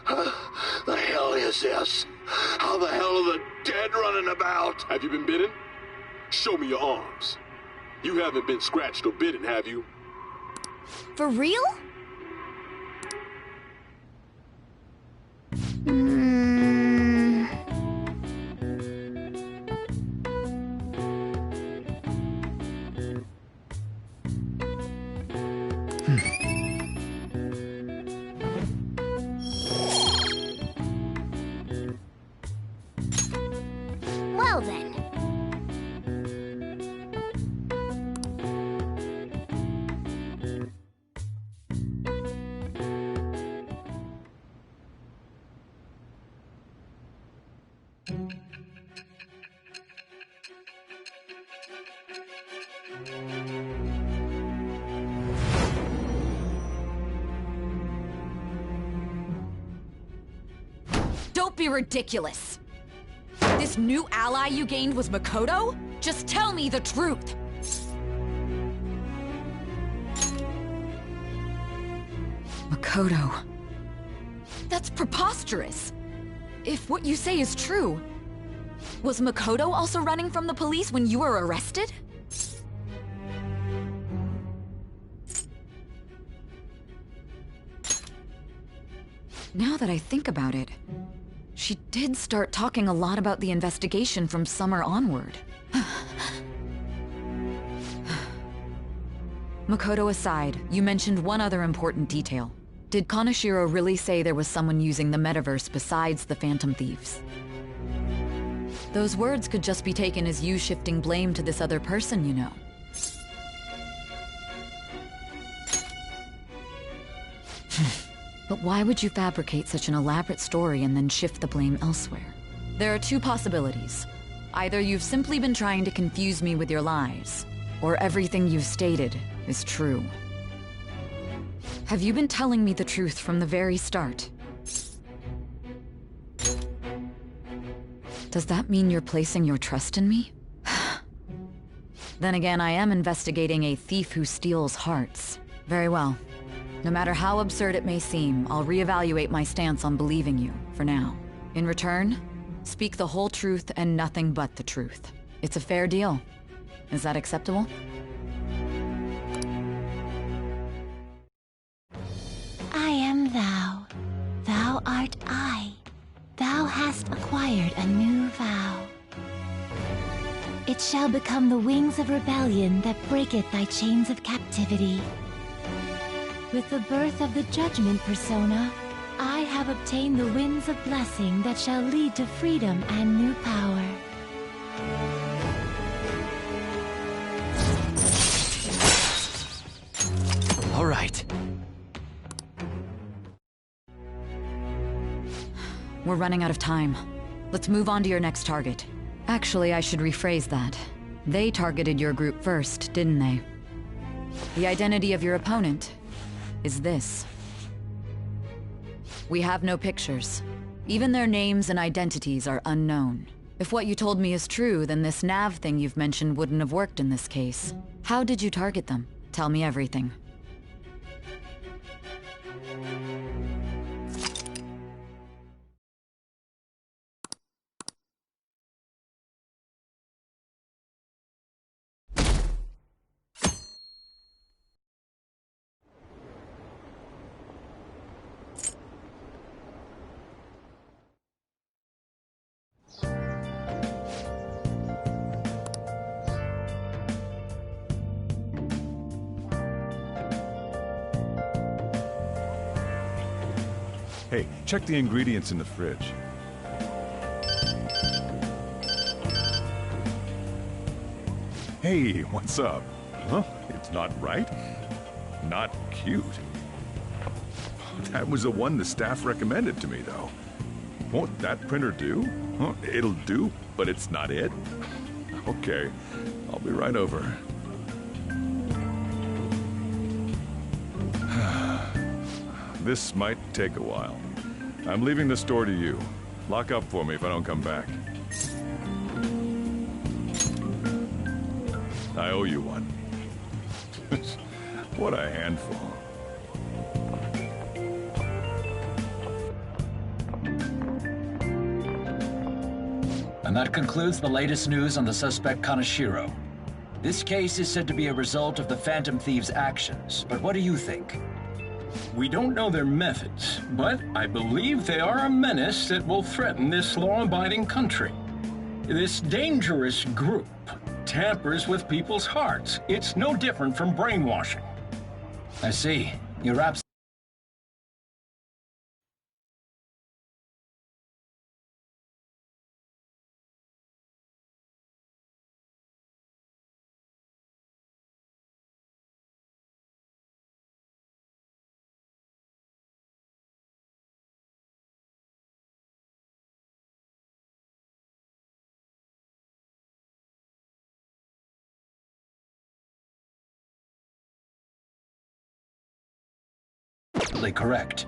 The hell is this? How the hell are the dead running about? Have you been bitten? Show me your arms. You haven't been scratched or bitten, have you? For real? Well then. Don't be ridiculous. This new ally you gained was Makoto? Just tell me the truth! Makoto... That's preposterous! If what you say is true, was Makoto also running from the police when you were arrested? Now that I think about it, she did start talking a lot about the investigation from summer onward. Makoto aside, you mentioned one other important detail. Did Kaneshiro really say there was someone using the metaverse besides the Phantom Thieves? Those words could just be taken as you shifting blame to this other person, you know. But why would you fabricate such an elaborate story and then shift the blame elsewhere? There are two possibilities. Either you've simply been trying to confuse me with your lies, or everything you've stated is true. Have you been telling me the truth from the very start? Does that mean you're placing your trust in me? Then again, I am investigating a thief who steals hearts. Very well. No matter how absurd it may seem, I'll reevaluate my stance on believing you, for now. In return, speak the whole truth and nothing but the truth. It's a fair deal. Is that acceptable? I am thou. Thou art I. Thou hast acquired a new vow. It shall become the wings of rebellion that breaketh thy chains of captivity. With the birth of the Judgment Persona, I have obtained the winds of blessing that shall lead to freedom and new power. All right. We're running out of time. Let's move on to your next target. Actually, I should rephrase that. They targeted your group first, didn't they? The identity of your opponent is this. We have no pictures. Even their names and identities are unknown. If what you told me is true, then this nav thing you've mentioned wouldn't have worked in this case. How did you target them? Tell me everything. Hey, check the ingredients in the fridge. Hey, what's up? Huh? It's not right? Not cute. That was the one the staff recommended to me, though. Won't that printer do? Huh? It'll do, but it's not it? Okay, I'll be right over. This might take a while. I'm leaving the store to you. Lock up for me if I don't come back. I owe you one. What a handful. And that concludes the latest news on the suspect Kaneshiro. This case is said to be a result of the Phantom Thieves' actions, but what do you think? We don't know their methods, but I believe they are a menace that will threaten this law-abiding country. This dangerous group tampers with people's hearts. It's no different from brainwashing. I see. You're absolutely correct.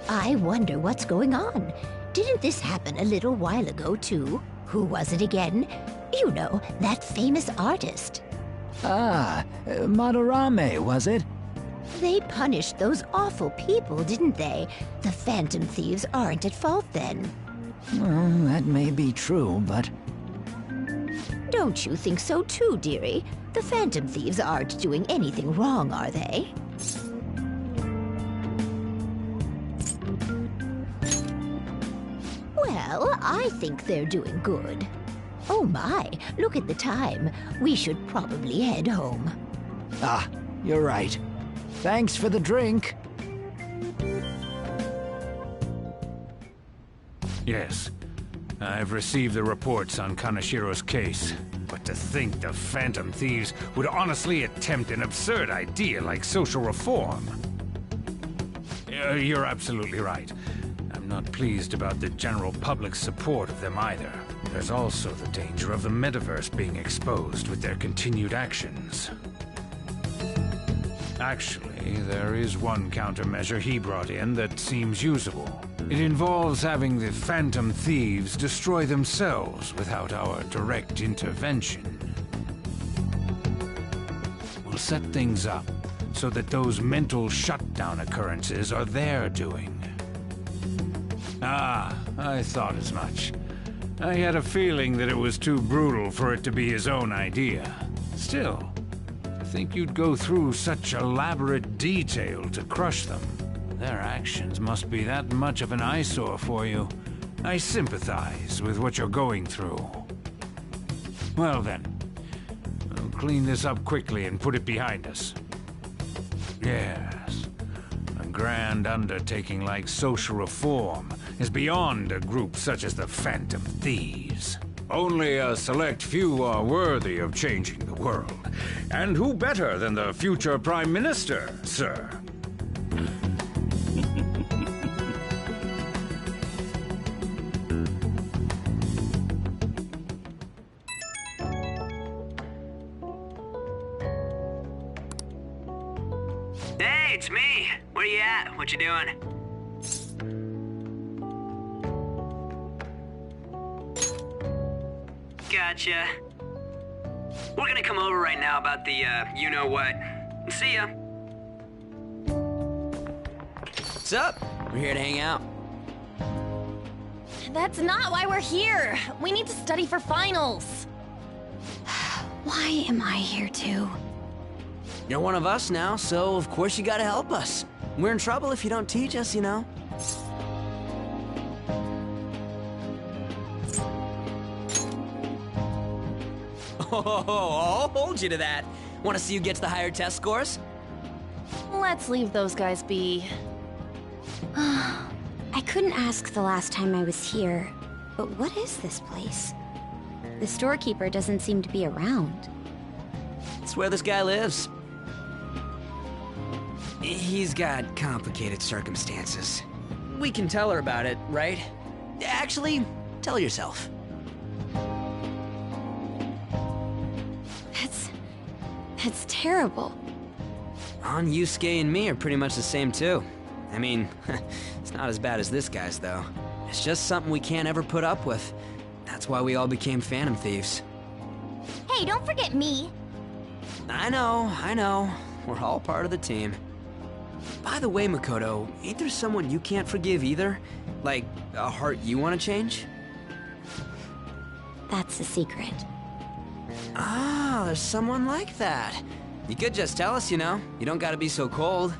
I wonder what's going on. Didn't this happen a little while ago, too? Who was it again? You know, that famous artist. Ah, Madarame, was it? They punished those awful people, didn't they? The Phantom Thieves aren't at fault then. Well, that may be true, but... Don't you think so too, dearie? The Phantom Thieves aren't doing anything wrong, are they? Well, I think they're doing good. Oh my, look at the time. We should probably head home. Ah, you're right. Thanks for the drink. Yes. I've received the reports on Kaneshiro's case. But to think the Phantom Thieves would honestly attempt an absurd idea like social reform. You're absolutely right. I'm not pleased about the general public's support of them either. There's also the danger of the metaverse being exposed with their continued actions. Actually, there is one countermeasure he brought in that seems usable. It involves having the Phantom Thieves destroy themselves without our direct intervention. We'll set things up so that those mental shutdown occurrences are their doing. Ah, I thought as much. I had a feeling that it was too brutal for it to be his own idea. Still, to think you'd go through such elaborate detail to crush them. Their actions must be that much of an eyesore for you. I sympathize with what you're going through. Well then, we'll clean this up quickly and put it behind us. Yes, a grand undertaking like social reform is beyond a group such as the Phantom Thieves. Only a select few are worthy of changing the world. And who better than the future Prime Minister, sir? Hey, it's me. Where you at? What you doing? Gotcha. We're gonna come over right now about the, you-know-what. See ya. What's up? We're here to hang out. That's not why we're here. We need to study for finals. Why am I here too? You're one of us now, so of course you gotta help us. We're in trouble if you don't teach us, you know. Oh, I'll hold you to that. Want to see who gets the higher test scores? Let's leave those guys be. I couldn't ask the last time I was here, but what is this place? The storekeeper doesn't seem to be around. It's where this guy lives. He's got complicated circumstances. We can tell her about it, right? Actually, tell yourself. That's terrible. On Yusuke and me are pretty much the same too. I mean, it's not as bad as this guy's though. It's just something we can't ever put up with. That's why we all became Phantom Thieves. Hey, don't forget me. I know. We're all part of the team. By the way, Makoto, ain't there someone you can't forgive either? Like, a heart you want to change? That's the secret. Ah, there's someone like that. You could just tell us, you know. You don't gotta be so cold.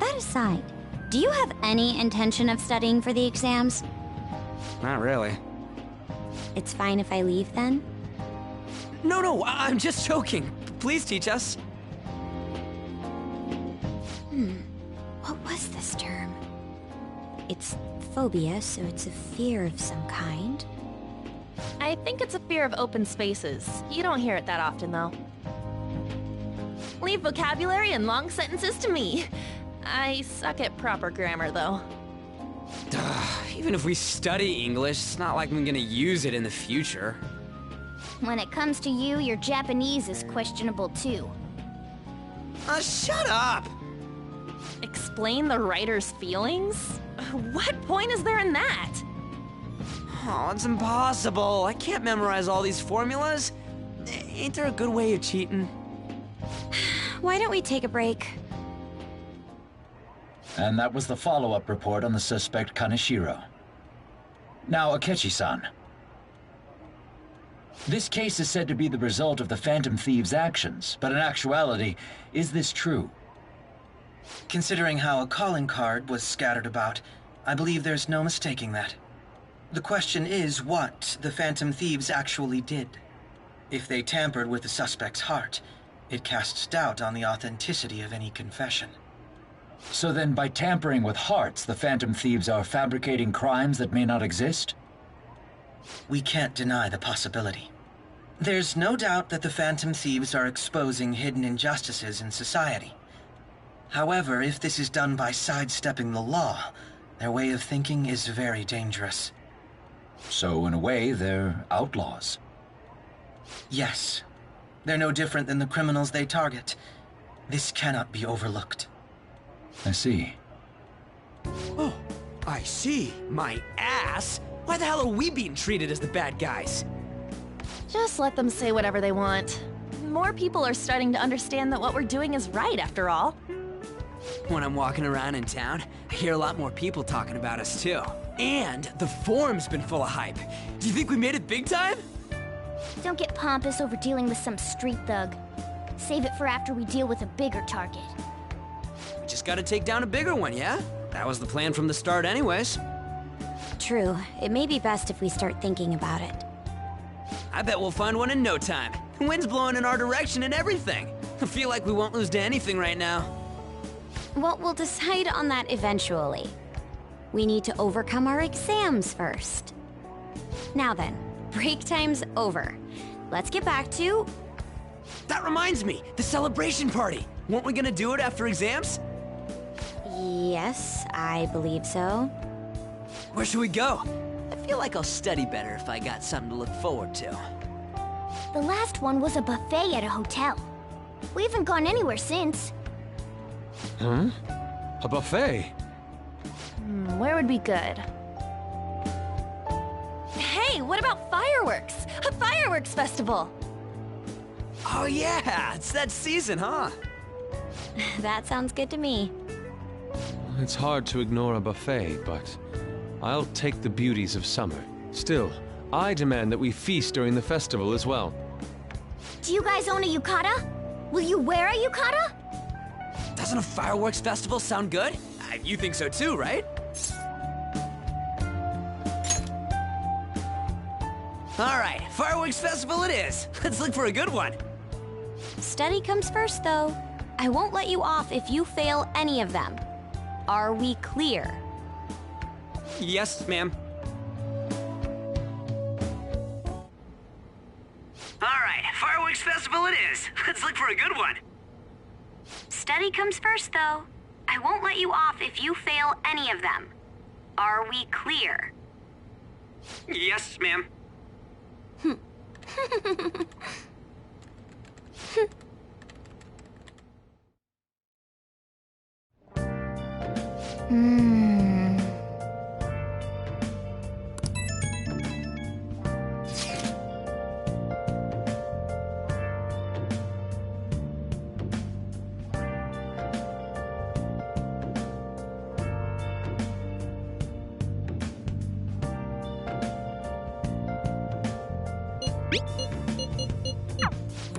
That aside, do you have any intention of studying for the exams? Not really. It's fine if I leave then? No, I'm just joking. Please teach us. What was this term? It's phobia, so it's a fear of some kind. I think it's a fear of open spaces. You don't hear it that often, though. Leave vocabulary and long sentences to me. I suck at proper grammar, though. Even if we study English, it's not like I'm gonna use it in the future. When it comes to you, your Japanese is questionable too. Shut up! Explain the writer's feelings? What point is there in that? Oh, it's impossible. I can't memorize all these formulas. Ain't there a good way of cheating? Why don't we take a break? And that was the follow-up report on the suspect Kaneshiro. Now, Akechi-san. This case is said to be the result of the Phantom Thieves' actions, but in actuality, is this true? Considering how a calling card was scattered about, I believe there's no mistaking that. The question is what the Phantom Thieves actually did. If they tampered with the suspect's heart, it casts doubt on the authenticity of any confession. So then, by tampering with hearts, the Phantom Thieves are fabricating crimes that may not exist? We can't deny the possibility. There's no doubt that the Phantom Thieves are exposing hidden injustices in society. However, if this is done by sidestepping the law, their way of thinking is very dangerous. So, in a way, they're outlaws. Yes. They're no different than the criminals they target. This cannot be overlooked. I see. Oh, I see. My ass? Why the hell are we being treated as the bad guys? Just let them say whatever they want. More people are starting to understand that what we're doing is right, after all. When I'm walking around in town, I hear a lot more people talking about us, too. And the forum's been full of hype. Do you think we made it big time? Don't get pompous over dealing with some street thug. Save it for after we deal with a bigger target. We just gotta take down a bigger one, yeah? That was the plan from the start anyways. True. It may be best if we start thinking about it. I bet we'll find one in no time. The wind's blowing in our direction and everything. I feel like we won't lose to anything right now. Well, we'll decide on that eventually. We need to overcome our exams first. Now then, break time's over. Let's get back to... That reminds me, the celebration party. Weren't we gonna do it after exams? Yes, I believe so. Where should we go? I feel like I'll study better if I got something to look forward to. The last one was a buffet at a hotel. We haven't gone anywhere since. Huh? A buffet? Where would be good? Hey, what about fireworks? A fireworks festival! Oh yeah, it's that season, huh? That sounds good to me. It's hard to ignore a buffet, but I'll take the beauties of summer. Still, I demand that we feast during the festival as well. Do you guys own a yukata? Will you wear a yukata? Doesn't a fireworks festival sound good? You think so too, right? All right, fireworks festival it is. Let's look for a good one. Study comes first, though. I won't let you off if you fail any of them. Are we clear? Yes, ma'am. All right, fireworks festival it is. Let's look for a good one. Study comes first, though. I won't let you off if you fail any of them. Are we clear? Yes, ma'am.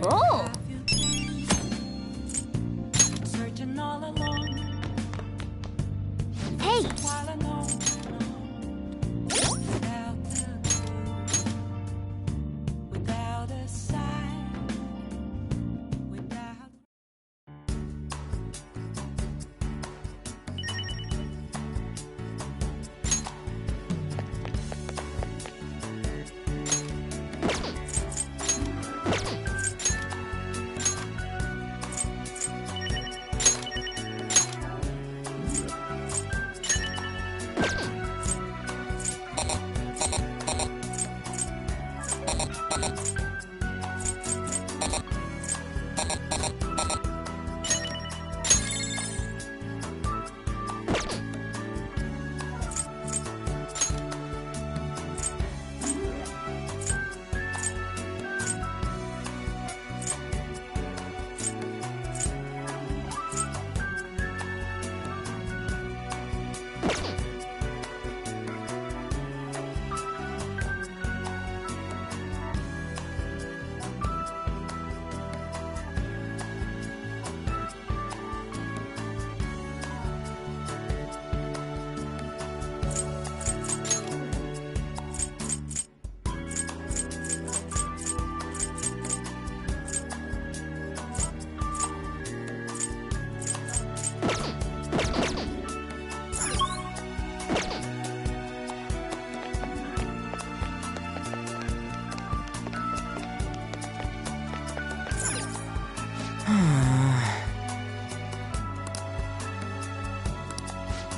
Oh! Hey!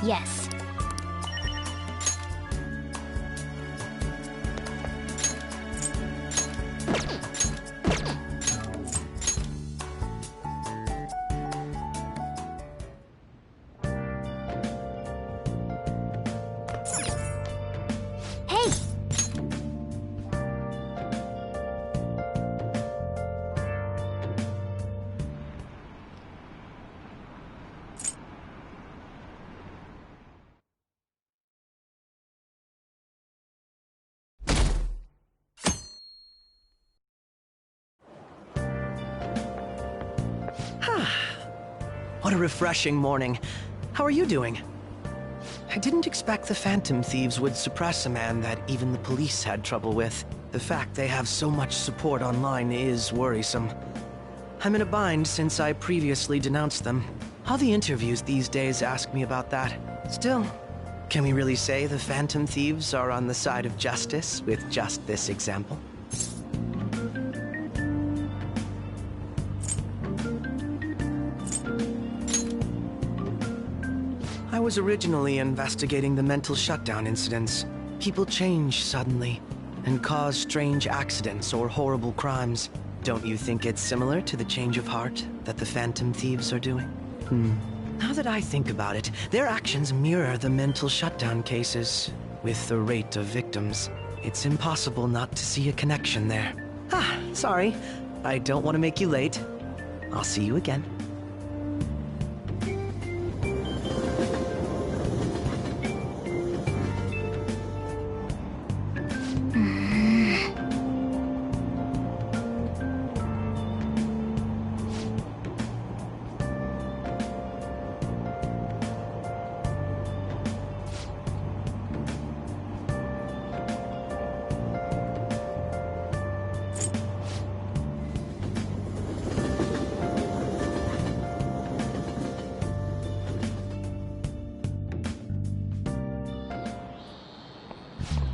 Yes. Hey! What a refreshing morning. How are you doing? I didn't expect the Phantom Thieves would suppress a man that even the police had trouble with. The fact they have so much support online is worrisome. I'm in a bind since I previously denounced them. All the interviews these days ask me about that. Still, can we really say the Phantom Thieves are on the side of justice with just this example? I was originally investigating the mental shutdown incidents. People change suddenly and cause strange accidents or horrible crimes. Don't you think it's similar to the change of heart that the Phantom Thieves are doing? Now that I think about it, their actions mirror the mental shutdown cases. With the rate of victims, it's impossible not to see a connection there. Sorry. I don't want to make you late. I'll see you again.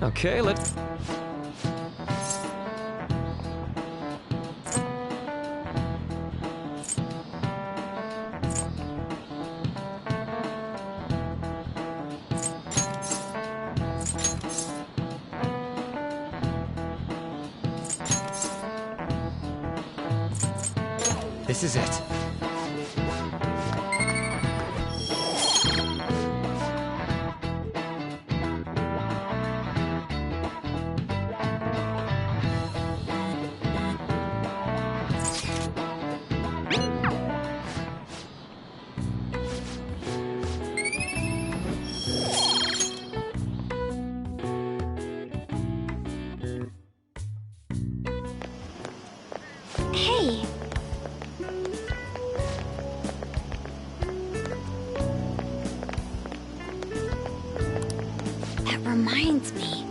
Okay, let's... This is it. Hey! That reminds me.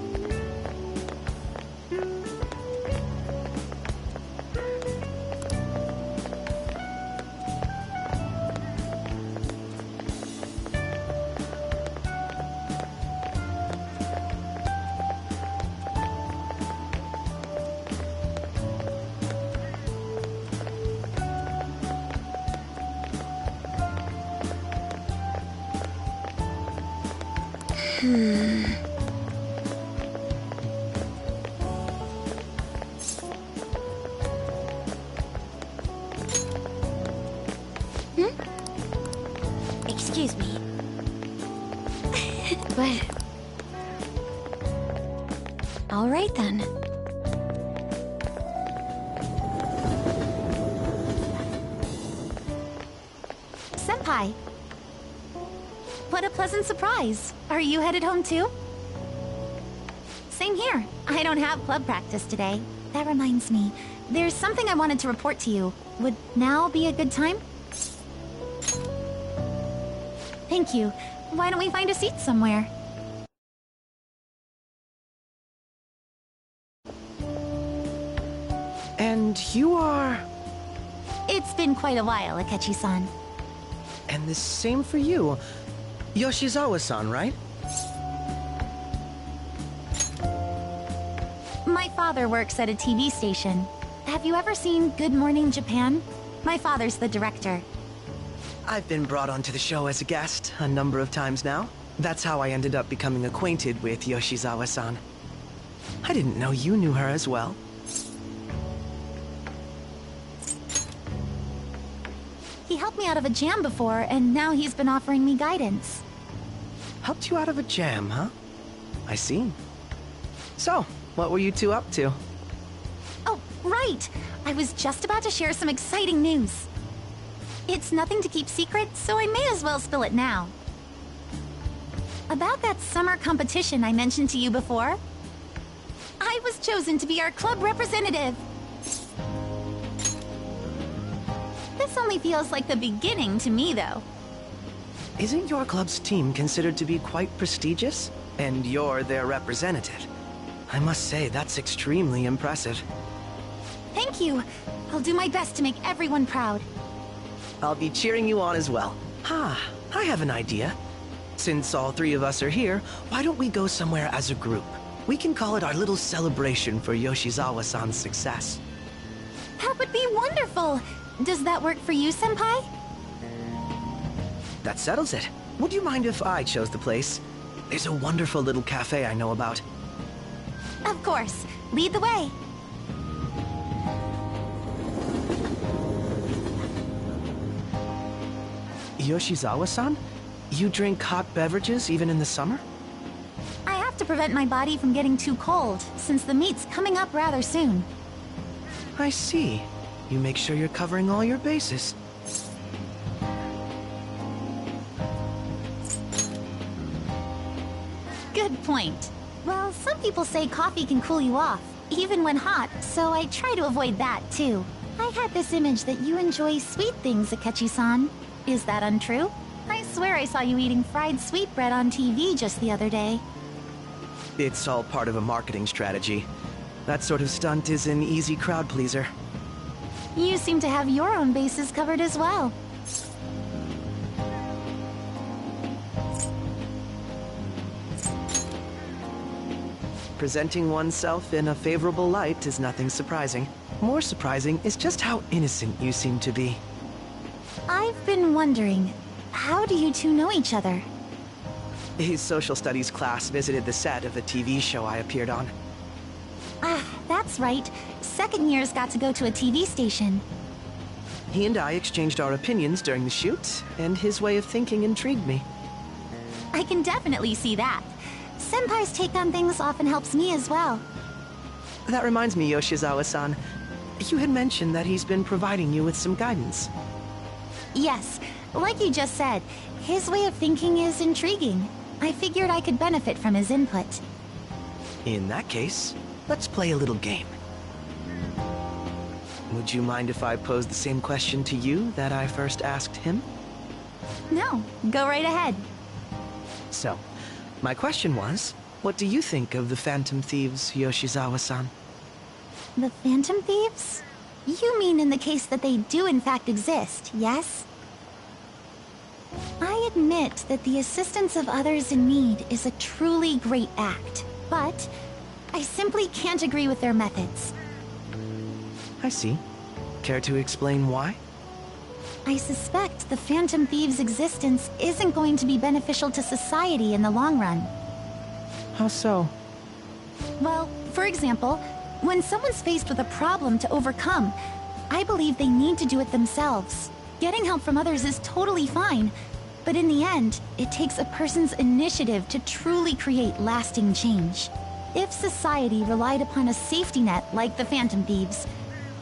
Excuse me. But... All right then. Senpai! What a pleasant surprise. Are you headed home too? Same here. I don't have club practice today. That reminds me, there's something I wanted to report to you. Would now be a good time? Thank you. Why don't we find a seat somewhere? And you are... It's been quite a while, Akechi-san. And the same for you. Yoshizawa-san, right? My father works at a TV station. Have you ever seen Good Morning Japan? My father's the director. I've been brought onto the show as a guest a number of times now. That's how I ended up becoming acquainted with Yoshizawa-san. I didn't know you knew her as well. He helped me out of a jam before, and now he's been offering me guidance. Helped you out of a jam, huh? I see. So, what were you two up to? Oh, right! I was just about to share some exciting news. It's nothing to keep secret, so I may as well spill it now. About that summer competition I mentioned to you before, I was chosen to be our club representative. This only feels like the beginning to me, though. Isn't your club's team considered to be quite prestigious? And you're their representative. I must say, that's extremely impressive. Thank you. I'll do my best to make everyone proud. I'll be cheering you on as well. I have an idea. Since all three of us are here, why don't we go somewhere as a group? We can call it our little celebration for Yoshizawa-san's success. That would be wonderful! Does that work for you, Senpai? That settles it. Would you mind if I chose the place? There's a wonderful little cafe I know about. Of course. Lead the way. Yoshizawa-san? You drink hot beverages even in the summer? I have to prevent my body from getting too cold, since the meet's coming up rather soon. I see. You make sure you're covering all your bases. Good point. Well, some people say coffee can cool you off, even when hot, so I try to avoid that, too. I had this image that you enjoy sweet things, Akechi-san. Is that untrue? I swear I saw you eating fried sweetbread on TV just the other day. It's all part of a marketing strategy. That sort of stunt is an easy crowd pleaser. You seem to have your own bases covered as well. Presenting oneself in a favorable light is nothing surprising. More surprising is just how innocent you seem to be. I've been wondering, how do you two know each other? His social studies class visited the set of a TV show I appeared on. Ah, that's right. Second years got to go to a TV station. He and I exchanged our opinions during the shoot, and his way of thinking intrigued me. I can definitely see that. Senpai's take on things often helps me as well. That reminds me, Yoshizawa-san. You had mentioned that he's been providing you with some guidance. Yes, like you just said, his way of thinking is intriguing. I figured I could benefit from his input. In that case, let's play a little game. Would you mind if I posed the same question to you that I first asked him? No, go right ahead. So, my question was, what do you think of the Phantom Thieves, Yoshizawa-san? The Phantom Thieves? You mean in the case that they do in fact exist, yes? I admit that the assistance of others in need is a truly great act, but I simply can't agree with their methods. I see. Care to explain why? I suspect the Phantom Thieves' existence isn't going to be beneficial to society in the long run. How so? Well, for example, when someone's faced with a problem to overcome, I believe they need to do it themselves. Getting help from others is totally fine, but in the end, it takes a person's initiative to truly create lasting change. If society relied upon a safety net like the Phantom Thieves,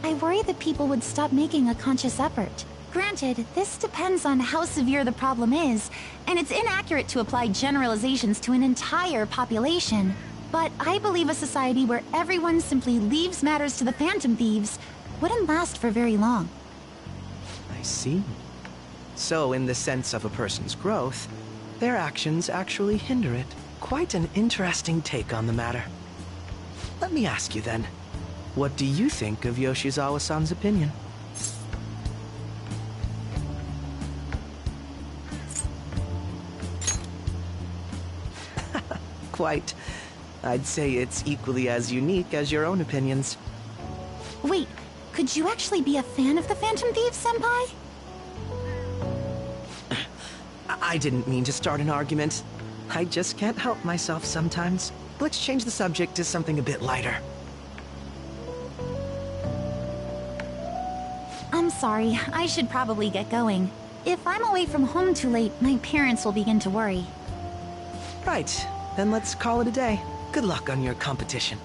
I worry that people would stop making a conscious effort. Granted, this depends on how severe the problem is, and it's inaccurate to apply generalizations to an entire population. But I believe a society where everyone simply leaves matters to the Phantom Thieves wouldn't last for very long. I see. So, in the sense of a person's growth, their actions actually hinder it. Quite an interesting take on the matter. Let me ask you then, what do you think of Yoshizawa-san's opinion? Quite. I'd say it's equally as unique as your own opinions. Wait, could you actually be a fan of the Phantom Thieves, Senpai? I didn't mean to start an argument. I just can't help myself sometimes. Let's change the subject to something a bit lighter. I'm sorry, I should probably get going. If I'm away from home too late, my parents will begin to worry. Right, then let's call it a day. Good luck on your competition.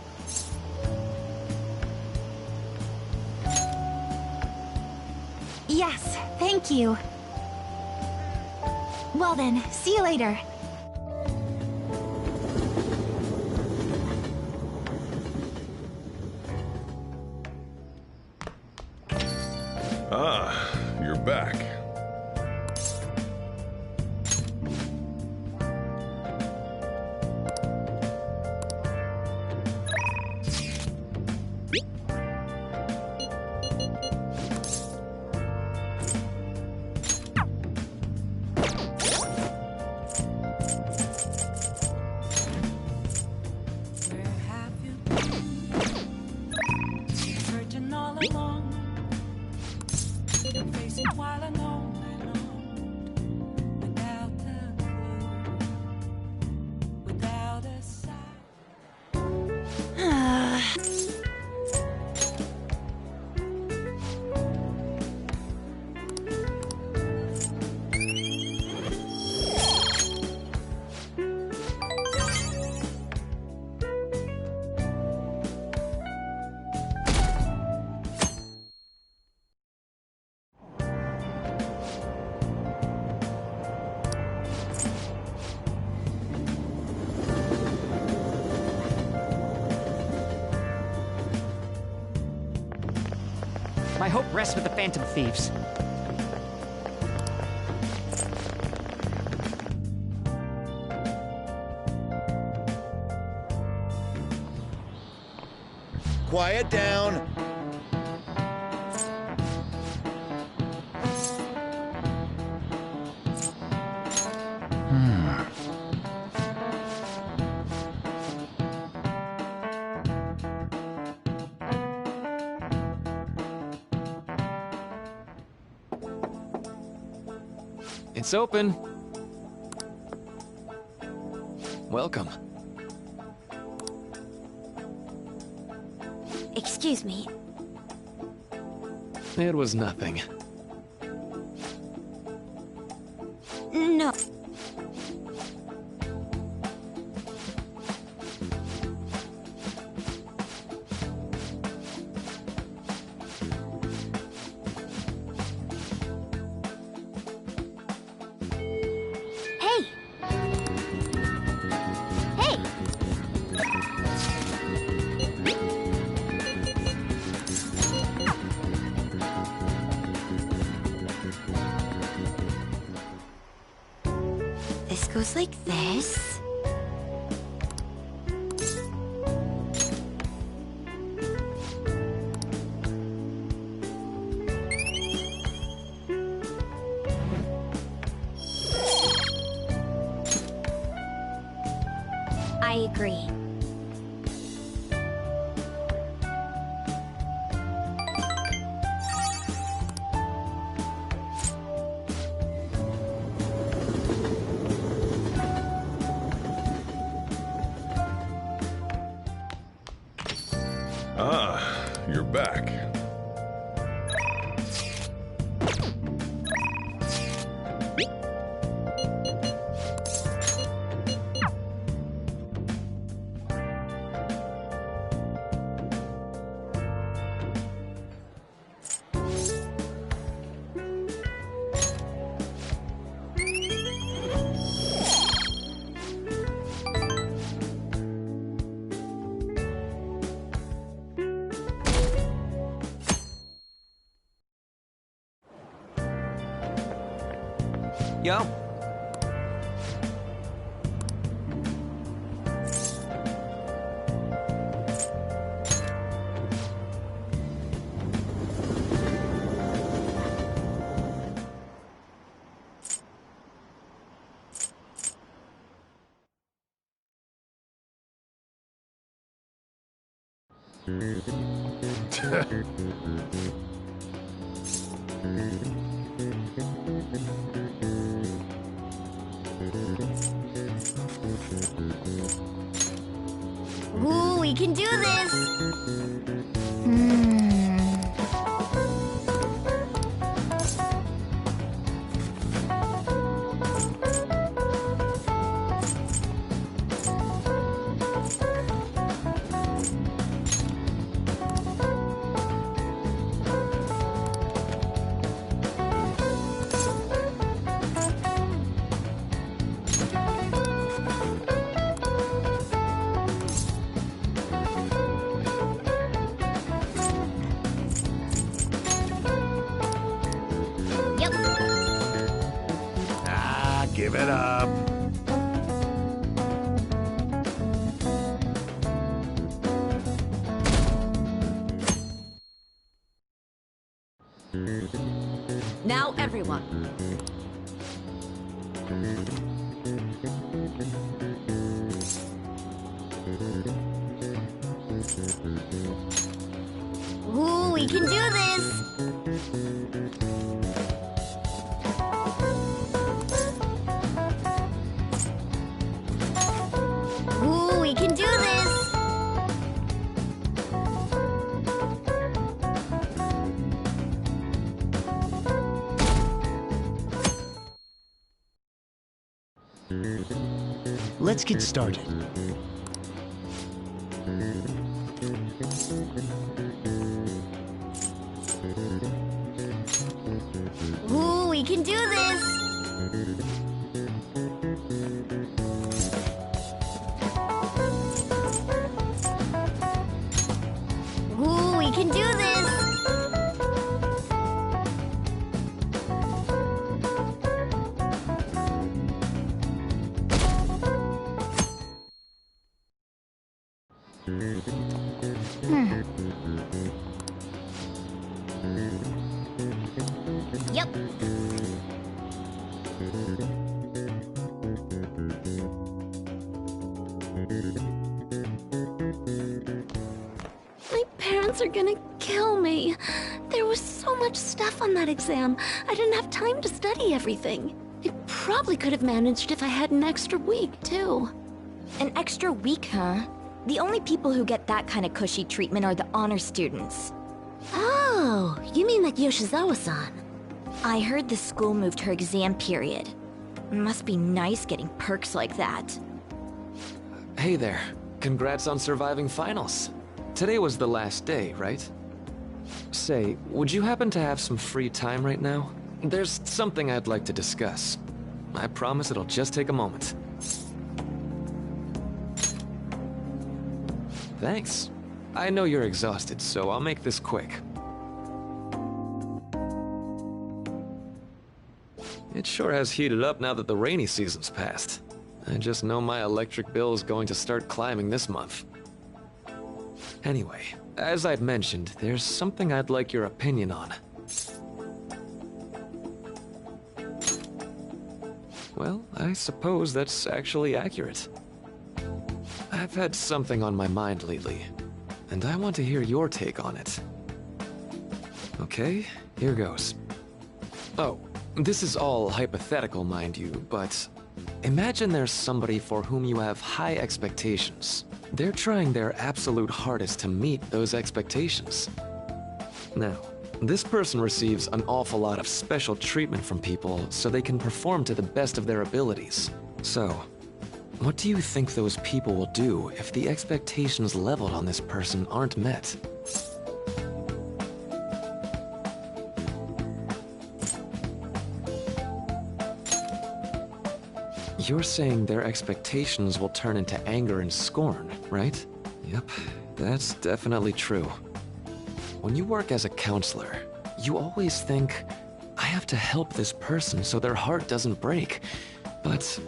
Yes, thank you. Well then, see you later. Ah, you're back. My hope rests with the Phantom Thieves. Quiet down. It's open. Welcome. Excuse me. It was nothing. No. Hey! Hey! Just like this. I agree. Ah, you're back. Yo. Ooh, we can do this! Give it up. Now, everyone. Ooh, we can do this! Ooh, we can do this! Let's get started. Ooh, we can do this! Ooh, we can do this! Yep. My parents are gonna kill me. There was so much stuff on that exam. I didn't have time to study everything. I probably could have managed if I had an extra week, too. An extra week, huh? The only people who get that kind of cushy treatment are the honor students. Oh, you mean like Yoshizawa-san? I heard the school moved her exam period. Must be nice getting perks like that. Hey there. Congrats on surviving finals. Today was the last day, right? Say, would you happen to have some free time right now? There's something I'd like to discuss. I promise it'll just take a moment. Thanks. I know you're exhausted, so I'll make this quick. It sure has heated up now that the rainy season's passed. I just know my electric bill is going to start climbing this month. Anyway, as I'd mentioned, there's something I'd like your opinion on. Well, I suppose that's actually accurate. I've had something on my mind lately, and I want to hear your take on it. Okay, here goes. Oh, this is all hypothetical, mind you, but imagine there's somebody for whom you have high expectations. They're trying their absolute hardest to meet those expectations. Now, this person receives an awful lot of special treatment from people so they can perform to the best of their abilities. So, what do you think those people will do if the expectations leveled on this person aren't met? You're saying their expectations will turn into anger and scorn, right? Yep, that's definitely true. When you work as a counselor, you always think, I have to help this person so their heart doesn't break. But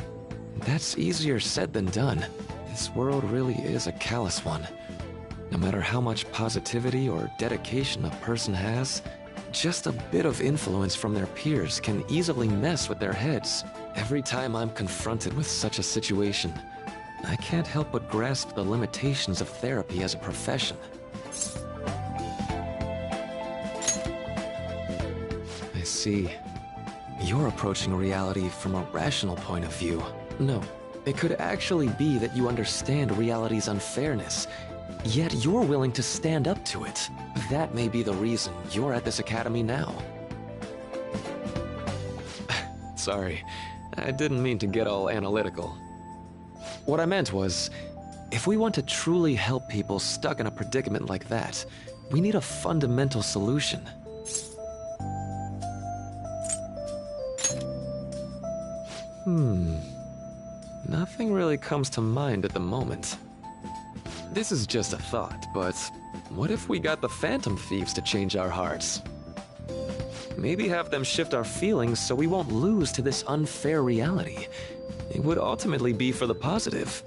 that's easier said than done. This world really is a callous one. No matter how much positivity or dedication a person has, just a bit of influence from their peers can easily mess with their heads. Every time I'm confronted with such a situation, I can't help but grasp the limitations of therapy as a profession. I see. You're approaching reality from a rational point of view. No, it could actually be that you understand reality's unfairness, yet you're willing to stand up to it. That may be the reason you're at this academy now. Sorry, I didn't mean to get all analytical. What I meant was, if we want to truly help people stuck in a predicament like that, we need a fundamental solution. Nothing really comes to mind at the moment. This is just a thought, but what if we got the Phantom Thieves to change our hearts? Maybe have them shift our feelings so we won't lose to this unfair reality. It would ultimately be for the positive.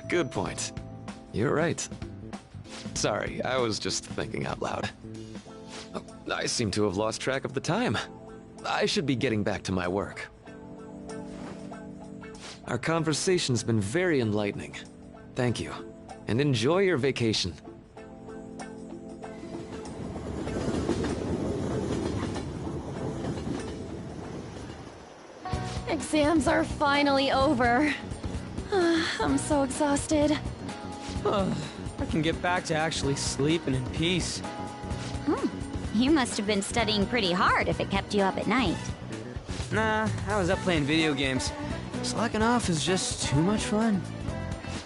Good point. You're right. Sorry, I was just thinking out loud. Oh, I seem to have lost track of the time. I should be getting back to my work. Our conversation's been very enlightening. Thank you, and enjoy your vacation. Exams are finally over. I'm so exhausted. I can get back to actually sleeping in peace. You must have been studying pretty hard if it kept you up at night. Nah, I was up playing video games. Slacking off is just too much fun.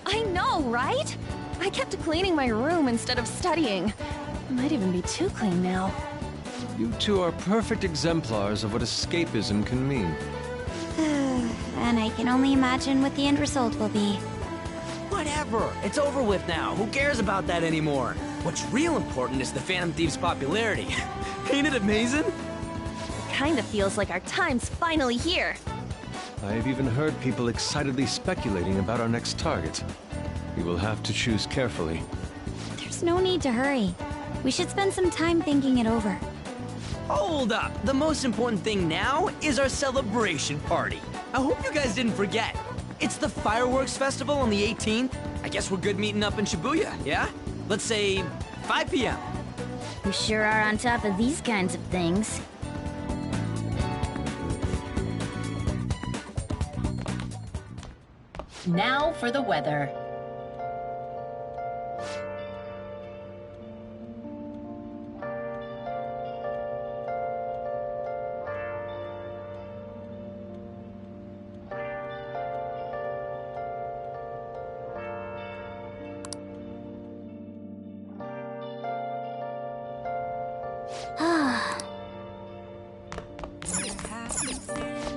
I know, right? I kept cleaning my room instead of studying. It might even be too clean now. You two are perfect exemplars of what escapism can mean. And I can only imagine what the end result will be. Whatever, it's over with now. Who cares about that anymore? What's real important is the Phantom Thieves' popularity. Ain't it amazing? Kinda feels like our time's finally here. I've even heard people excitedly speculating about our next target. We will have to choose carefully. There's no need to hurry. We should spend some time thinking it over. Hold up! The most important thing now is our celebration party. I hope you guys didn't forget. It's the Fireworks Festival on the 18th. I guess we're good meeting up in Shibuya, yeah? Let's say 5 p.m. You sure are on top of these kinds of things. Now for the weather.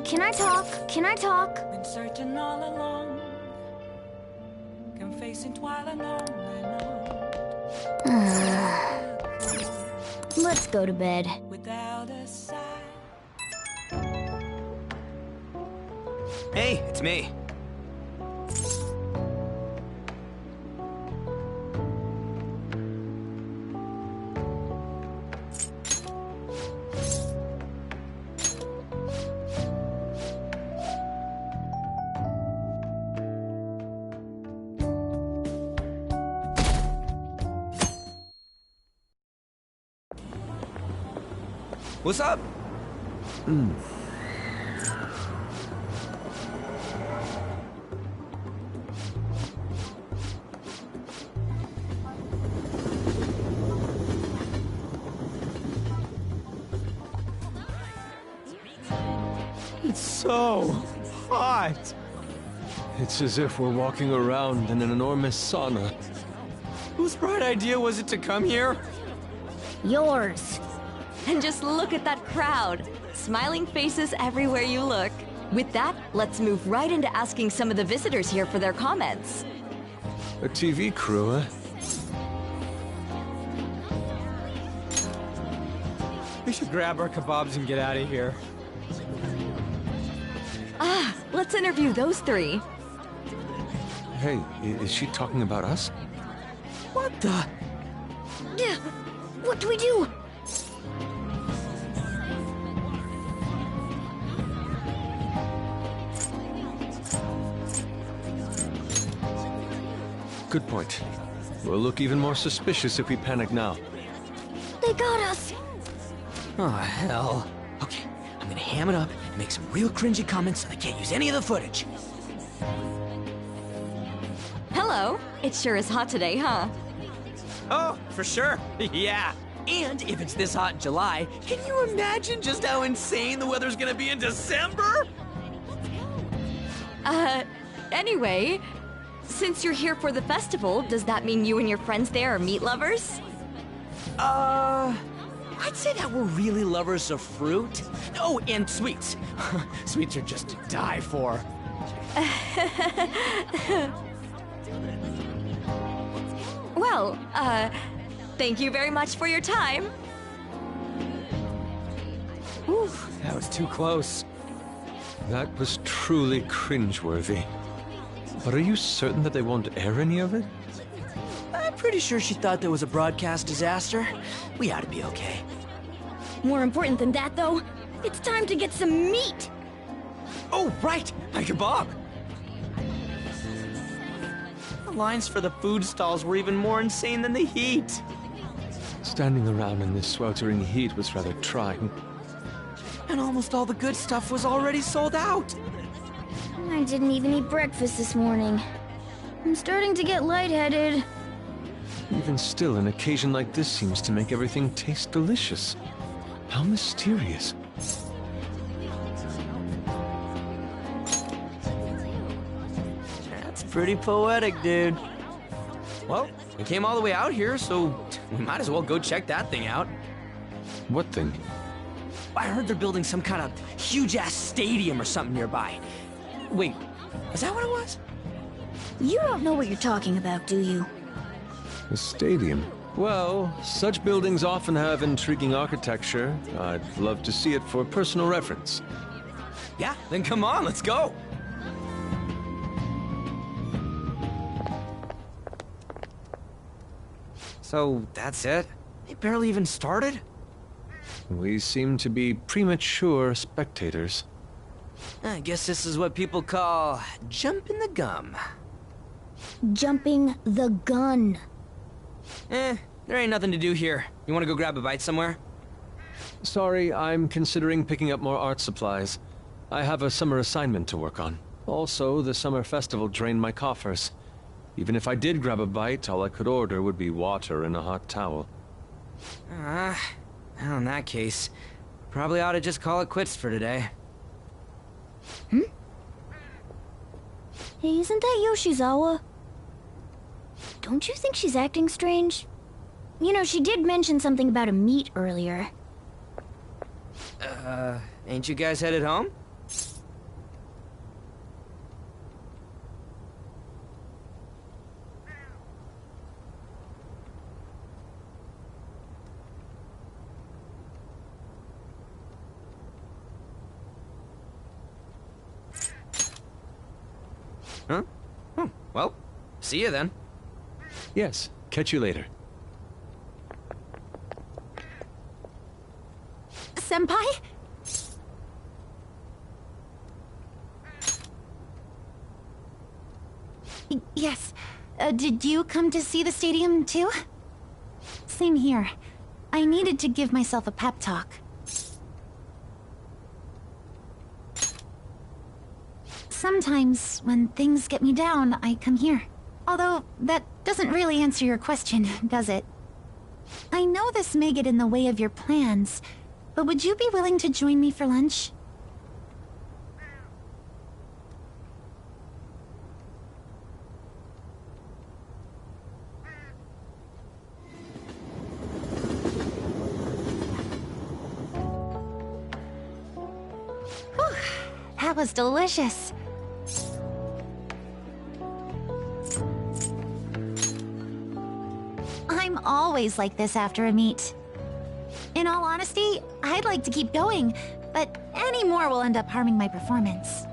Can I talk? Can I talk? Been searching all along, confessing while alone and on. Let's go to bed. Hey, it's me. What's up? It's so hot. It's as if we're walking around in an enormous sauna. Whose bright idea was it to come here? Yours. And just look at that crowd. Smiling faces everywhere you look. With that, let's move right into asking some of the visitors here for their comments. A TV crew, eh? We should grab our kebabs and get out of here. Ah, let's interview those three. Hey, is she talking about us? What the? Yeah. What do we do? Good point. We'll look even more suspicious if we panic now. They got us. Oh, hell. Okay, I'm gonna ham it up and make some real cringy comments so they can't use any of the footage. Hello. It sure is hot today, huh? Oh, for sure. Yeah. And if it's this hot in July, can you imagine just how insane the weather's gonna be in December? Anyway, since you're here for the festival, does that mean you and your friends there are meat lovers? I'd say that we're really lovers of fruit. Oh, and sweets. Sweets are just to die for. Well, thank you very much for your time. Whew, that was too close. That was truly cringeworthy. But are you certain that they won't air any of it? I'm pretty sure she thought there was a broadcast disaster. We ought to be okay. More important than that, though, it's time to get some meat. Oh, right! My kebab! The lines for the food stalls were even more insane than the heat. Standing around in this sweltering heat was rather trying. And almost all the good stuff was already sold out. I didn't even eat breakfast this morning. I'm starting to get lightheaded. Even still, an occasion like this seems to make everything taste delicious. How mysterious. That's pretty poetic, dude. Well, we came all the way out here, so we might as well go check that thing out. What thing? I heard they're building some kind of huge-ass stadium or something nearby. Wait, is that what it was? You don't know what you're talking about, do you? A stadium? Well, such buildings often have intriguing architecture. I'd love to see it for personal reference. Yeah, then come on, let's go! So, that's it? It barely even started? We seem to be premature spectators. I guess this is what people call jumping the gum. Jumping the gun. There ain't nothing to do here. You wanna go grab a bite somewhere? Sorry, I'm considering picking up more art supplies. I have a summer assignment to work on. Also, the summer festival drained my coffers. Even if I did grab a bite, all I could order would be water and a hot towel. Well, in that case, probably ought to just call it quits for today. Hey, isn't that Yoshizawa? Don't you think she's acting strange? You know, she did mention something about a meat earlier. Ain't you guys headed home? Huh? Well, see you then. Yes, catch you later. Senpai? Yes. Did you come to see the stadium, too? Same here. I needed to give myself a pep talk. Sometimes, when things get me down, I come here. Although, that doesn't really answer your question, does it? I know this may get in the way of your plans, but would you be willing to join me for lunch? Whew, that was delicious. I'm always like this after a meet. In all honesty, I'd like to keep going, but any more will end up harming my performance.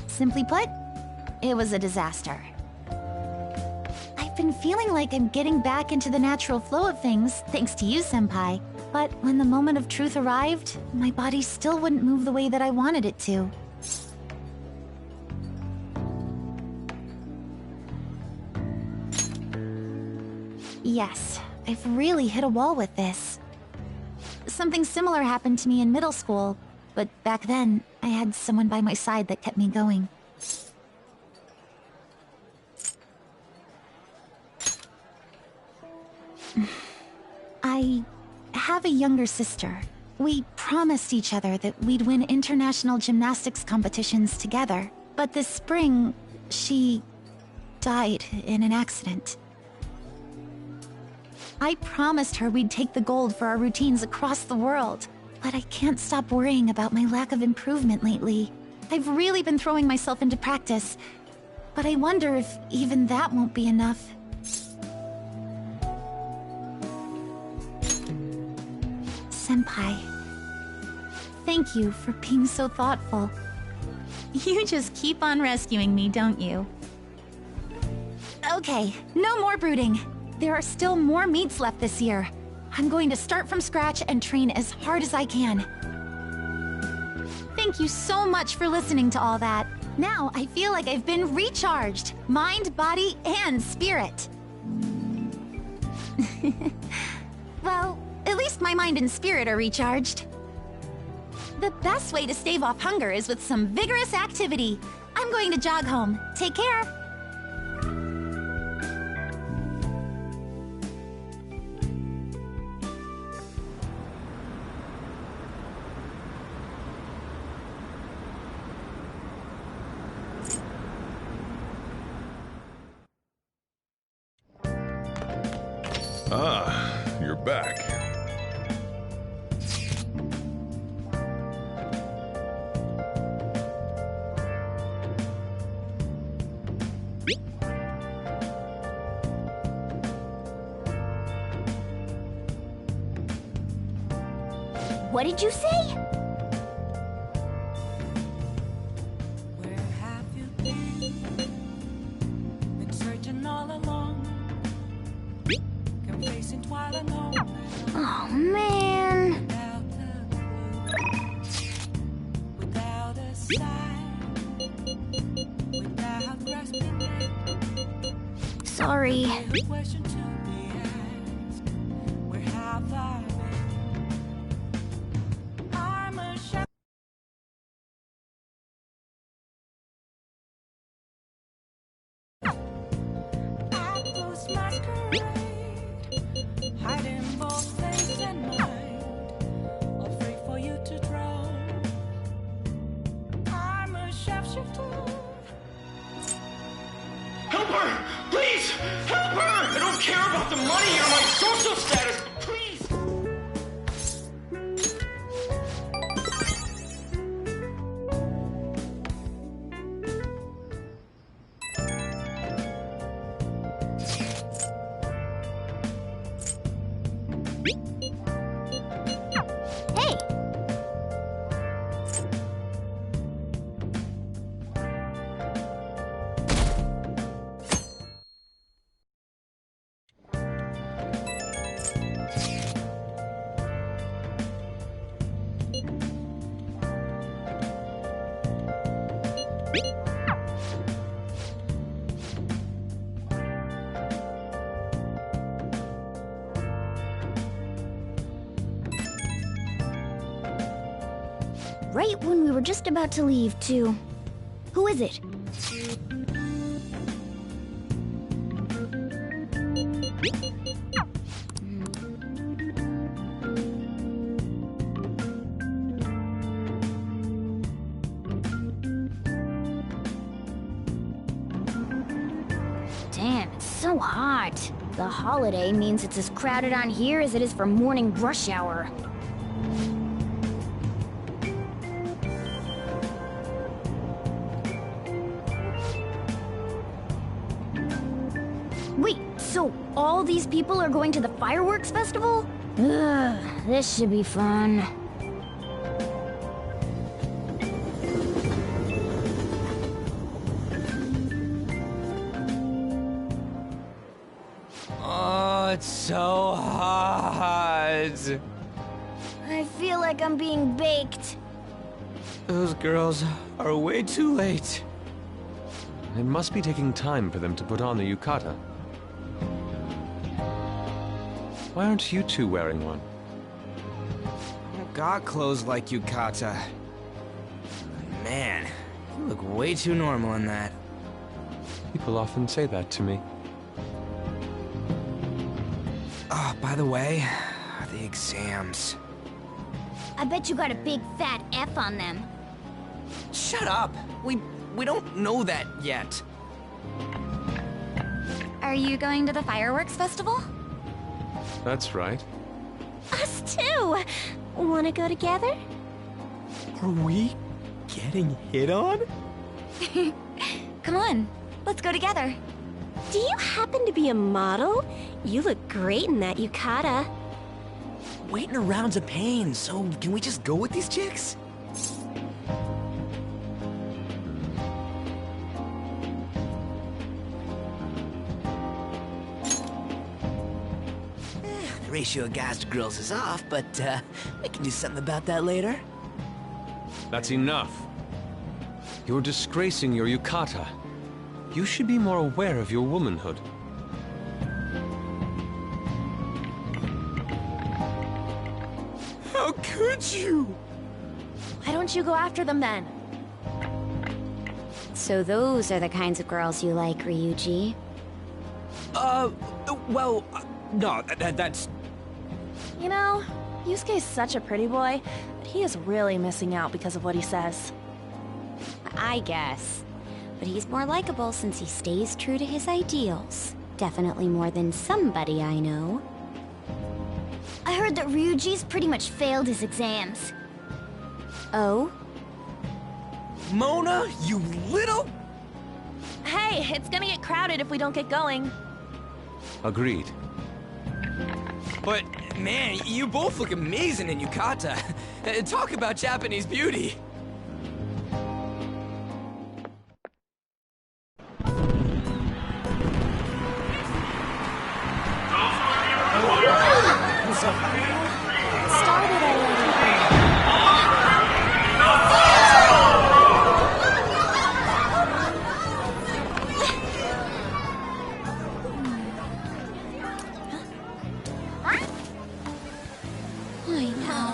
Simply put, it was a disaster. I've been feeling like I'm getting back into the natural flow of things, thanks to you, Senpai. But when the moment of truth arrived, my body still wouldn't move the way that I wanted it to. Yes, I've really hit a wall with this. Something similar happened to me in middle school, but back then, I had someone by my side that kept me going. I have a younger sister. We promised each other that we'd win international gymnastics competitions together. But this spring, she died in an accident. I promised her we'd take the gold for our routines across the world. But I can't stop worrying about my lack of improvement lately. I've really been throwing myself into practice. But I wonder if even that won't be enough. Senpai, thank you for being so thoughtful. You just keep on rescuing me, don't you? Okay, no more brooding. There are still more meets left this year. I'm going to start from scratch and train as hard as I can. Thank you so much for listening to all that. Now I feel like I've been recharged. Mind, body, and spirit. Well, at least my mind and spirit are recharged. The best way to stave off hunger is with some vigorous activity. I'm going to jog home. Take care. Ah, you're back. What did you say? Where have you been? Been searching all along. Complacent while alone. Oh, man. Without a sign. Without respite. Sorry. Question to be asked. Where have I been? I'm a shadow. I post masquerade. Hiding both face and mind, afraid for you to drown. I'm a shapeshifter. Help her! Please! Help her! I don't care about the money or my social status, but please! Right when we were just about to leave, too. Who is it? Damn, it's so hot. The holiday means it's as crowded on here as it is for morning rush hour. Wait, so all these people are going to the fireworks festival? Ugh, this should be fun. Oh, it's so hot. I feel like I'm being baked. Those girls are way too late. It must be taking time for them to put on the yukata. Why aren't you two wearing one? I don't got clothes like yukata. Man, you look way too normal in that. People often say that to me. Oh, by the way, the exams. I bet you got a big fat F on them. Shut up! We don't know that yet. Are you going to the fireworks festival? That's right. Us too! Wanna go together? Are we getting hit on? Come on, let's go together. Do you happen to be a model? You look great in that yukata. Waiting around's a pain, so can we just go with these chicks? The ratio of guys to girls is off, but we can do something about that later. That's enough. You're disgracing your yukata. You should be more aware of your womanhood. How could you? Why don't you go after them then? So those are the kinds of girls you like, Ryuji. Well, no, that's... You know, Yusuke's such a pretty boy, but he is really missing out because of what he says. I guess. But he's more likable since he stays true to his ideals. Definitely more than somebody I know. I heard that Ryuji's pretty much failed his exams. Oh? Mona, you little... Hey, it's gonna get crowded if we don't get going. Agreed. But, man, you both look amazing in yukata. Talk about Japanese beauty. Started already. I know.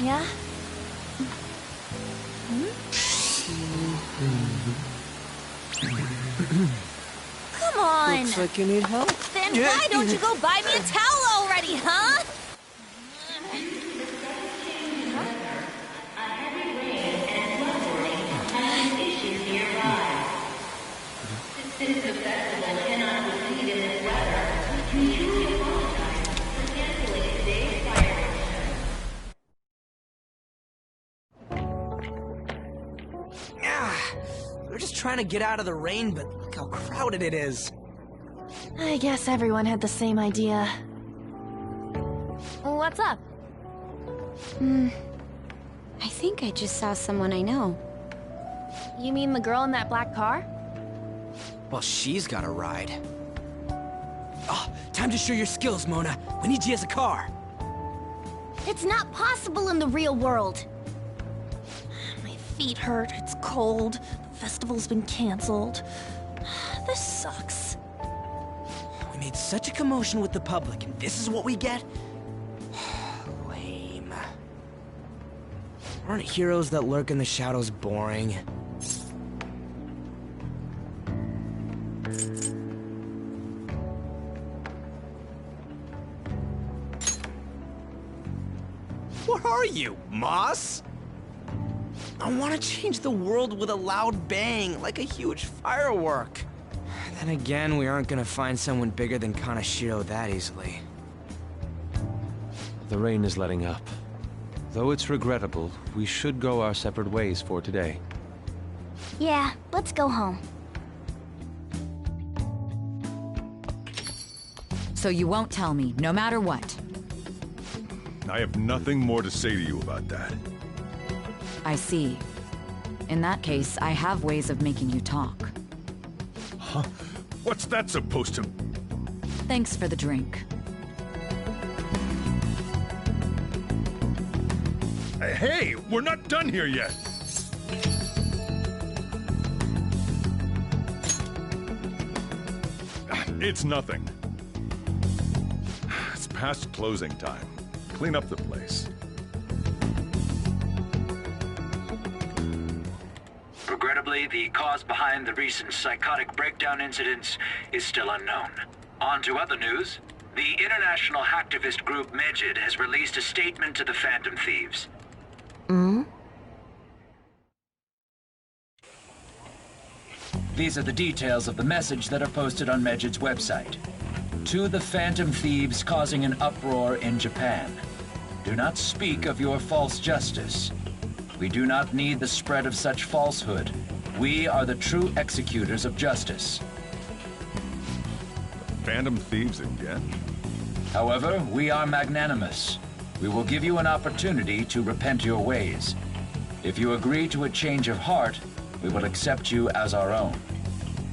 Yeah? Come on! Looks like you need help. Then why don't you go buy me a towel already, huh? We're just trying to get out of the rain, but look how crowded it is. I guess everyone had the same idea. What's up? I think I just saw someone I know. You mean the girl in that black car? Well, she's got a ride. Oh, time to show your skills, Mona. We need you as a car. It's not possible in the real world. My feet hurt, it's cold, the festival's been canceled. This sucks. We made such a commotion with the public, and this is what we get? Lame. Aren't heroes that lurk in the shadows boring? What are you, Moss? I want to change the world with a loud bang, like a huge firework. Then again, we aren't gonna find someone bigger than Kanashiro that easily. The rain is letting up. Though it's regrettable, we should go our separate ways for today. Yeah, let's go home. So you won't tell me, no matter what. I have nothing more to say to you about that. I see. In that case, I have ways of making you talk. Huh? What's that supposed to... Thanks for the drink. Hey, we're not done here yet! It's nothing. It's past closing time. Clean up the place. Regrettably, the cause behind the recent psychotic breakdown incidents is still unknown. On to other news. The international hacktivist group Medjed has released a statement to the Phantom Thieves. These are the details of the message that are posted on Medjed's website. To the Phantom Thieves causing an uproar in Japan. Do not speak of your false justice. We do not need the spread of such falsehood. We are the true executors of justice. Phantom Thieves again? However, we are magnanimous. We will give you an opportunity to repent your ways. If you agree to a change of heart, we will accept you as our own.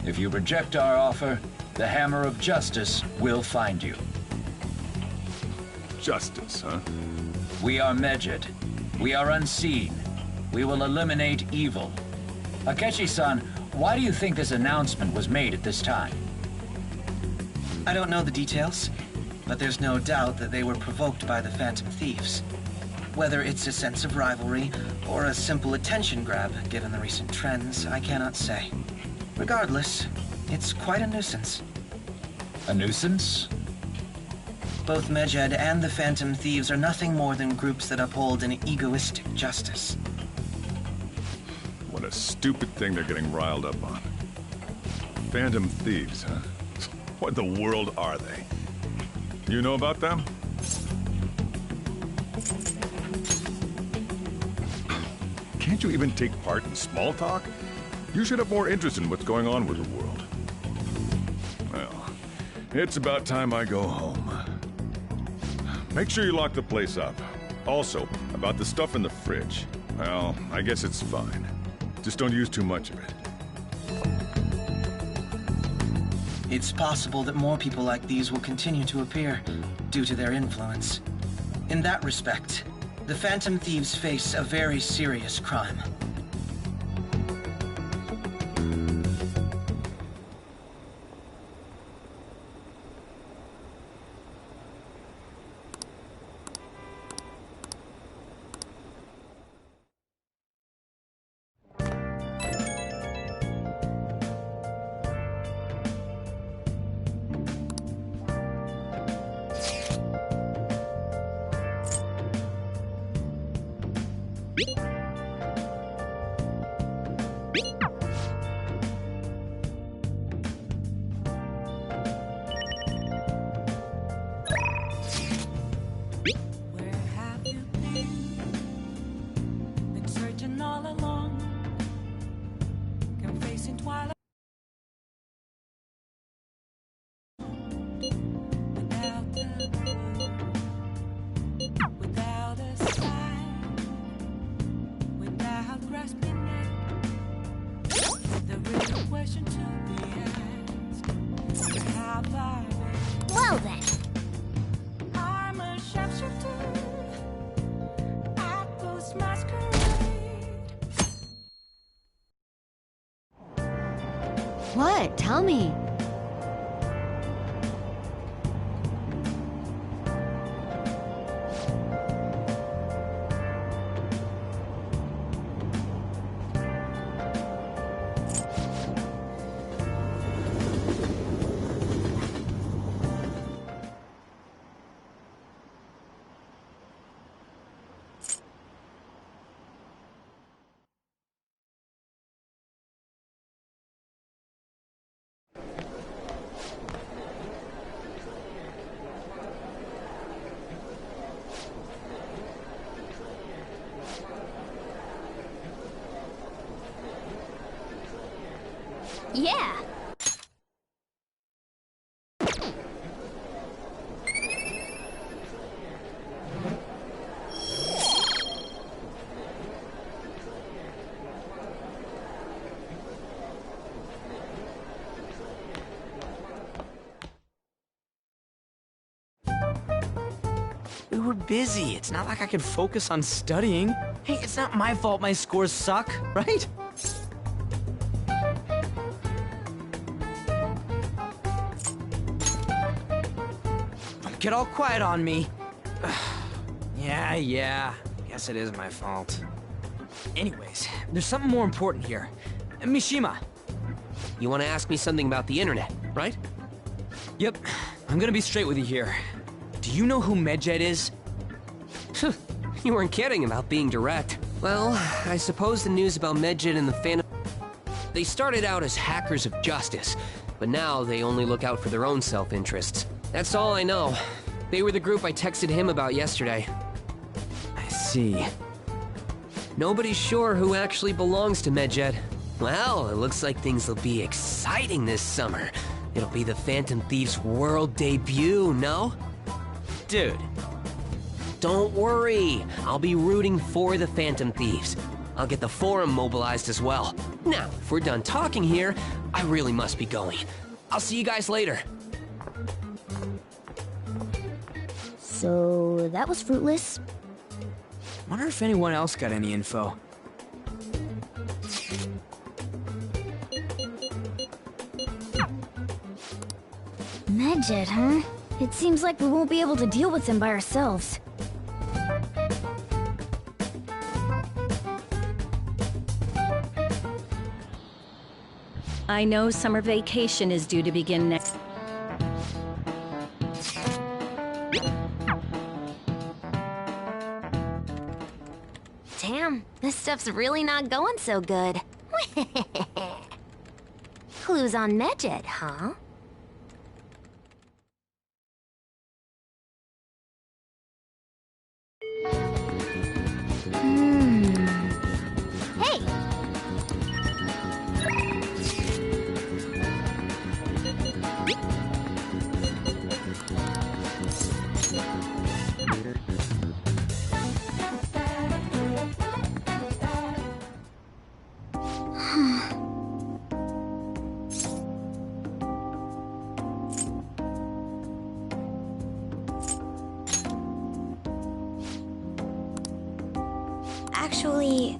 If you reject our offer, the hammer of justice will find you. Justice, huh? We are Medjed. We are unseen. We will eliminate evil. Akechi-san, why do you think this announcement was made at this time? I don't know the details, but there's no doubt that they were provoked by the Phantom Thieves. Whether it's a sense of rivalry or a simple attention grab, given the recent trends, I cannot say. Regardless, it's quite a nuisance. A nuisance? Both Medjed and the Phantom Thieves are nothing more than groups that uphold an egoistic justice. What a stupid thing they're getting riled up on. Phantom Thieves, huh? What in the world are they? You know about them? Can't you even take part in small talk? You should have more interest in what's going on with the world. Well, it's about time I go home. Make sure you lock the place up. Also, about the stuff in the fridge. Well, I guess it's fine. Just don't use too much of it. It's possible that more people like these will continue to appear, due to their influence. In that respect, the Phantom Thieves face a very serious crime. What? Tell me. Yeah. We were busy. It's not like I could focus on studying. Hey, it's not my fault my scores suck, right? Don't get all quiet on me. Yeah. Guess it is my fault. Anyways, there's something more important here. Mishima. You want to ask me something about the internet, right? Yep. I'm gonna be straight with you here. Do you know who Medjed is? You weren't kidding about being direct. Well, I suppose the news about Medjed and the Phantom... They started out as hackers of justice, but now they only look out for their own self-interests. That's all I know. They were the group I texted him about yesterday. I see. Nobody's sure who actually belongs to Medjed. Well, it looks like things will be exciting this summer. It'll be the Phantom Thieves' world debut, no? Dude, don't worry. I'll be rooting for the Phantom Thieves. I'll get the forum mobilized as well. Now, if we're done talking here, I really must be going. I'll see you guys later. So, that was fruitless. Wonder if anyone else got any info. Medjed, huh? It seems like we won't be able to deal with him by ourselves. I know summer vacation is due to begin next... Damn, this stuff's really not going so good. Clues on Medjed, huh? Hey! Actually...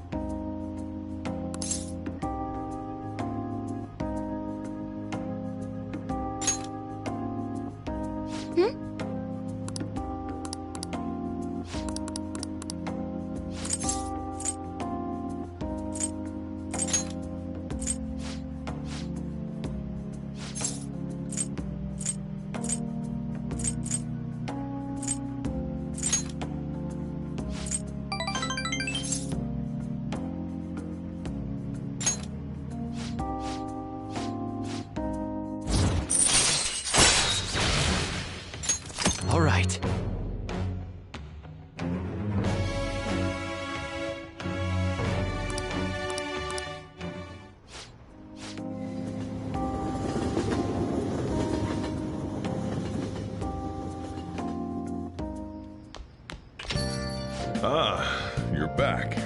All right. Ah, you're back.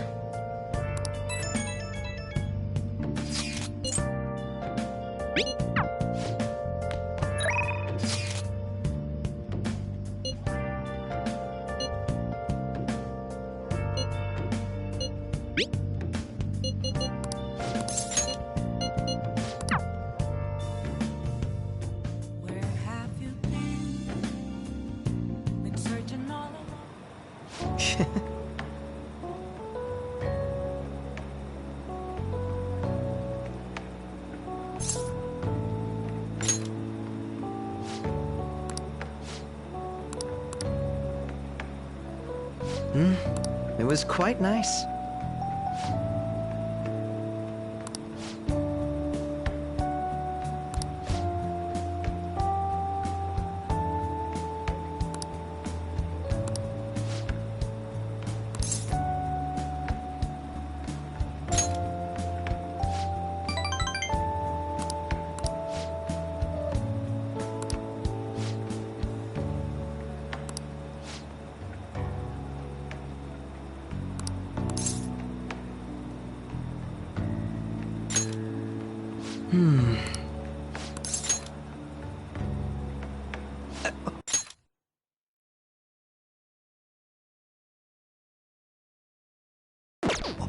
It was quite nice.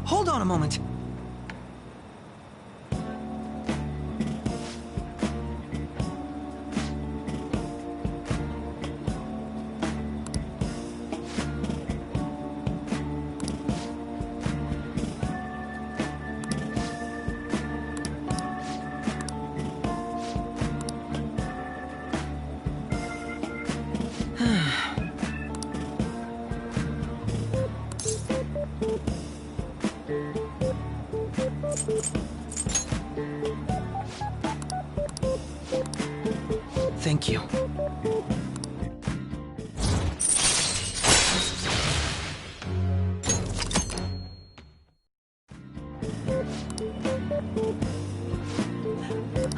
Hold on a moment. Thank you.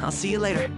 I'll see you later.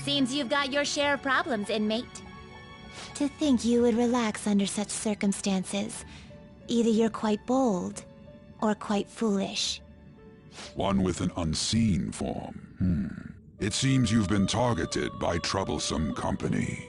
Seems you've got your share of problems, inmate. To think you would relax under such circumstances. Either you're quite bold, or quite foolish. One with an unseen form. It seems you've been targeted by troublesome company.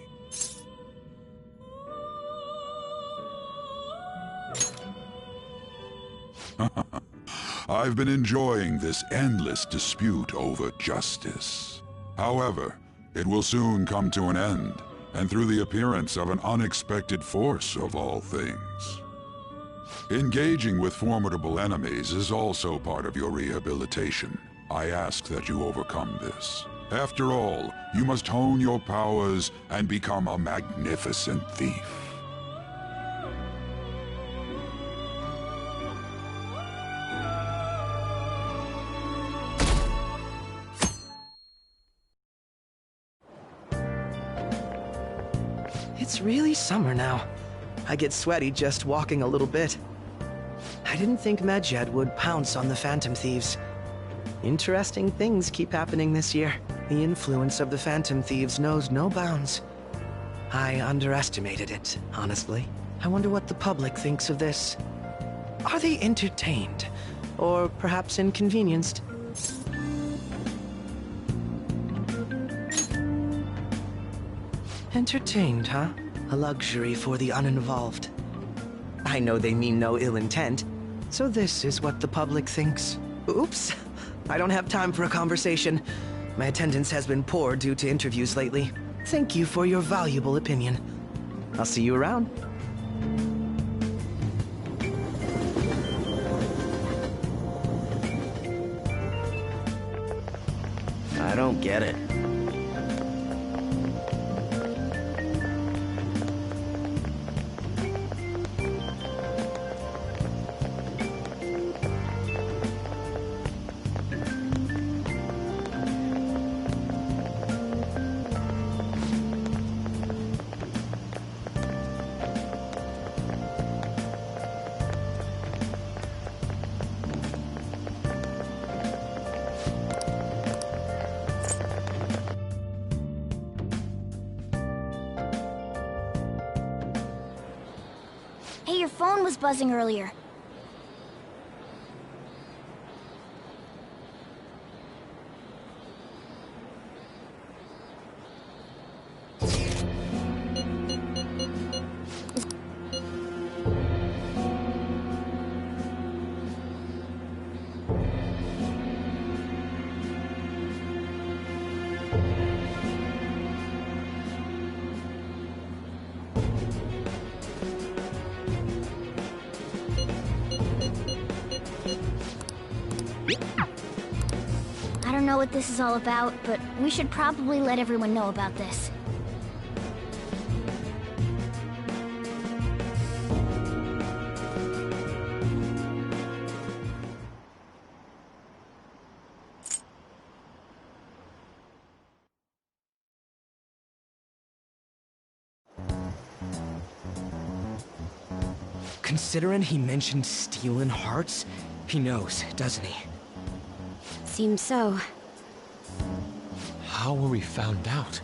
I've been enjoying this endless dispute over justice. However, it will soon come to an end, and through the appearance of an unexpected force of all things. Engaging with formidable enemies is also part of your rehabilitation. I ask that you overcome this. After all, you must hone your powers and become a magnificent thief. It's really summer now. I get sweaty just walking a little bit. I didn't think Medjed would pounce on the Phantom Thieves. Interesting things keep happening this year. The influence of the Phantom Thieves knows no bounds. I underestimated it, honestly. I wonder what the public thinks of this. Are they entertained? Or perhaps inconvenienced? Entertained, huh? A luxury for the uninvolved. I know they mean no ill intent, so this is what the public thinks. Oops, I don't have time for a conversation. My attendance has been poor due to interviews lately. Thank you for your valuable opinion. I'll see you around. I don't get it. phone was buzzing earlier. I don't know what this is all about, but we should probably let everyone know about this. Considering he mentioned stealing hearts, he knows, doesn't he? Seems so. How were we found out?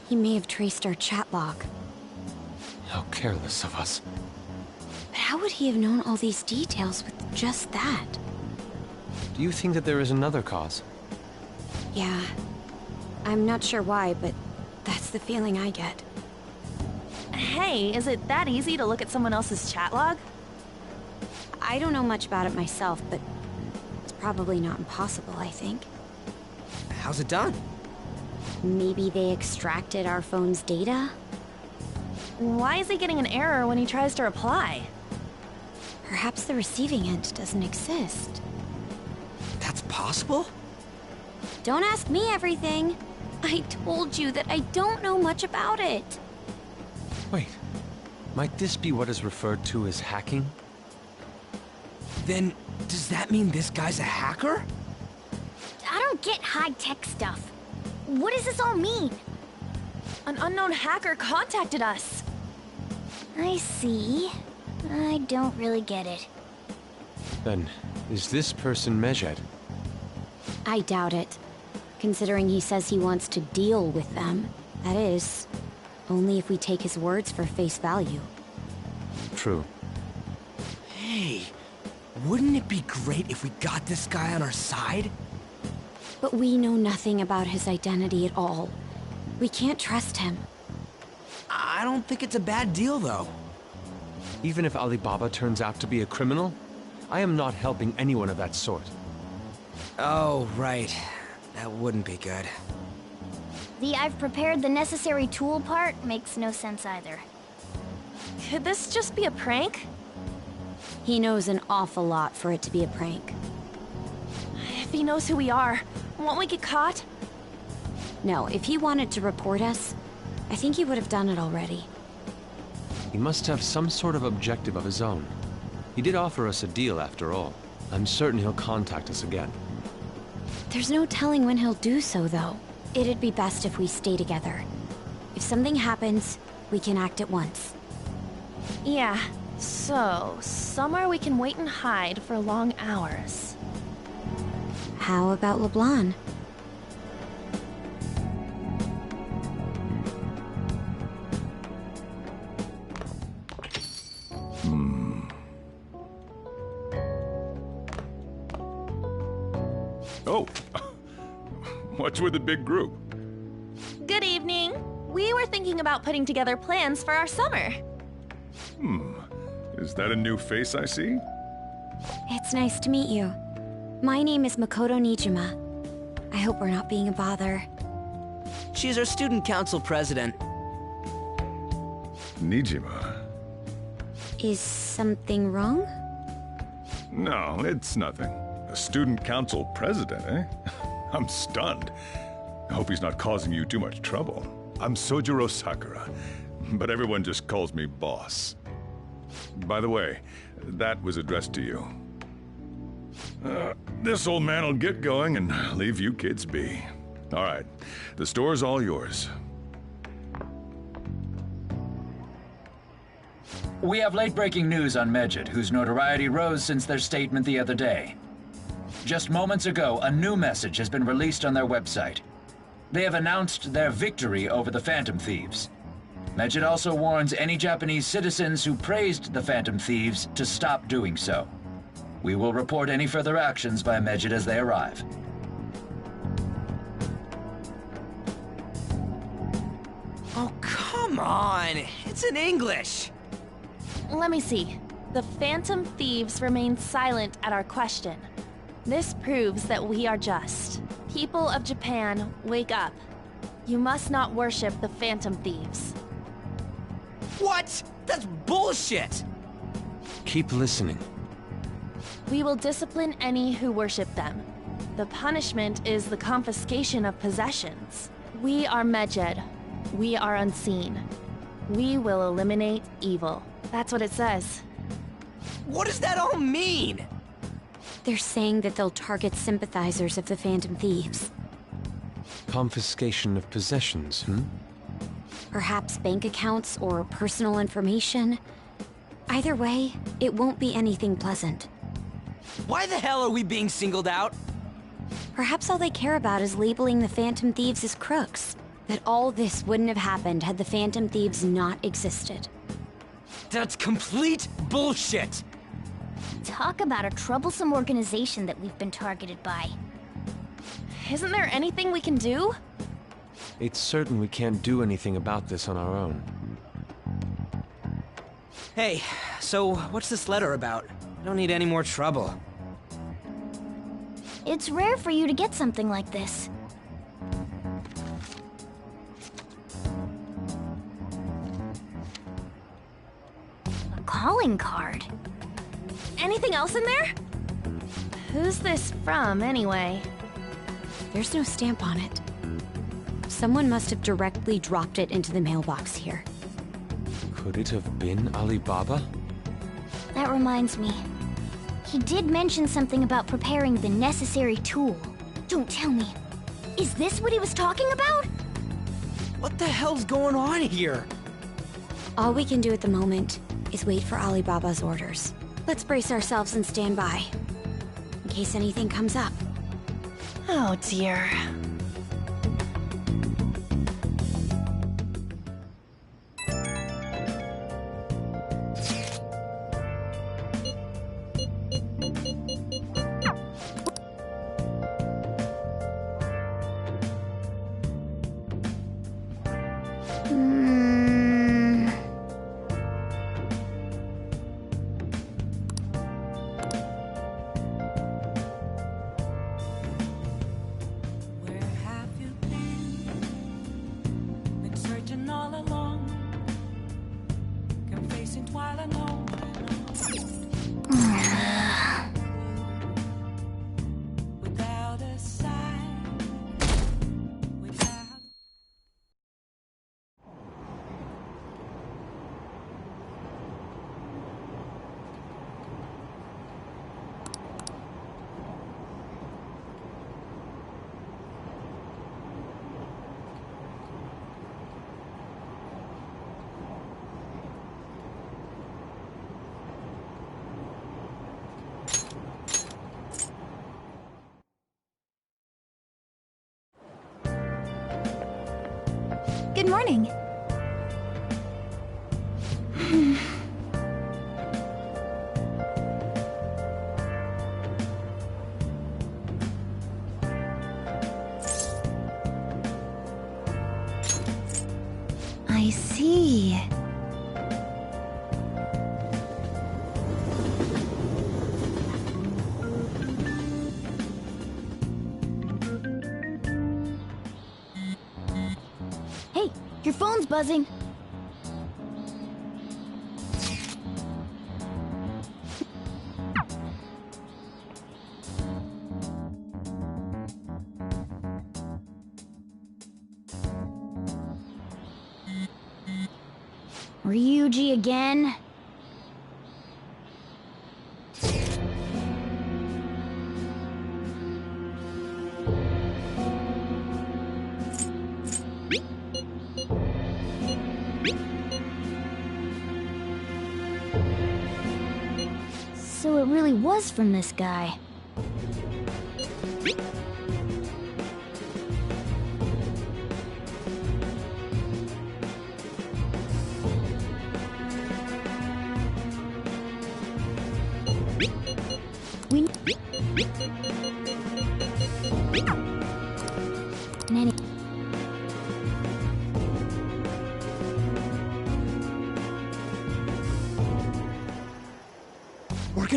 He may have traced our chat log. How careless of us. But how would he have known all these details with just that? Do you think that there is another cause? Yeah. I'm not sure why, but that's the feeling I get. Hey, is it that easy to look at someone else's chat log? I don't know much about it myself, but it's probably not impossible, I think. How's it done? Maybe they extracted our phone's data? Why is he getting an error when he tries to reply? Perhaps the receiving end doesn't exist. That's possible? Don't ask me everything. I told you that I don't know much about it. Wait, might this be what is referred to as hacking? Then, does that mean this guy's a hacker? I don't get high-tech stuff. What does this all mean? An unknown hacker contacted us. I see. I don't really get it. Then, is this person Medjed? I doubt it. Considering he says he wants to deal with them. That is, only if we take his words for face value. True. Hey, wouldn't it be great if we got this guy on our side? But we know nothing about his identity at all. We can't trust him. I don't think it's a bad deal, though. Even if Alibaba turns out to be a criminal, I am not helping anyone of that sort. Oh, right. That wouldn't be good. The I've prepared the necessary tool part makes no sense either. Could this just be a prank? He knows an awful lot for it to be a prank. If he knows who we are, won't we get caught? No, if he wanted to report us, I think he would have done it already. He must have some sort of objective of his own. He did offer us a deal after all. I'm certain he'll contact us again. There's no telling when he'll do so, though. It'd be best if we stay together. If something happens, we can act at once. Yeah, so somewhere we can wait and hide for long hours. How about LeBlanc? Oh, what's with the big group? Good evening. We were thinking about putting together plans for our summer. Is that a new face I see? It's nice to meet you. My name is Makoto Nijima. I hope we're not being a bother. She's our student council president. Nijima? Is something wrong? No, it's nothing. A student council president, eh? I'm stunned. I hope he's not causing you too much trouble. I'm Sojiro Sakura, but everyone just calls me boss. By the way, that was addressed to you. This old man will get going and leave you kids be. All right, the store's all yours. We have late-breaking news on Medjed, whose notoriety rose since their statement the other day. Just moments ago, a new message has been released on their website. They have announced their victory over the Phantom Thieves. Medjed also warns any Japanese citizens who praised the Phantom Thieves to stop doing so. We will report any further actions by Medjed as they arrive. Oh, come on! It's in English! Let me see. The Phantom Thieves remain silent at our question. This proves that we are just. People of Japan, wake up. You must not worship the Phantom Thieves. What? That's bullshit! Keep listening. We will discipline any who worship them. The punishment is the confiscation of possessions. We are Medjed. We are unseen. We will eliminate evil. That's what it says. What does that all mean? They're saying that they'll target sympathizers of the Phantom Thieves. Confiscation of possessions, Perhaps bank accounts or personal information. Either way, it won't be anything pleasant. Why the hell are we being singled out? Perhaps all they care about is labeling the Phantom Thieves as crooks. That all this wouldn't have happened had the Phantom Thieves not existed. That's complete bullshit! Talk about a troublesome organization that we've been targeted by. Isn't there anything we can do? It's certain we can't do anything about this on our own. Hey, so what's this letter about? I don't need any more trouble. It's rare for you to get something like this. A calling card. Anything else in there? Who's this from, anyway? There's no stamp on it. Someone must have directly dropped it into the mailbox here. Could it have been Alibaba? That reminds me. He did mention something about preparing the necessary tool. Don't tell me. Is this what he was talking about? What the hell's going on here? All we can do at the moment is wait for Alibaba's orders. Let's brace ourselves and stand by, in case anything comes up. Oh dear. Good morning. I see. Hey, your phone's buzzing. Ryuji again? So it really was from this guy.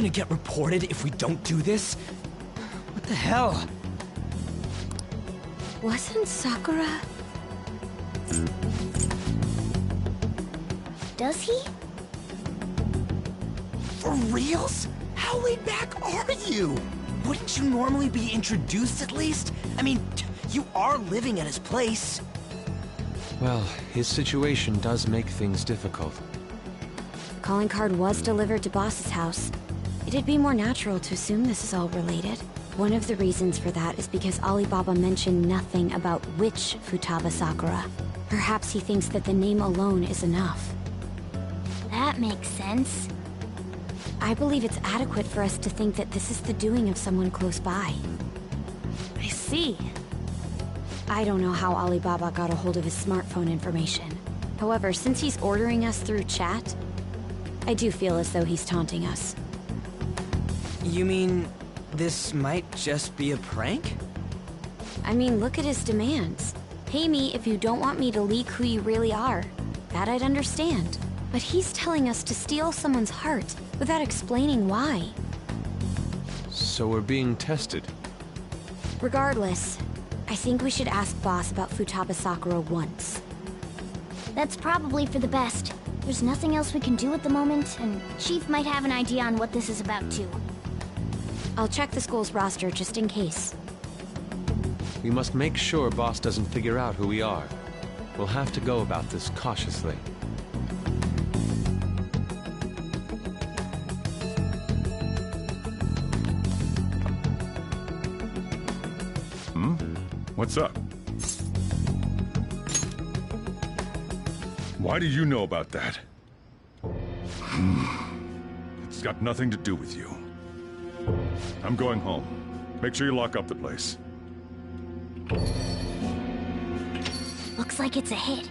gonna get reported if we don't do this? What the hell? Wasn't Sakura... Does he? For reals? How laid back are you? Wouldn't you normally be introduced at least? I mean, you are living at his place. Well, his situation does make things difficult. Calling card was delivered to Boss's house. It'd be more natural to assume this is all related. One of the reasons for that is because Alibaba mentioned nothing about which Futaba Sakura. Perhaps he thinks that the name alone is enough. That makes sense. I believe it's adequate for us to think that this is the doing of someone close by. I see. I don't know how Alibaba got a hold of his smartphone information. However, since he's ordering us through chat, I do feel as though he's taunting us. You mean this might just be a prank? I mean, look at his demands. Pay me if you don't want me to leak who you really are. That I'd understand. But he's telling us to steal someone's heart without explaining why. So we're being tested. Regardless, I think we should ask Boss about Futaba Sakura once. That's probably for the best. There's nothing else we can do at the moment, and Chief might have an idea on what this is about too. I'll check the school's roster just in case. We must make sure Boss doesn't figure out who we are. We'll have to go about this cautiously. What's up? Why do you know about that? It's got nothing to do with you. I'm going home. Make sure you lock up the place. Looks like it's a hit.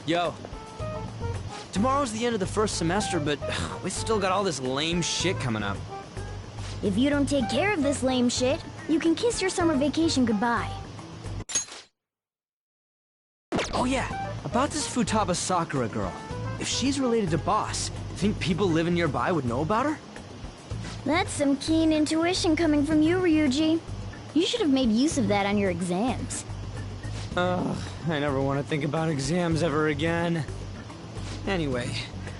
Yo. Tomorrow's the end of the first semester, but we still got all this lame shit coming up. If you don't take care of this lame shit, you can kiss your summer vacation goodbye. Oh yeah, about this Futaba Sakura girl. If she's related to Boss, think people living nearby would know about her? That's some keen intuition coming from you, Ryuji. You should have made use of that on your exams. Ugh, I never want to think about exams ever again. Anyway,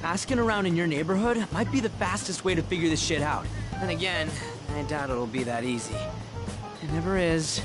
asking around in your neighborhood might be the fastest way to figure this shit out. And again, I doubt it'll be that easy. It never is.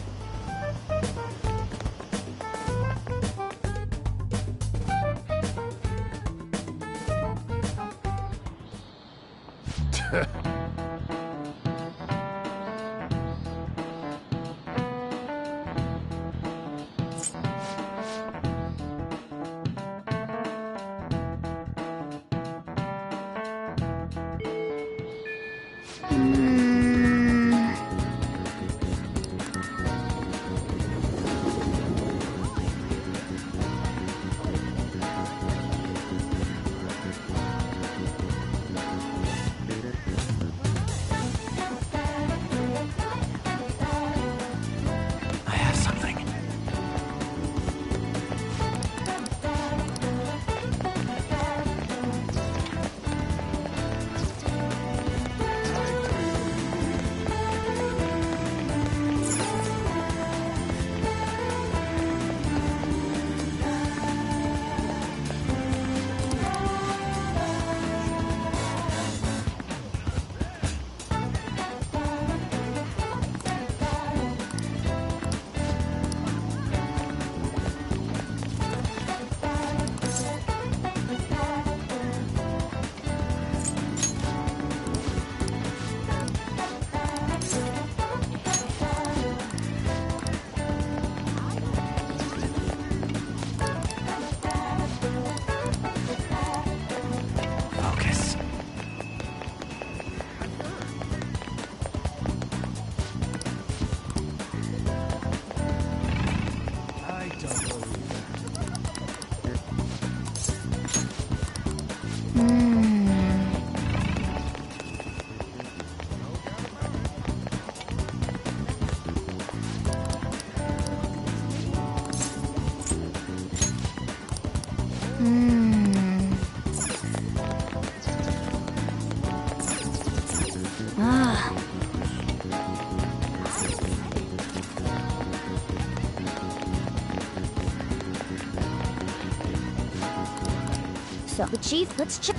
So, the Chief, let's check.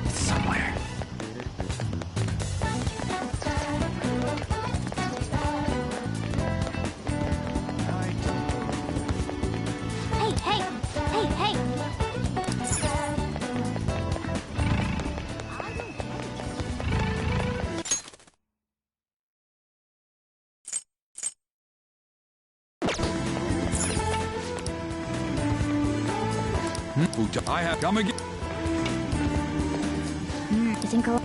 Somewhere. Hey! I have come again. I think I'll...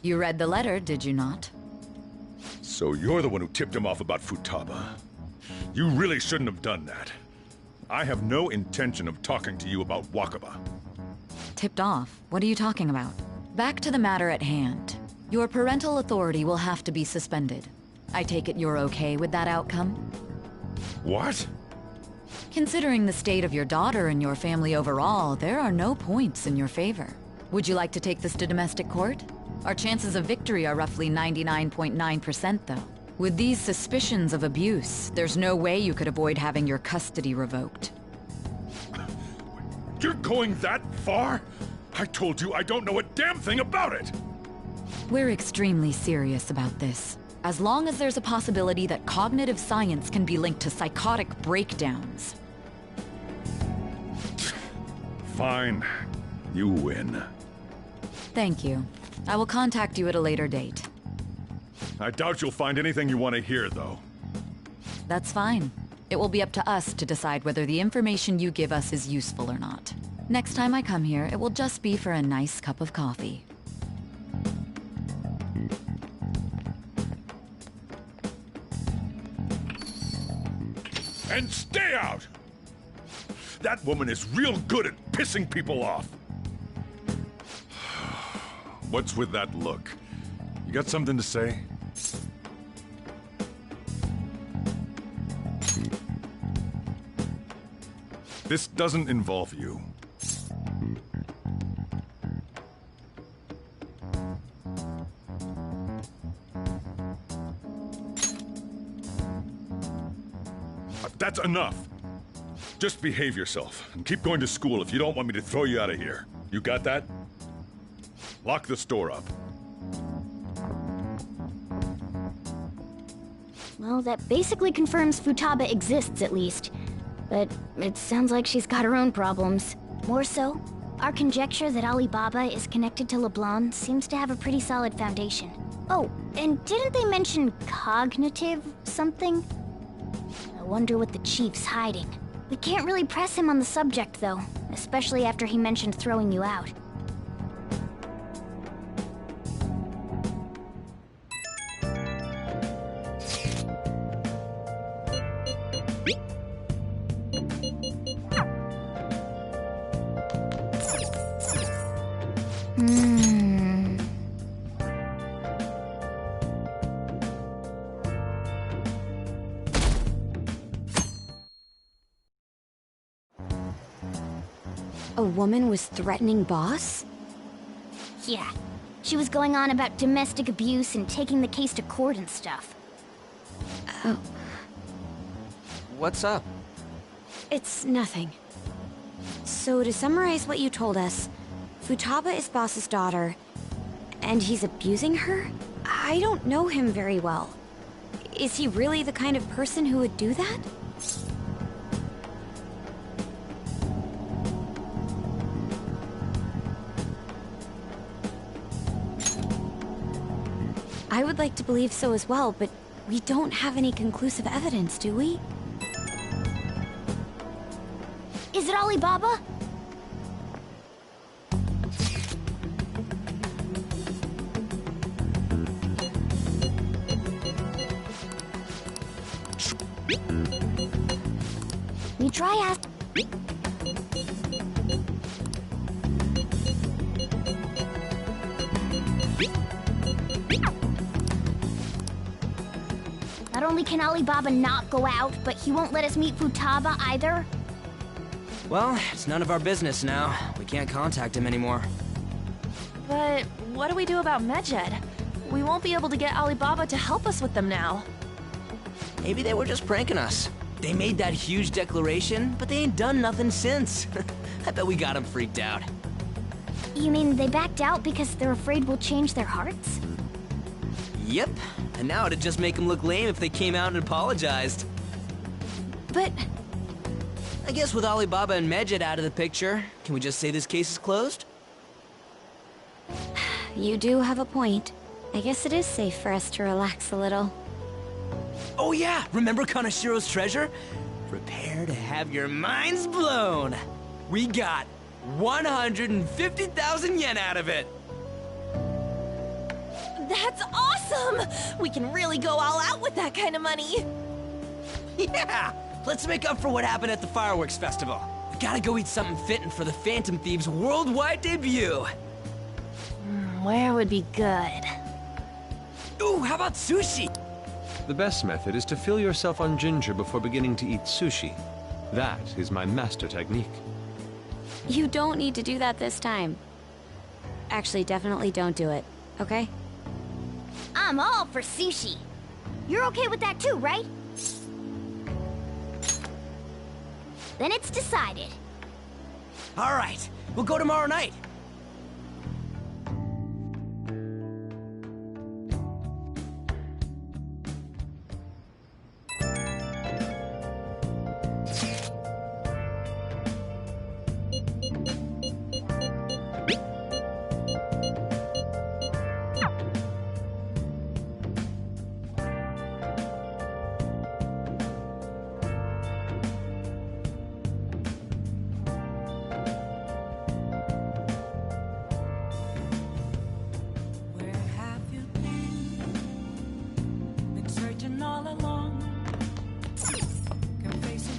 You read the letter, did you not? So you're the one who tipped him off about Futaba. You really shouldn't have done that. I have no intention of talking to you about Wakaba. Tipped off? What are you talking about? Back to the matter at hand. Your parental authority will have to be suspended. I take it you're okay with that outcome? What? Considering the state of your daughter and your family overall, there are no points in your favor. Would you like to take this to domestic court? Our chances of victory are roughly 99.9%, though. With these suspicions of abuse, there's no way you could avoid having your custody revoked. You're going that far? I told you I don't know a damn thing about it! We're extremely serious about this. As long as there's a possibility that cognitive science can be linked to psychotic breakdowns. Fine. You win. Thank you. I will contact you at a later date. I doubt you'll find anything you want to hear, though. That's fine. It will be up to us to decide whether the information you give us is useful or not. Next time I come here, it will just be for a nice cup of coffee. And stay out! That woman is real good at pissing people off. What's with that look? You got something to say? This doesn't involve you. That's enough. Just behave yourself and keep going to school if you don't want me to throw you out of here. You got that? Lock the store up. Well, that basically confirms Futaba exists, at least. But it sounds like she's got her own problems. More so, our conjecture that Alibaba is connected to LeBlanc seems to have a pretty solid foundation. Oh, and didn't they mention cognitive something? I wonder what the Chief's hiding. We can't really press him on the subject, though, especially after he mentioned throwing you out. A woman was threatening Boss? Yeah. She was going on about domestic abuse and taking the case to court and stuff. Oh. What's up? It's nothing. So to summarize what you told us, Futaba is Boss's daughter, and he's abusing her? I don't know him very well. Is he really the kind of person who would do that? I would like to believe so as well, but we don't have any conclusive evidence, do we? Is it Alibaba? We try ask. Not only can Alibaba not go out, but he won't let us meet Futaba either. Well, it's none of our business now. We can't contact him anymore. But what do we do about Medjed? We won't be able to get Alibaba to help us with them now. Maybe they were just pranking us. They made that huge declaration, but they ain't done nothing since. I bet we got them freaked out. You mean they backed out because they're afraid we'll change their hearts? Yep, and now it'd just make them look lame if they came out and apologized. But... I guess with Alibaba and Medjed out of the picture, can we just say this case is closed? You do have a point. I guess it is safe for us to relax a little. Oh yeah, remember Kanashiro's treasure? Prepare to have your minds blown. We got 150,000 yen out of it. That's awesome! We can really go all out with that kind of money. Yeah! Let's make up for what happened at the fireworks festival. We gotta go eat something fitting for the Phantom Thieves' worldwide debut. Where would be good? Ooh, how about sushi? The best method is to fill yourself on ginger before beginning to eat sushi. That is my master technique. You don't need to do that this time. Actually, definitely don't do it, okay? I'm all for sushi. You're okay with that too, right? Then it's decided. All right, we'll go tomorrow night.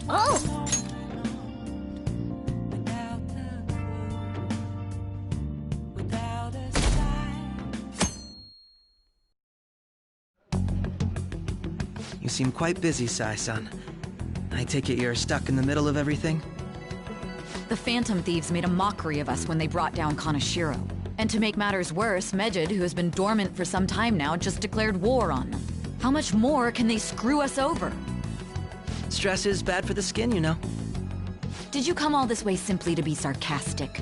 Oh! You seem quite busy, Sai-san. I take it you're stuck in the middle of everything? The Phantom Thieves made a mockery of us when they brought down Kanashiro. And to make matters worse, Medjed, who has been dormant for some time now, just declared war on them. How much more can they screw us over? Stress is bad for the skin, you know. Did you come all this way simply to be sarcastic?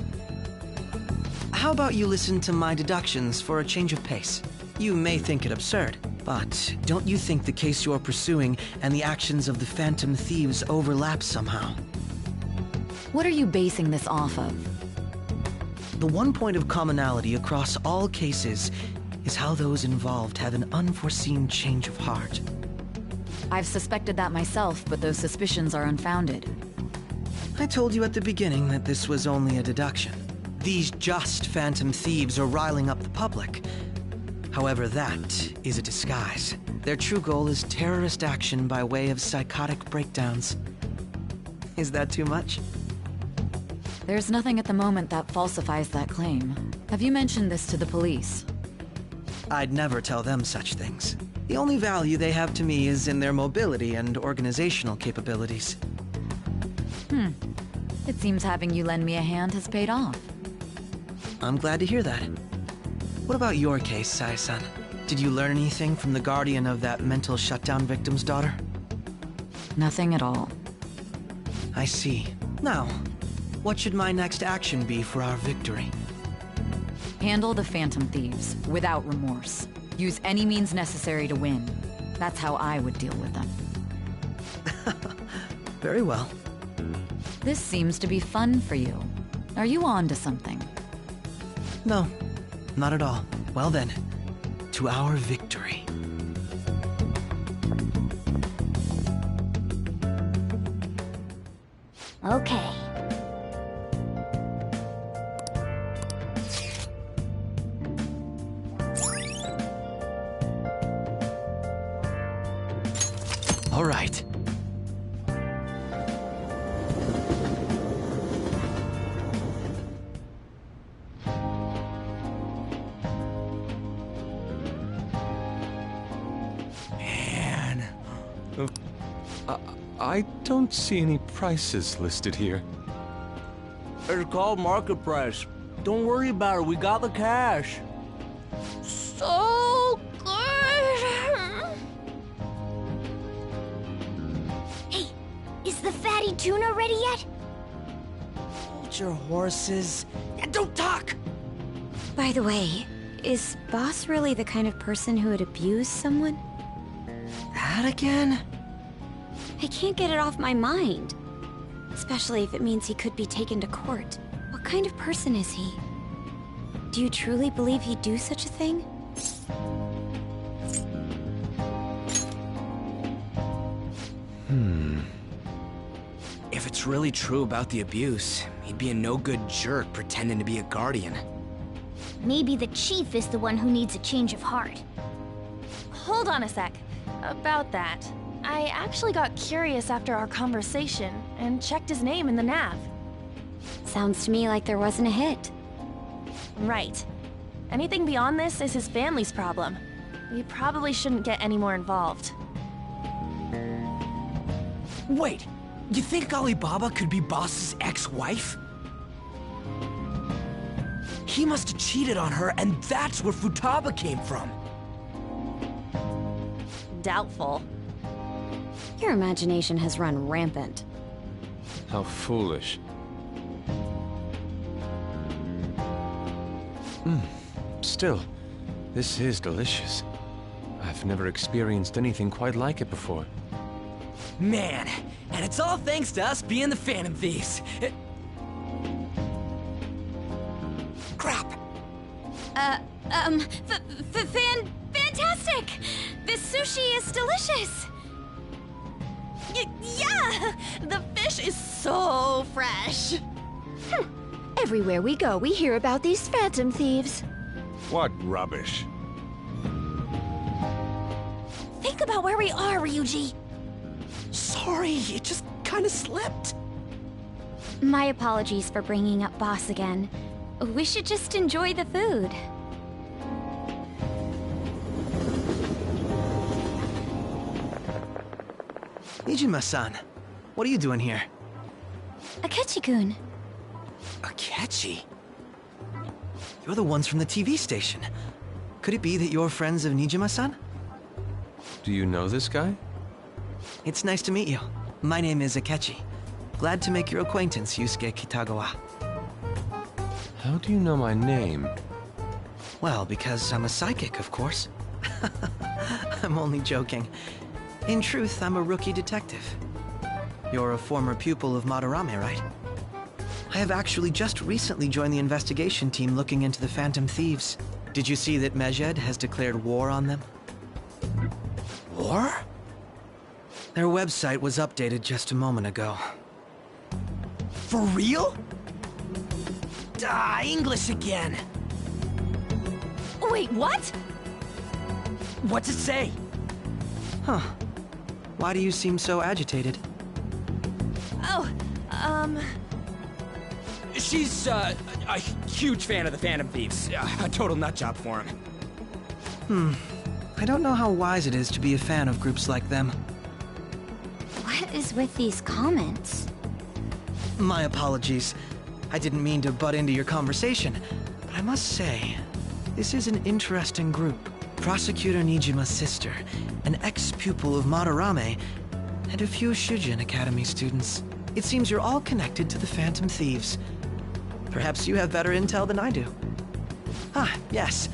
How about you listen to my deductions for a change of pace? You may think it absurd, but don't you think the case you're pursuing and the actions of the Phantom Thieves overlap somehow? What are you basing this off of? The one point of commonality across all cases is how those involved have an unforeseen change of heart. I've suspected that myself, but those suspicions are unfounded. I told you at the beginning that this was only a deduction. These just Phantom Thieves are riling up the public. However, that is a disguise. Their true goal is terrorist action by way of psychotic breakdowns. Is that too much? There's nothing at the moment that falsifies that claim. Have you mentioned this to the police? I'd never tell them such things. The only value they have to me is in their mobility and organizational capabilities. It seems having you lend me a hand has paid off. I'm glad to hear that. What about your case, Sai-san? Did you learn anything from the guardian of that mental shutdown victim's daughter? Nothing at all. I see. Now, what should my next action be for our victory? Handle the Phantom Thieves, without remorse. Use any means necessary to win. That's how I would deal with them. Very well. This seems to be fun for you. Are you on to something? No, not at all. Well then, to our victory. Okay. All right. I don't see any prices listed here. It's called market price. Don't worry about it, we got the cash. So good. Is the fatty tuna ready yet? Hold your horses. And don't talk! By the way, is Boss really the kind of person who would abuse someone? That again? I can't get it off my mind. Especially if it means he could be taken to court. What kind of person is he? Do you truly believe he'd do such a thing? If it's really true about the abuse, he'd be a no-good jerk pretending to be a guardian. Maybe the chief is the one who needs a change of heart. Hold on a sec. About that, I actually got curious after our conversation and checked his name in the nav. Sounds to me like there wasn't a hit. Right. Anything beyond this is his family's problem. We probably shouldn't get any more involved. Wait, you think Alibaba could be Boss's ex-wife? He must have cheated on her, and that's where Futaba came from. Doubtful. Your imagination has run rampant. How foolish. Still, this is delicious. I've never experienced anything quite like it before. Man, and it's all thanks to us being the Phantom Thieves. Crap. Fantastic! This sushi is delicious! Yeah! The fish is so fresh! Everywhere we go, we hear about these Phantom Thieves. What rubbish. Think about where we are, Ryuji! Sorry, it just kinda slipped. My apologies for bringing up Boss again. We should just enjoy the food. Nijima-san, what are you doing here? Akechi-kun. Akechi? You're the ones from the TV station. Could it be that you're friends of Nijima-san? Do you know this guy? It's nice to meet you. My name is Akechi. Glad to make your acquaintance, Yusuke Kitagawa. How do you know my name? Well, because I'm a psychic, of course. I'm only joking. In truth, I'm a rookie detective. You're a former pupil of Madarame, right? I have actually just recently joined the investigation team looking into the Phantom Thieves. Did you see that Medjed has declared war on them? War? Their website was updated just a moment ago. For real? English again. Wait, what? What's it say? Huh. Why do you seem so agitated? Oh, She's, a huge fan of the Phantom Thieves. A total nutjob for him. I don't know how wise it is to be a fan of groups like them. What is with these comments? My apologies. I didn't mean to butt into your conversation, but I must say, this is an interesting group. Prosecutor Nijima's sister, an ex-pupil of Madarame, and a few Shujin Academy students. It seems you're all connected to the Phantom Thieves. Perhaps you have better intel than I do. Yes.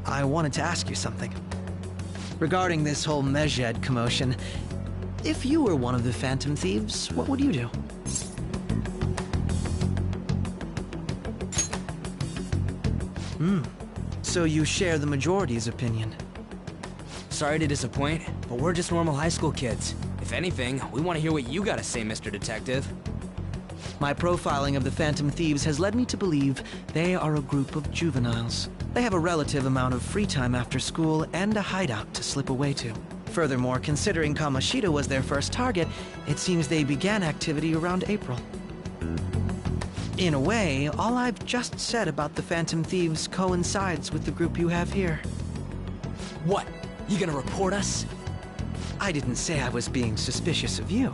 I wanted to ask you something. Regarding this whole Medjed commotion, if you were one of the Phantom Thieves, what would you do? So you share the majority's opinion. Sorry to disappoint, but we're just normal high school kids. If anything, we want to hear what you gotta say, Mr. Detective. My profiling of the Phantom Thieves has led me to believe they are a group of juveniles. They have a relative amount of free time after school and a hideout to slip away to. Furthermore, considering Kamoshida was their first target, it seems they began activity around April. In a way, all I've just said about the Phantom Thieves coincides with the group you have here. What? You gonna report us? I didn't say I was being suspicious of you.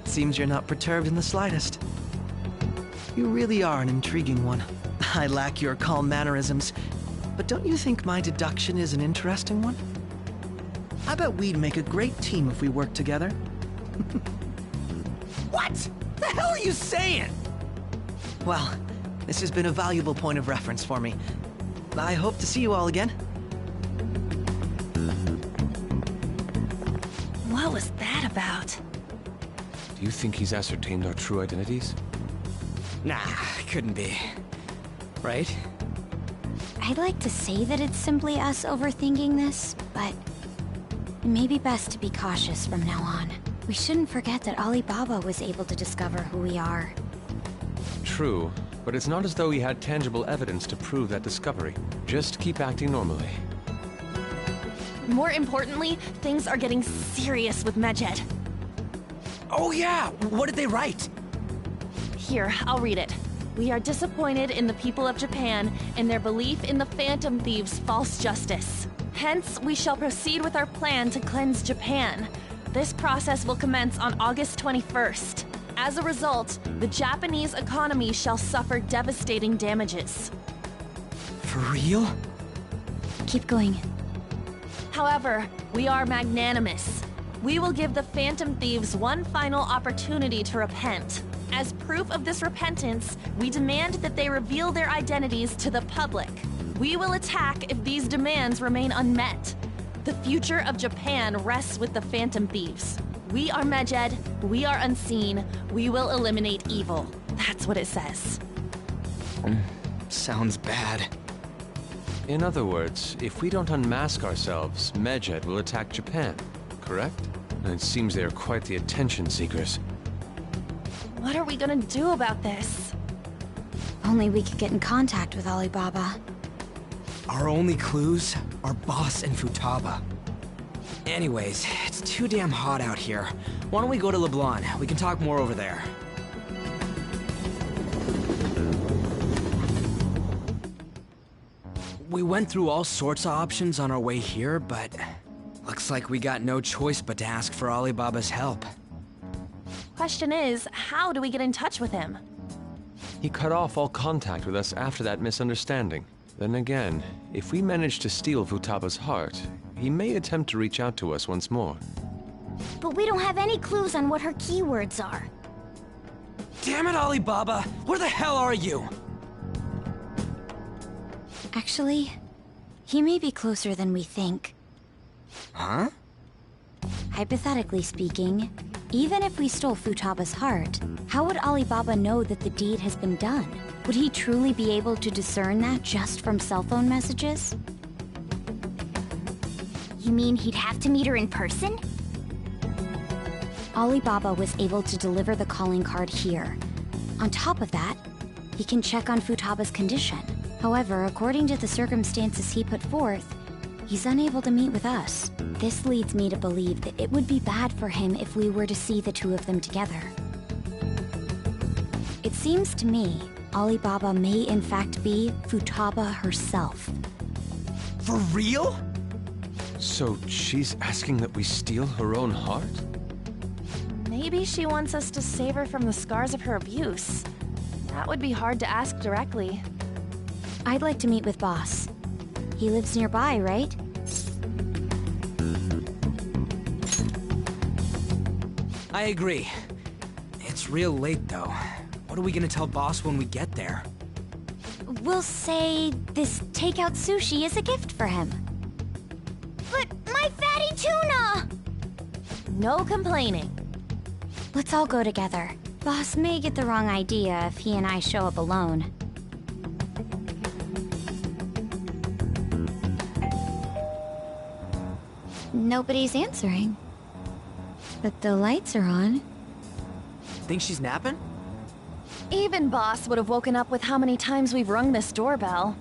Seems you're not perturbed in the slightest. You really are an intriguing one. I lack your calm mannerisms, but don't you think my deduction is an interesting one? I bet we'd make a great team if we worked together. What? The hell are you saying? Well, this has been a valuable point of reference for me. I hope to see you all again. What was that about? Do you think he's ascertained our true identities? Nah, couldn't be. Right? I'd like to say that it's simply us overthinking this, but it may be best to be cautious from now on. We shouldn't forget that Alibaba was able to discover who we are. True, but it's not as though he had tangible evidence to prove that discovery. Just keep acting normally. More importantly, things are getting serious with Medjed. Oh yeah, what did they write? Here, I'll read it. We are disappointed in the people of Japan and their belief in the Phantom Thieves' false justice. Hence, we shall proceed with our plan to cleanse Japan. This process will commence on August 21st. As a result, the Japanese economy shall suffer devastating damages. For real? Keep going. However, we are magnanimous. We will give the Phantom Thieves one final opportunity to repent. As proof of this repentance, we demand that they reveal their identities to the public. We will attack if these demands remain unmet. The future of Japan rests with the Phantom Thieves. We are Medjed, we are unseen, we will eliminate evil. That's what it says. Sounds bad. In other words, if we don't unmask ourselves, Medjed will attack Japan, correct? And it seems they are quite the attention seekers. What are we gonna do about this? Only we could get in contact with Alibaba. Our only clues are Boss and Futaba. Anyways, it's too damn hot out here. Why don't we go to LeBlanc? We can talk more over there. We went through all sorts of options on our way here, but looks like we got no choice but to ask for Alibaba's help. Question is, how do we get in touch with him? He cut off all contact with us after that misunderstanding. Then again, if we manage to steal Futaba's heart, he may attempt to reach out to us once more. But we don't have any clues on what her keywords are. Damn it, Alibaba! Where the hell are you? Actually, he may be closer than we think. Huh? Hypothetically speaking, even if we stole Futaba's heart, how would Alibaba know that the deed has been done? Would he truly be able to discern that just from cell phone messages? You mean he'd have to meet her in person? Alibaba was able to deliver the calling card here. On top of that, he can check on Futaba's condition. However, according to the circumstances he put forth, he's unable to meet with us. This leads me to believe that it would be bad for him if we were to see the two of them together. It seems to me Alibaba may in fact be Futaba herself. For real? So she's asking that we steal her own heart? Maybe she wants us to save her from the scars of her abuse. That would be hard to ask directly. I'd like to meet with Boss. He lives nearby, right? I agree. It's real late, though. What are we gonna tell Boss when we get there? We'll say this takeout sushi is a gift for him. But my fatty tuna! No complaining. Let's all go together. Boss may get the wrong idea if he and I show up alone. Nobody's answering. But the lights are on. Think she's napping? Even Boss would have woken up with how many times we've rung this doorbell.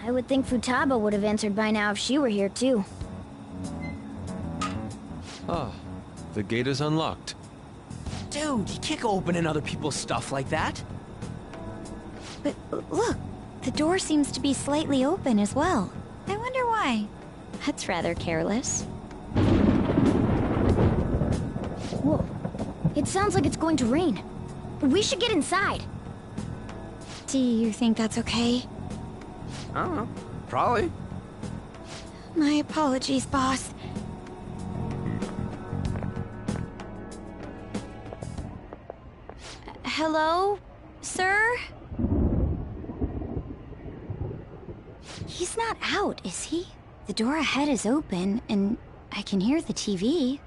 I would think Futaba would have answered by now if she were here too. Ah, the gate is unlocked. Dude, you can't go opening other people's stuff like that. But look, the door seems to be slightly open as well. I wonder why. That's rather careless. Whoa. It sounds like it's going to rain. We should get inside. Do you think that's okay? I don't know. Probably. My apologies, boss. Hello, sir? He's not out, is he? The door ahead is open, and I can hear the TV.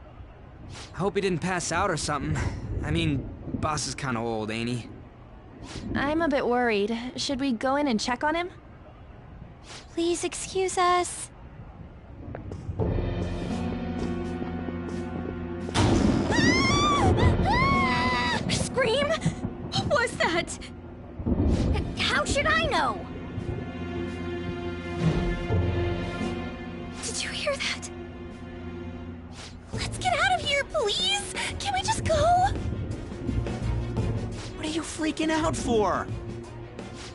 I hope he didn't pass out or something. I mean, boss is kinda old, ain't he? I'm a bit worried. Should we go in and check on him? Please excuse us. Scream? What was that? How should I know? Did you hear that? Let's get out of here, please! Can we just go? What are you freaking out for?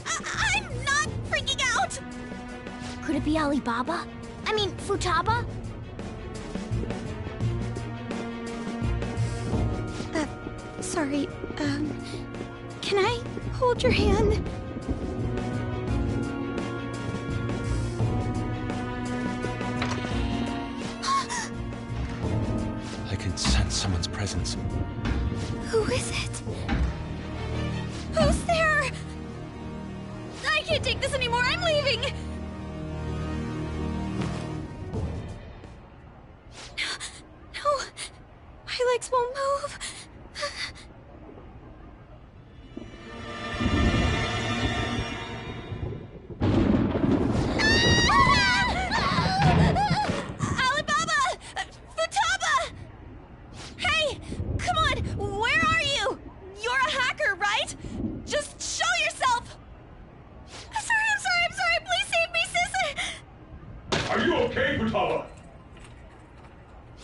I'm not freaking out! Could it be Alibaba? I mean, Futaba? Sorry, can I hold your hand? I can sense someone's presence. Who is it? Who's there? I can't take this anymore, I'm leaving! No, my legs won't move.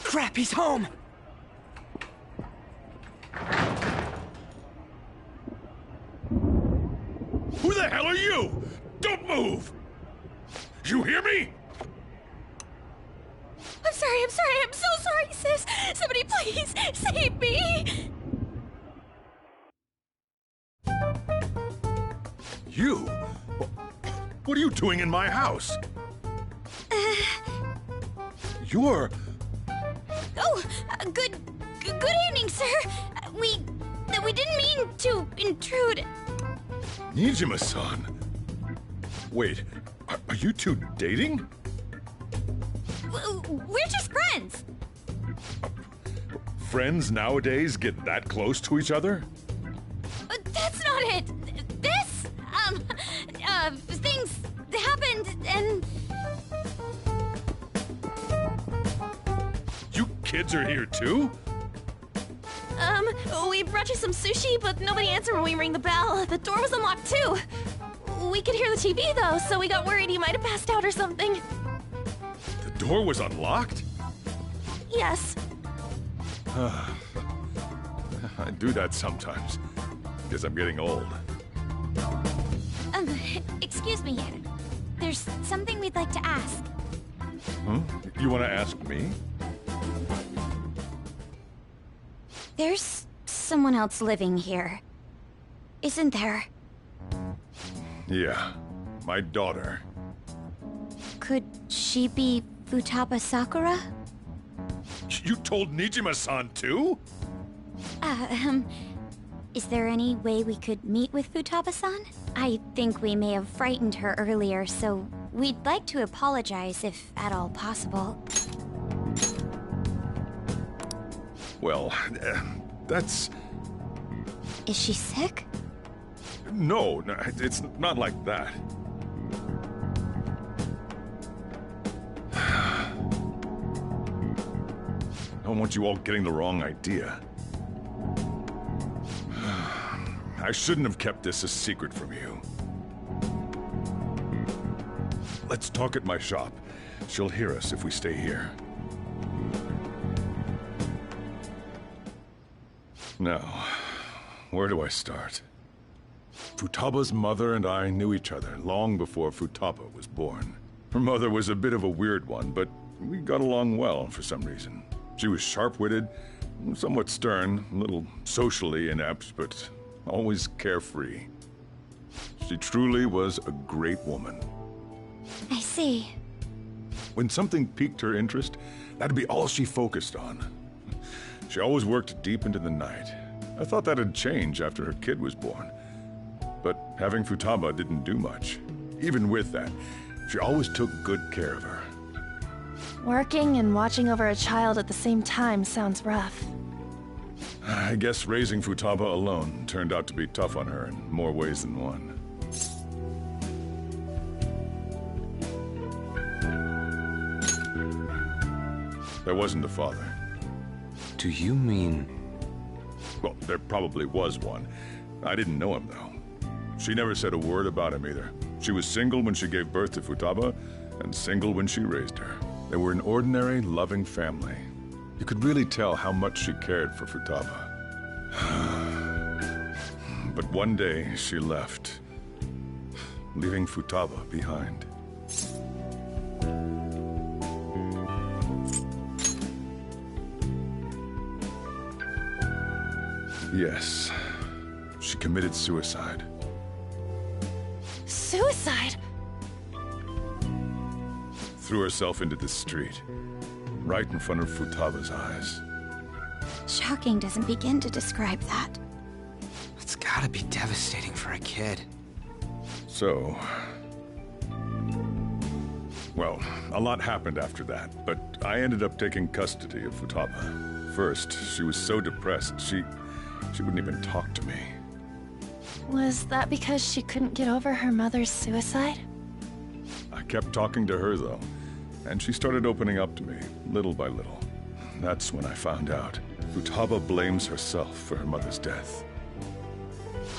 Crap, he's home! Who the hell are you? Don't move! You hear me? I'm so sorry, sis! Somebody please, save me! You? What are you doing in my house? You're... Oh, good evening, sir. We didn't mean to intrude. Nijima-san. Wait, are you two dating? We're just friends. Friends nowadays get that close to each other? That's not it. This, things happened and... You kids are here too? We brought you some sushi, but nobody answered when we rang the bell. The door was unlocked too. We could hear the TV though, so we got worried he might have passed out or something. The door was unlocked? Yes. I do that sometimes. Guess I'm getting old. Excuse me. There's something we'd like to ask. Huh? You want to ask me? There's someone else living here, isn't there? Yeah, my daughter. Could she be Futaba Sakura? You told Nijima-san too? Is there any way we could meet with Futaba-san? I think we may have frightened her earlier, so we'd like to apologize if at all possible. Well, that's... Is she sick? No, it's not like that. I don't want you all getting the wrong idea. I shouldn't have kept this a secret from you. Let's talk at my shop. She'll hear us if we stay here. Now, where do I start? Futaba's mother and I knew each other long before Futaba was born. Her mother was a bit of a weird one, but we got along well for some reason. She was sharp-witted, somewhat stern, a little socially inept, but always carefree. She truly was a great woman. I see. When something piqued her interest, that'd be all she focused on. She always worked deep into the night. I thought that'd change after her kid was born. But having Futaba didn't do much. Even with that, she always took good care of her. Working and watching over a child at the same time sounds rough. I guess raising Futaba alone turned out to be tough on her in more ways than one. There wasn't a father. Do you mean... Well, there probably was one. I didn't know him, though. She never said a word about him either. She was single when she gave birth to Futaba, and single when she raised her. They were an ordinary, loving family. You could really tell how much she cared for Futaba. But one day, she left, leaving Futaba behind. Yes, she committed suicide. Suicide? Threw herself into the street, right in front of Futaba's eyes. Shocking doesn't begin to describe that. It's gotta be devastating for a kid. So... Well, a lot happened after that, but I ended up taking custody of Futaba. First, she was so depressed, she wouldn't even talk to me. Was that because she couldn't get over her mother's suicide? I kept talking to her, though, and she started opening up to me, little by little. That's when I found out. Futaba blames herself for her mother's death.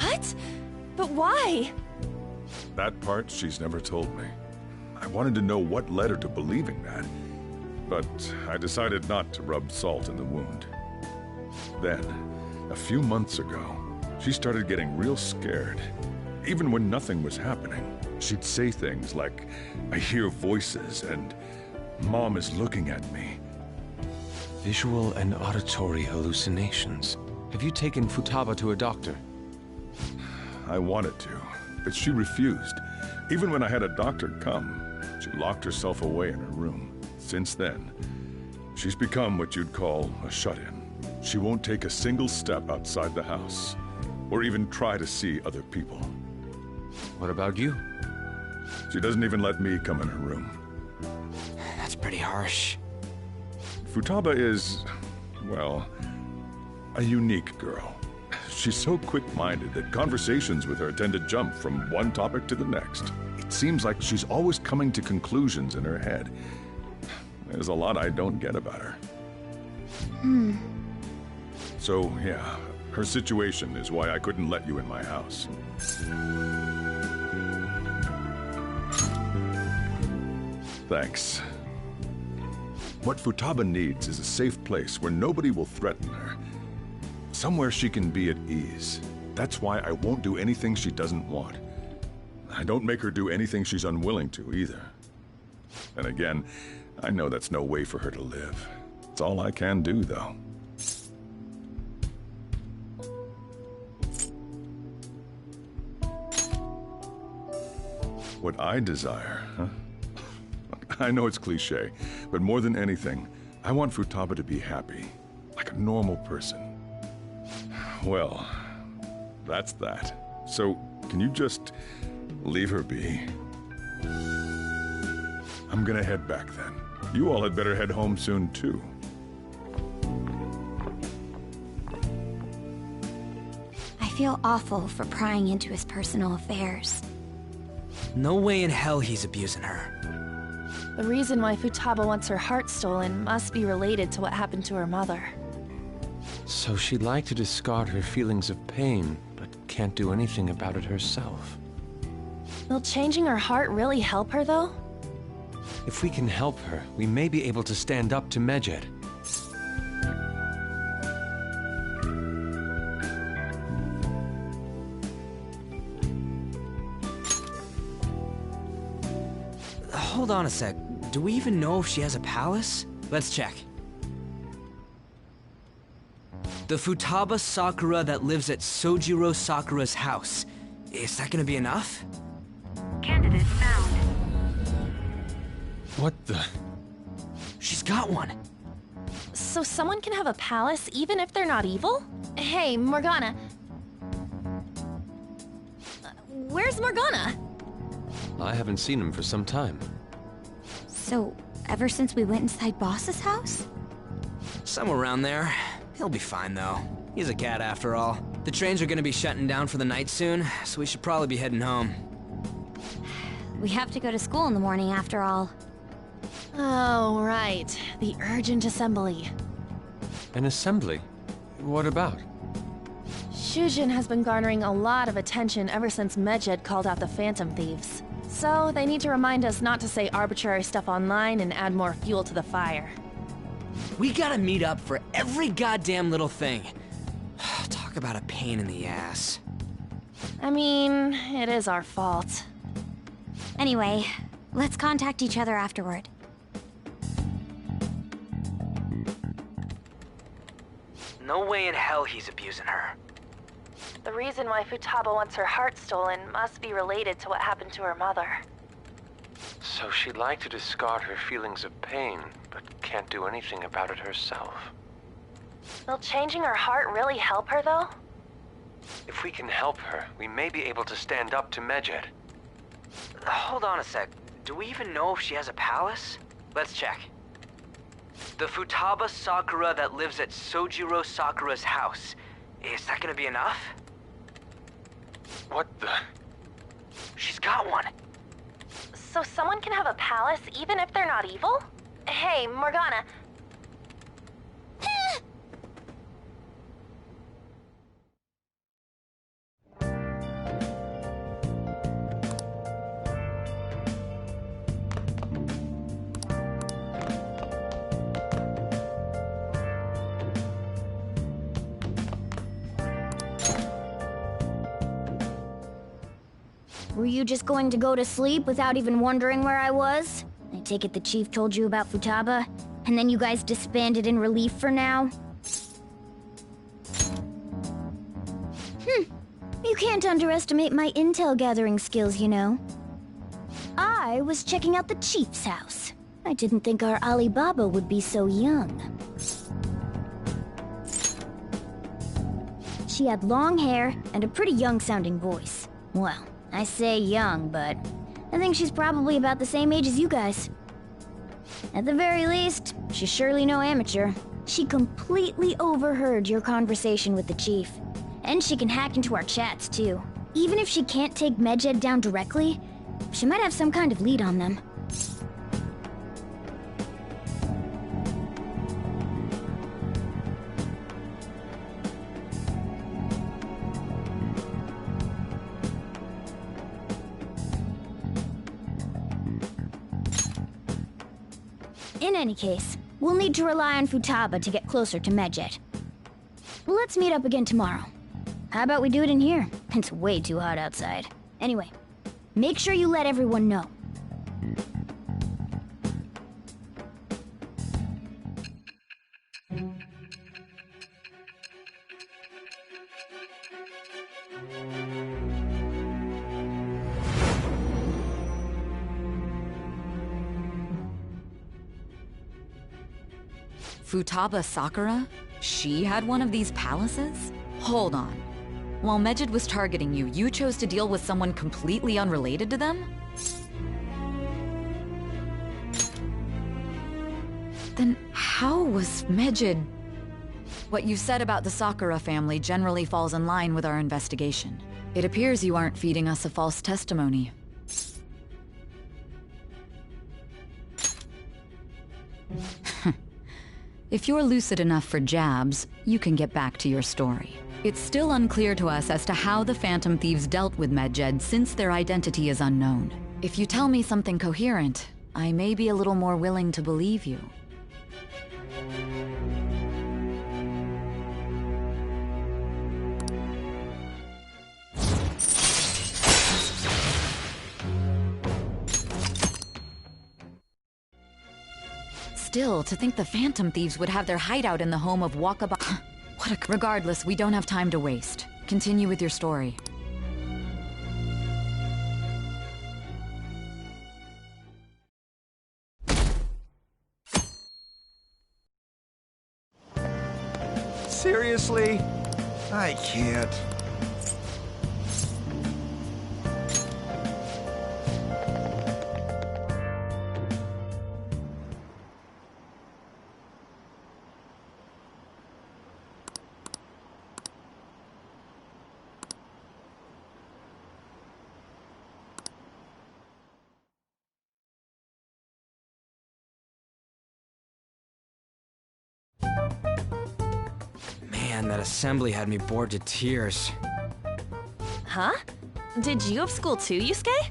What? But why? That part she's never told me. I wanted to know what led her to believing that, but I decided not to rub salt in the wound. Then, a few months ago, she started getting real scared. Even when nothing was happening, she'd say things like, "I hear voices," and "Mom is looking at me." Visual and auditory hallucinations. Have you taken Futaba to a doctor? I wanted to, but she refused. Even when I had a doctor come, she locked herself away in her room. Since then, she's become what you'd call a shut-in. She won't take a single step outside the house, or even try to see other people. What about you? She doesn't even let me come in her room. That's pretty harsh. Futaba is, well, a unique girl. She's so quick-minded that conversations with her tend to jump from one topic to the next. It seems like she's always coming to conclusions in her head. There's a lot I don't get about her. So, yeah, her situation is why I couldn't let you in my house. Thanks. What Futaba needs is a safe place where nobody will threaten her. Somewhere she can be at ease. That's why I won't do anything she doesn't want. I don't make her do anything she's unwilling to, either. And again, I know that's no way for her to live. It's all I can do, though. What I desire, huh? I know it's cliché, but more than anything, I want Futaba to be happy, like a normal person. Well, that's that. So, can you just leave her be? I'm gonna head back then. You all had better head home soon, too. I feel awful for prying into his personal affairs. No way in hell he's abusing her. The reason why Futaba wants her heart stolen must be related to what happened to her mother. So she'd like to discard her feelings of pain, but can't do anything about it herself. Will changing her heart really help her, though? If we can help her, we may be able to stand up to Medjed. Hold on a sec. Do we even know if she has a palace? Let's check. The Futaba Sakura that lives at Sojiro Sakura's house. Is that gonna be enough? Candidate found. What the? She's got one. So someone can have a palace even if they're not evil? Hey, Morgana. Where's Morgana? I haven't seen him for some time. So, ever since we went inside Boss's house? Somewhere around there. He'll be fine, though. He's a cat, after all. The trains are gonna be shutting down for the night soon, so we should probably be heading home. We have to go to school in the morning, after all. Oh, right. The urgent assembly. An assembly? What about? Shujin has been garnering a lot of attention ever since Medjed called out the Phantom Thieves. So, they need to remind us not to say arbitrary stuff online and add more fuel to the fire. We gotta meet up for every goddamn little thing. Talk about a pain in the ass. I mean, it is our fault. Anyway, let's contact each other afterward. No way in hell he's abusing her. The reason why Futaba wants her heart stolen must be related to what happened to her mother. So she'd like to discard her feelings of pain, but can't do anything about it herself. Will changing her heart really help her, though? If we can help her, we may be able to stand up to Medjed. Hold on a sec. Do we even know if she has a palace? Let's check. The Futaba Sakura that lives at Sojiro Sakura's house. Is that gonna be enough? What the? She's got one. So someone can have a palace even if they're not evil? Hey, Morgana. Were you just going to go to sleep without even wondering where I was? I take it the chief told you about Futaba, and then you guys disbanded in relief for now? You can't underestimate my intel gathering skills, you know. I was checking out the chief's house. I didn't think our Alibaba would be so young. She had long hair and a pretty young-sounding voice. Well, I say young, but I think she's probably about the same age as you guys. At the very least, she's surely no amateur. She completely overheard your conversation with the chief. And she can hack into our chats, too. Even if she can't take Medjed down directly, she might have some kind of lead on them. In any case, we'll need to rely on Futaba to get closer to Medjed. Let's meet up again tomorrow. How about we do it in here? It's way too hot outside. Anyway, make sure you let everyone know. Futaba Sakura? She had one of these palaces? Hold on. While Medjed was targeting you, you chose to deal with someone completely unrelated to them? Then how was Medjed... What you said about the Sakura family generally falls in line with our investigation. It appears you aren't feeding us a false testimony. If you're lucid enough for jabs, you can get back to your story. It's still unclear to us as to how the Phantom Thieves dealt with Medjed since their identity is unknown. If you tell me something coherent, I may be a little more willing to believe you. Still, to think the Phantom Thieves would have their hideout in the home of Wakaba... Regardless, we don't have time to waste. Continue with your story. Seriously? I can't. Man, that assembly had me bored to tears. Huh? Did you have school too, Yusuke?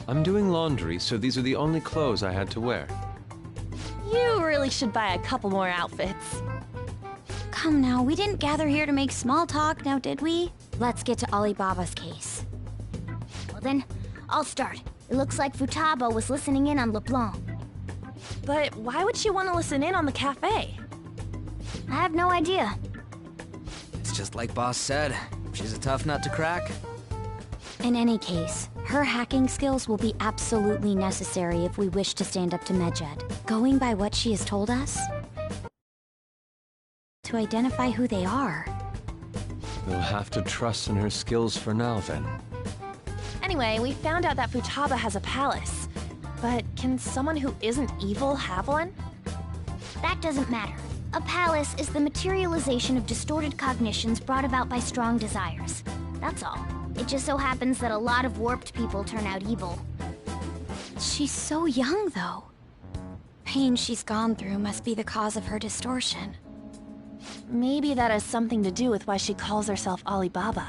I'm doing laundry, so these are the only clothes I had to wear. You really should buy a couple more outfits. Come now, we didn't gather here to make small talk, now did we? Let's get to Alibaba's case. Well then, I'll start. It looks like Futaba was listening in on LeBlanc. But why would she want to listen in on the cafe? I have no idea. It's just like Boss said. She's a tough nut to crack. In any case, her hacking skills will be absolutely necessary if we wish to stand up to Medjed. Going by what she has told us, to identify who they are. We'll have to trust in her skills for now, then. Anyway, we found out that Futaba has a palace. But can someone who isn't evil have one? That doesn't matter. A palace is the materialization of distorted cognitions brought about by strong desires. That's all. It just so happens that a lot of warped people turn out evil. She's so young, though. Pain she's gone through must be the cause of her distortion. Maybe that has something to do with why she calls herself Alibaba.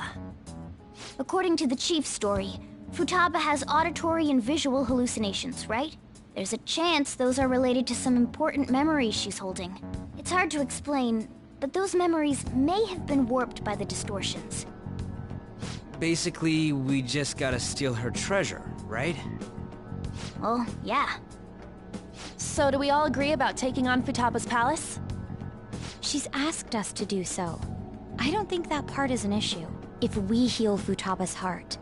According to the chief's story, Futaba has auditory and visual hallucinations, right? There's a chance those are related to some important memories she's holding. It's hard to explain, but those memories may have been warped by the distortions. Basically, we just gotta steal her treasure, right? Well, yeah. So do we all agree about taking on Futaba's palace? She's asked us to do so. I don't think that part is an issue. If we heal Futaba's heart,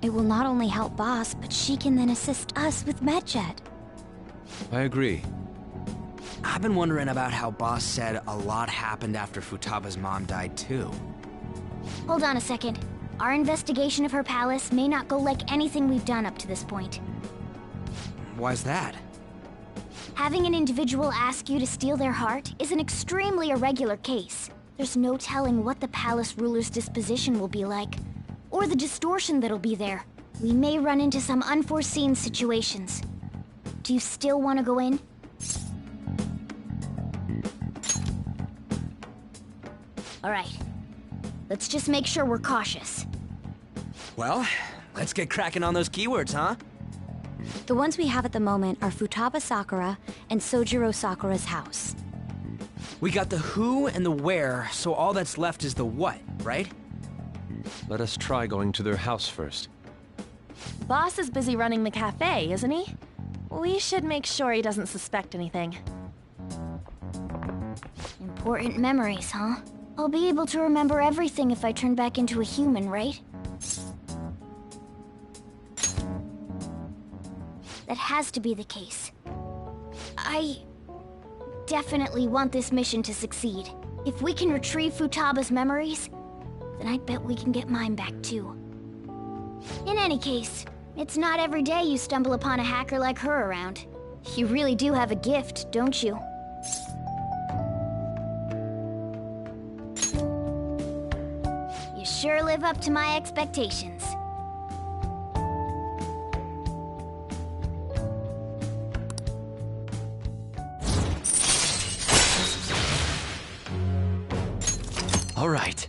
it will not only help Boss, but she can then assist us with Medjed. I agree. I've been wondering about how Boss said a lot happened after Futaba's mom died too. Hold on a second. Our investigation of her palace may not go like anything we've done up to this point. Why's that? Having an individual ask you to steal their heart is an extremely irregular case. There's no telling what the palace ruler's disposition will be like, or the distortion that'll be there. We may run into some unforeseen situations. Do you still want to go in? Alright. Let's just make sure we're cautious. Well, let's get cracking on those keywords, huh? The ones we have at the moment are Futaba Sakura and Sojiro Sakura's house. We got the who and the where, so all that's left is the what, right? Let us try going to their house first. Boss is busy running the cafe, isn't he? We should make sure he doesn't suspect anything. Important memories, huh? I'll be able to remember everything if I turn back into a human, right? That has to be the case. I definitely want this mission to succeed. If we can retrieve Futaba's memories, then I bet we can get mine back too. In any case, it's not every day you stumble upon a hacker like her around. You really do have a gift, don't you? You sure live up to my expectations. All right.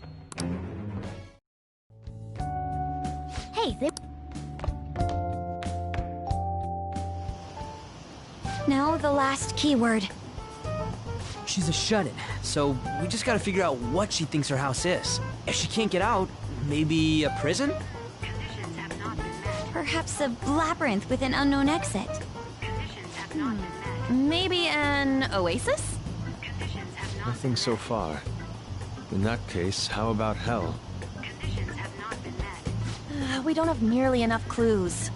Hey, Now the last keyword. She's a shut-in, so we just gotta figure out what she thinks her house is. If she can't get out, maybe a prison? Perhaps a labyrinth with an unknown exit. Maybe an oasis? Nothing so far. In that case, how about hell? We don't have nearly enough clues.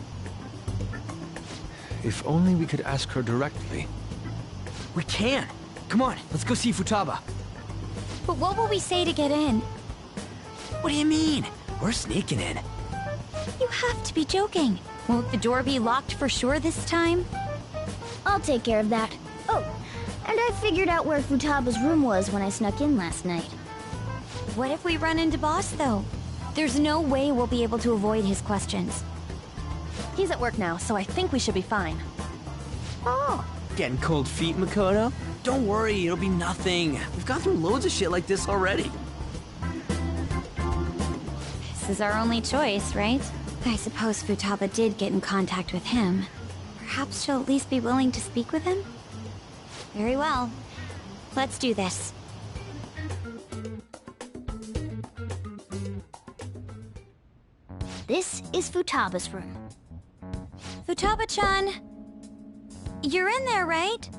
If only we could ask her directly. We can! Come on, let's go see Futaba. But what will we say to get in? What do you mean? We're sneaking in. You have to be joking. Won't the door be locked for sure this time? I'll take care of that. Oh, and I figured out where Futaba's room was when I snuck in last night. What if we run into Boss, though? There's no way we'll be able to avoid his questions. He's at work now, so I think we should be fine. Oh, getting cold feet, Makoto? Don't worry, it'll be nothing. We've gone through loads of shit like this already. This is our only choice, right? I suppose Futaba did get in contact with him. Perhaps she'll at least be willing to speak with him? Very well. Let's do this. This is Futaba's room. Futaba-chan! You're in there, right?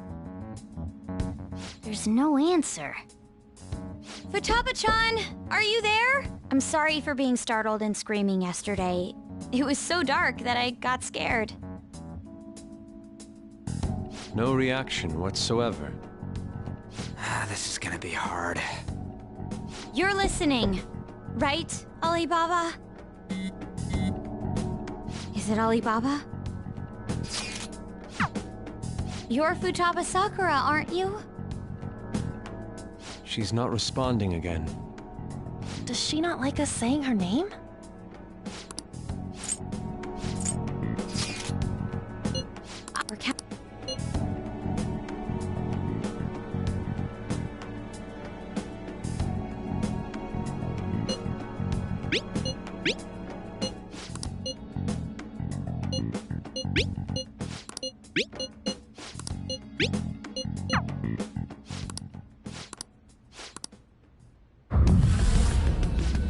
There's no answer. Futaba-chan! Are you there? I'm sorry for being startled and screaming yesterday. It was so dark that I got scared. No reaction whatsoever. This is gonna be hard. You're listening, right, Alibaba? Is it Alibaba? You're Futaba Sakura, aren't you? She's not responding again. Does she not like us saying her name?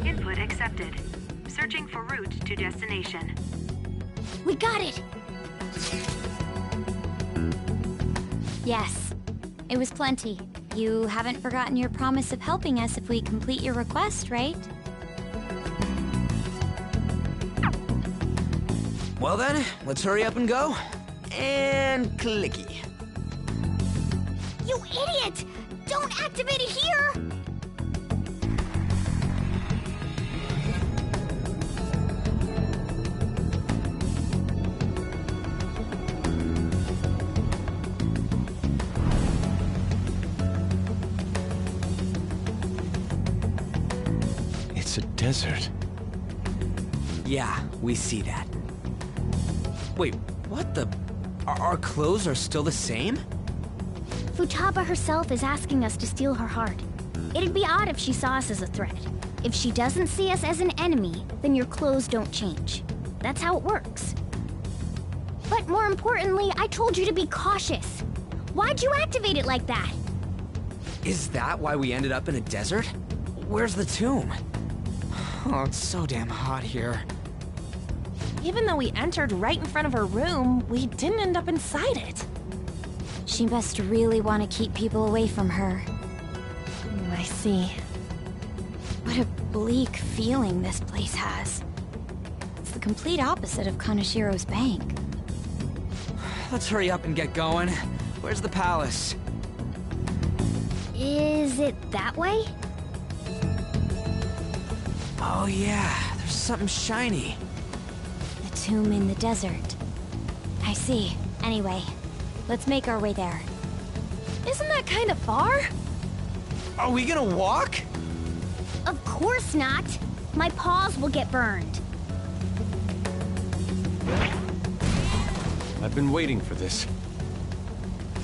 Input accepted. Searching for route to destination. We got it! Yes. It was plenty. You haven't forgotten your promise of helping us if we complete your request, right? Well then, let's hurry up and go. And clicky. You idiot! Don't activate it here! It's a desert. Yeah, we see that. Wait, what the? Our clothes are still the same? Futaba herself is asking us to steal her heart. It'd be odd if she saw us as a threat. If she doesn't see us as an enemy, then your clothes don't change. That's how it works. But more importantly, I told you to be cautious. Why'd you activate it like that? Is that why we ended up in a desert? Where's the tomb? Oh, it's so damn hot here. Even though we entered right in front of her room, we didn't end up inside it. She must really want to keep people away from her. I see. What a bleak feeling this place has. It's the complete opposite of Kanashiro's bank. Let's hurry up and get going. Where's the palace? Is it that way? Oh yeah, there's something shiny. The tomb in the desert. I see. Anyway, let's make our way there. Isn't that kind of far? Are we gonna walk? Of course not. My paws will get burned. I've been waiting for this.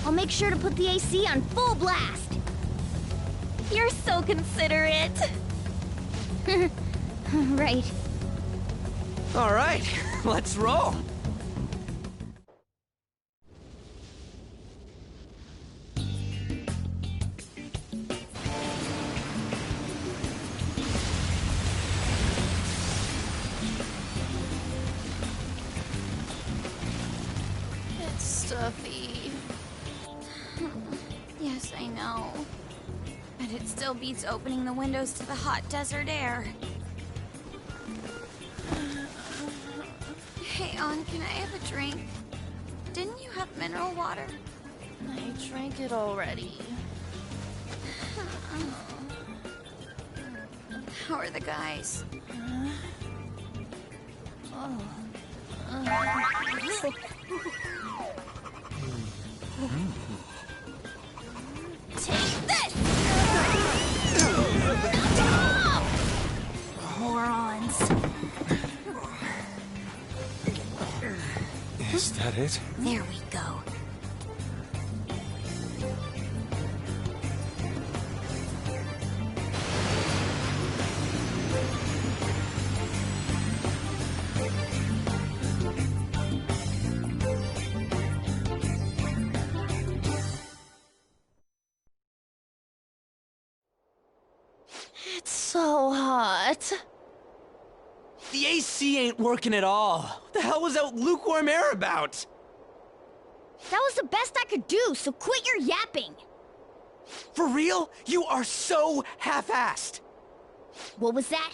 I'll make sure to put the AC on full blast. You're so considerate. Right. All right, let's roll. It's stuffy. Yes, I know. But it still beats opening the windows to the hot desert air. Hey, On, can I have a drink? Didn't you have mineral water? I drank it already. How are the guys? Take this! Morons. Is that it? There we go. It's so hot. The AC ain't working at all. What the hell was that lukewarm air about? That was the best I could do, so quit your yapping. For real? You are so half-assed. What was that?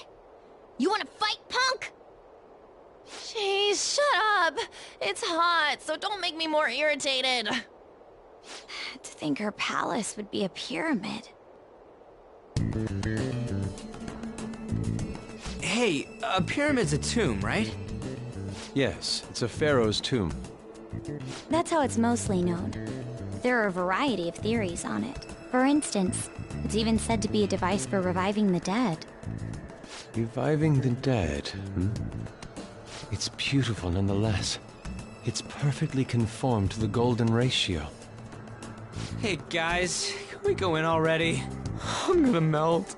You wanna fight, punk? Jeez, shut up. It's hot, so don't make me more irritated. To think her palace would be a pyramid. Hey, a pyramid's a tomb, right? Yes, it's a pharaoh's tomb. That's how it's mostly known. There are a variety of theories on it. For instance, it's even said to be a device for reviving the dead. Reviving the dead, hmm? It's beautiful nonetheless. It's perfectly conformed to the golden ratio. Hey guys, can we go in already? I'm gonna melt.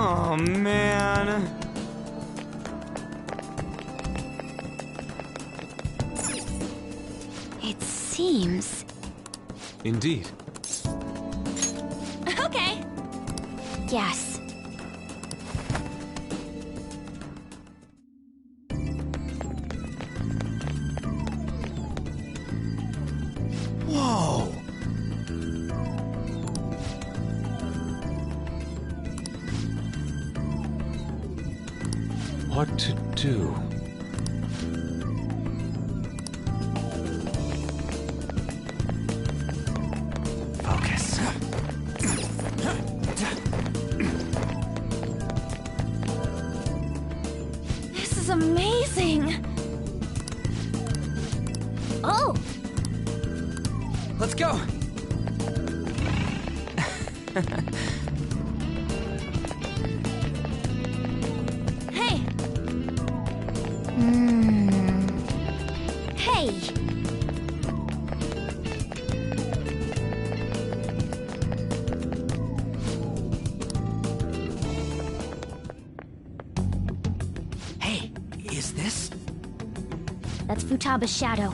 Oh man. It seems... Indeed. Okay. Yes. Whoa! What to do? Focus. This is amazing. Oh! Let's go! Hey! Hey! Hey, is this? That's Futaba's shadow.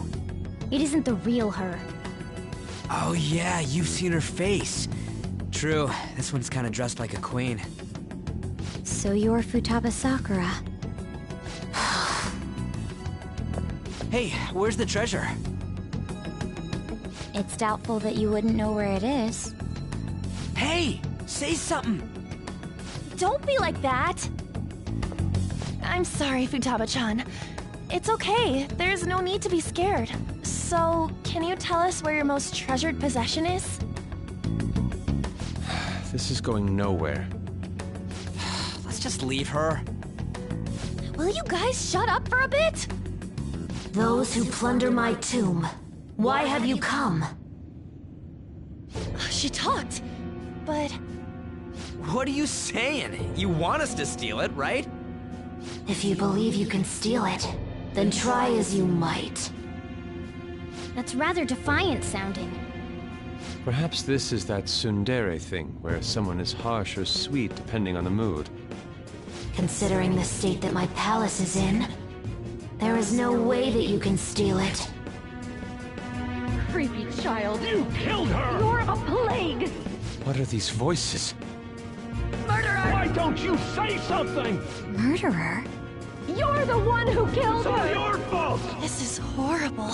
It isn't the real her. Oh yeah, you've seen her face. True, this one's kinda dressed like a queen. So you're Futaba Sakura. Hey, where's the treasure? It's doubtful that you wouldn't know where it is. Hey! Say something! Don't be like that! I'm sorry, Futaba-chan. It's okay. There's no need to be scared. So, can you tell us where your most treasured possession is? This is going nowhere. Let's just leave her. Will you guys shut up for a bit? Those who plunder my tomb, why have you come? She talked, but... What are you saying? You want us to steal it, right? If you believe you can steal it, then try as you might. That's rather defiant sounding. Perhaps this is that tsundere thing, where someone is harsh or sweet depending on the mood. Considering the state that my palace is in, there is no way that you can steal it. Creepy child. You killed her! You're a plague! What are these voices? Murderer! Why don't you say something? Murderer? You're the one who killed It's all her! your fault! This is horrible.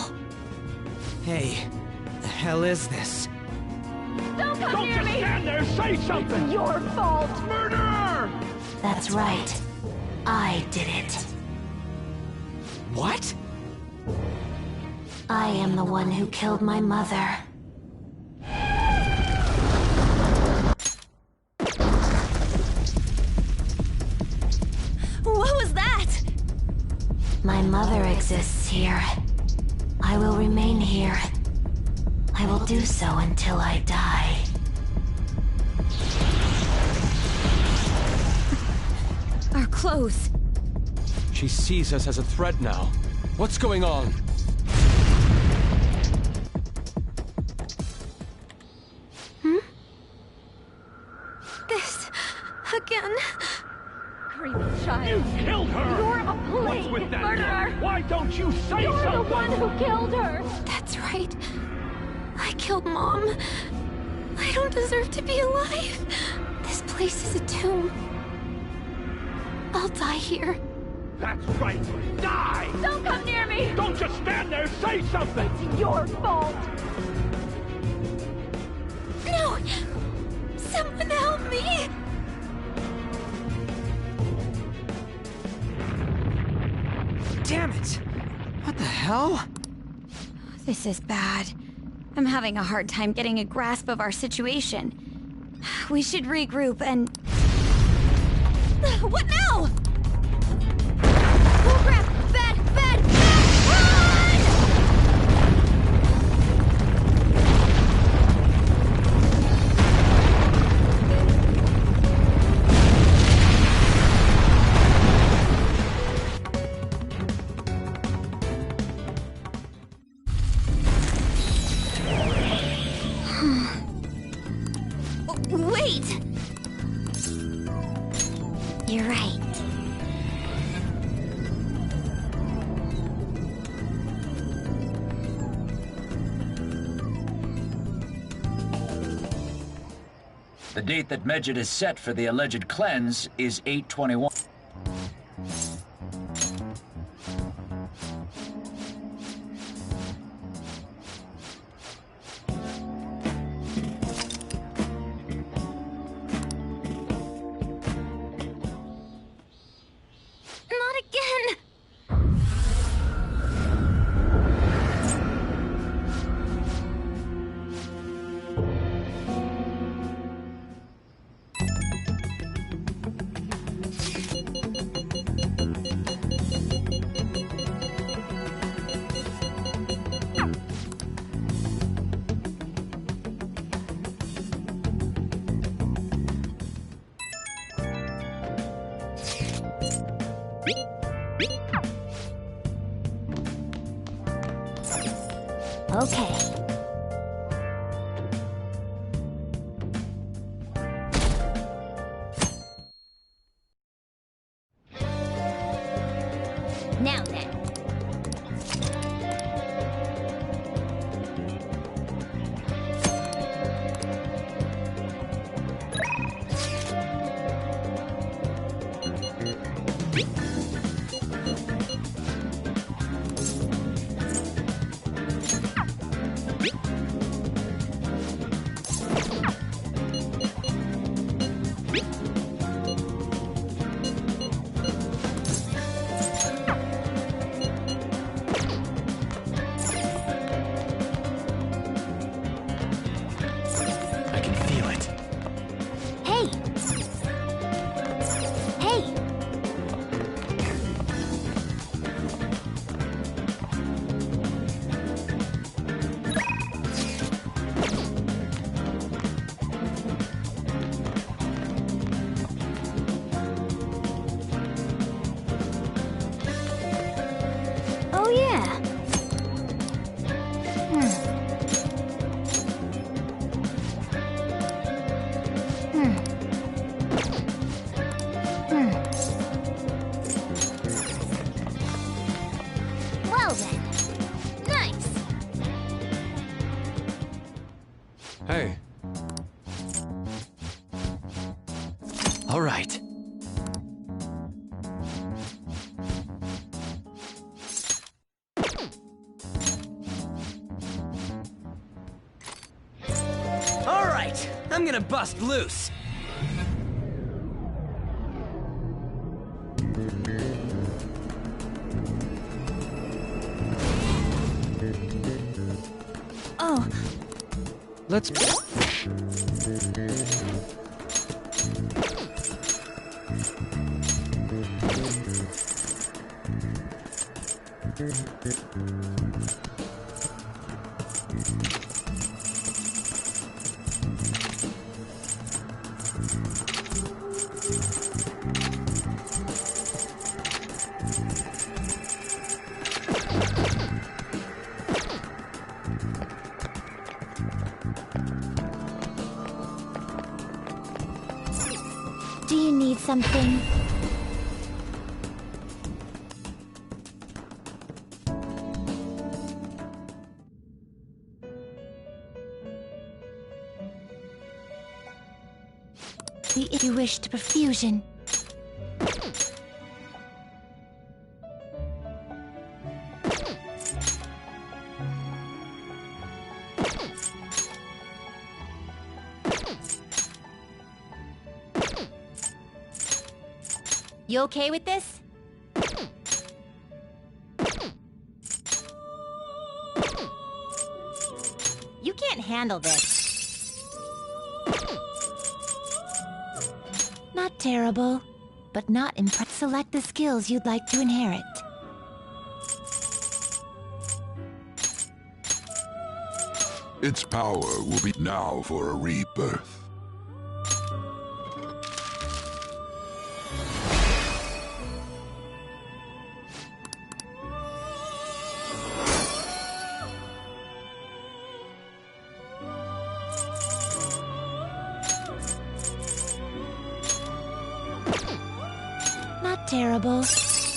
Hey, the hell is this? Don't come Don't near just me! stand there, say something! It's your fault! Murderer! That's right. I did it. What? I am the one who killed my mother. exists here. I will remain here. I will do so until I die. Our clothes. She sees us as a threat now. What's going on? This... again? Creepy child. You killed her! You're a What's plague with that murderer! girl? Why don't you say You're something? the one who killed her! That's right. I killed Mom. I don't deserve to be alive. This place is a tomb. I'll die here. That's right. Die! Don't come near me! Don't just stand there, say something! It's your fault! No! Someone help me! Damn it! What the hell? This is bad. I'm having a hard time getting a grasp of our situation. We should regroup and... What now? Oh crap! Bad! Bad! Wait! You're right. The date that Medjed is set for the alleged cleanse is 8/21. Not again! Okay. Now then. I can feel it. Hey! Hey! Oh yeah. Well then. Nice. Hey. All right. All right, I'm gonna bust loose. Oh, Let's... Do you need something? If you wish to perfusion. You okay with this? You can't handle this. Not terrible, but not impressive. Select the skills you'd like to inherit. Its power will be now for a rebirth. Not terrible,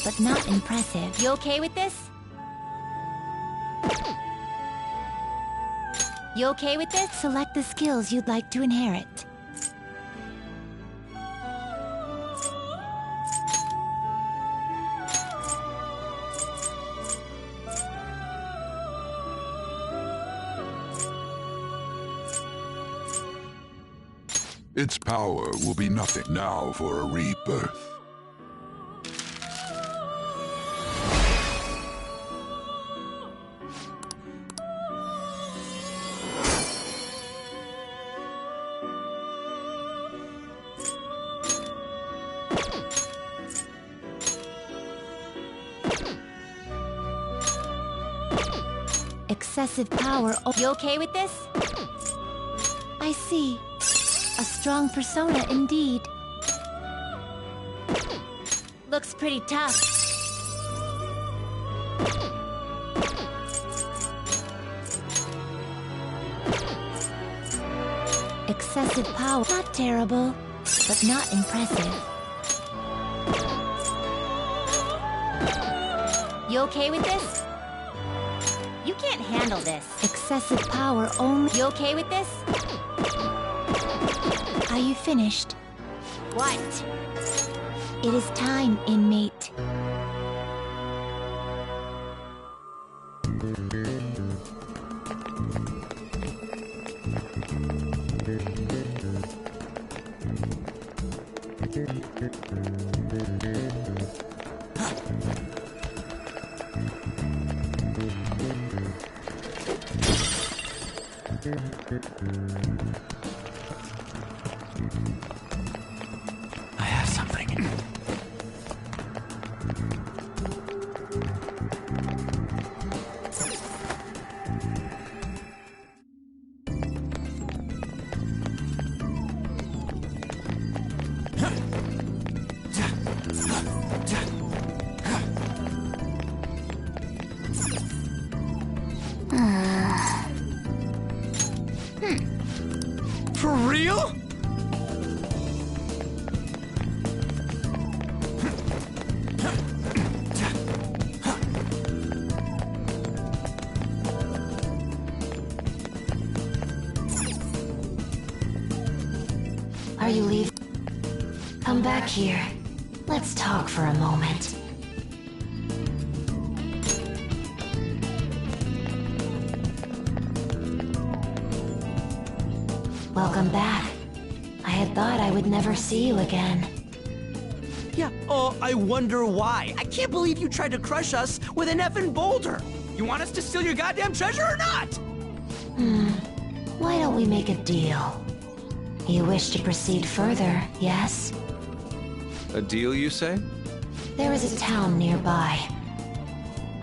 but not impressive. You okay with this? You okay with this? Select the skills you'd like to inherit. Its power will be nothing now for a rebirth. Excessive power. You okay with this? I see. A strong persona indeed. Looks pretty tough. Excessive power. Not terrible, but not impressive. You okay with this? You can't handle this. Excessive power only. You okay with this? Are you finished? What? It is time, inmate. I have something. For real? Are you leaving? Come back here. Let's talk for a moment. Welcome back. I had thought I would never see you again. Yeah, oh, I wonder why. I can't believe you tried to crush us with an effing boulder. You want us to steal your goddamn treasure or not? Why don't we make a deal? You wish to proceed further, yes? A deal, you say? There is a town nearby.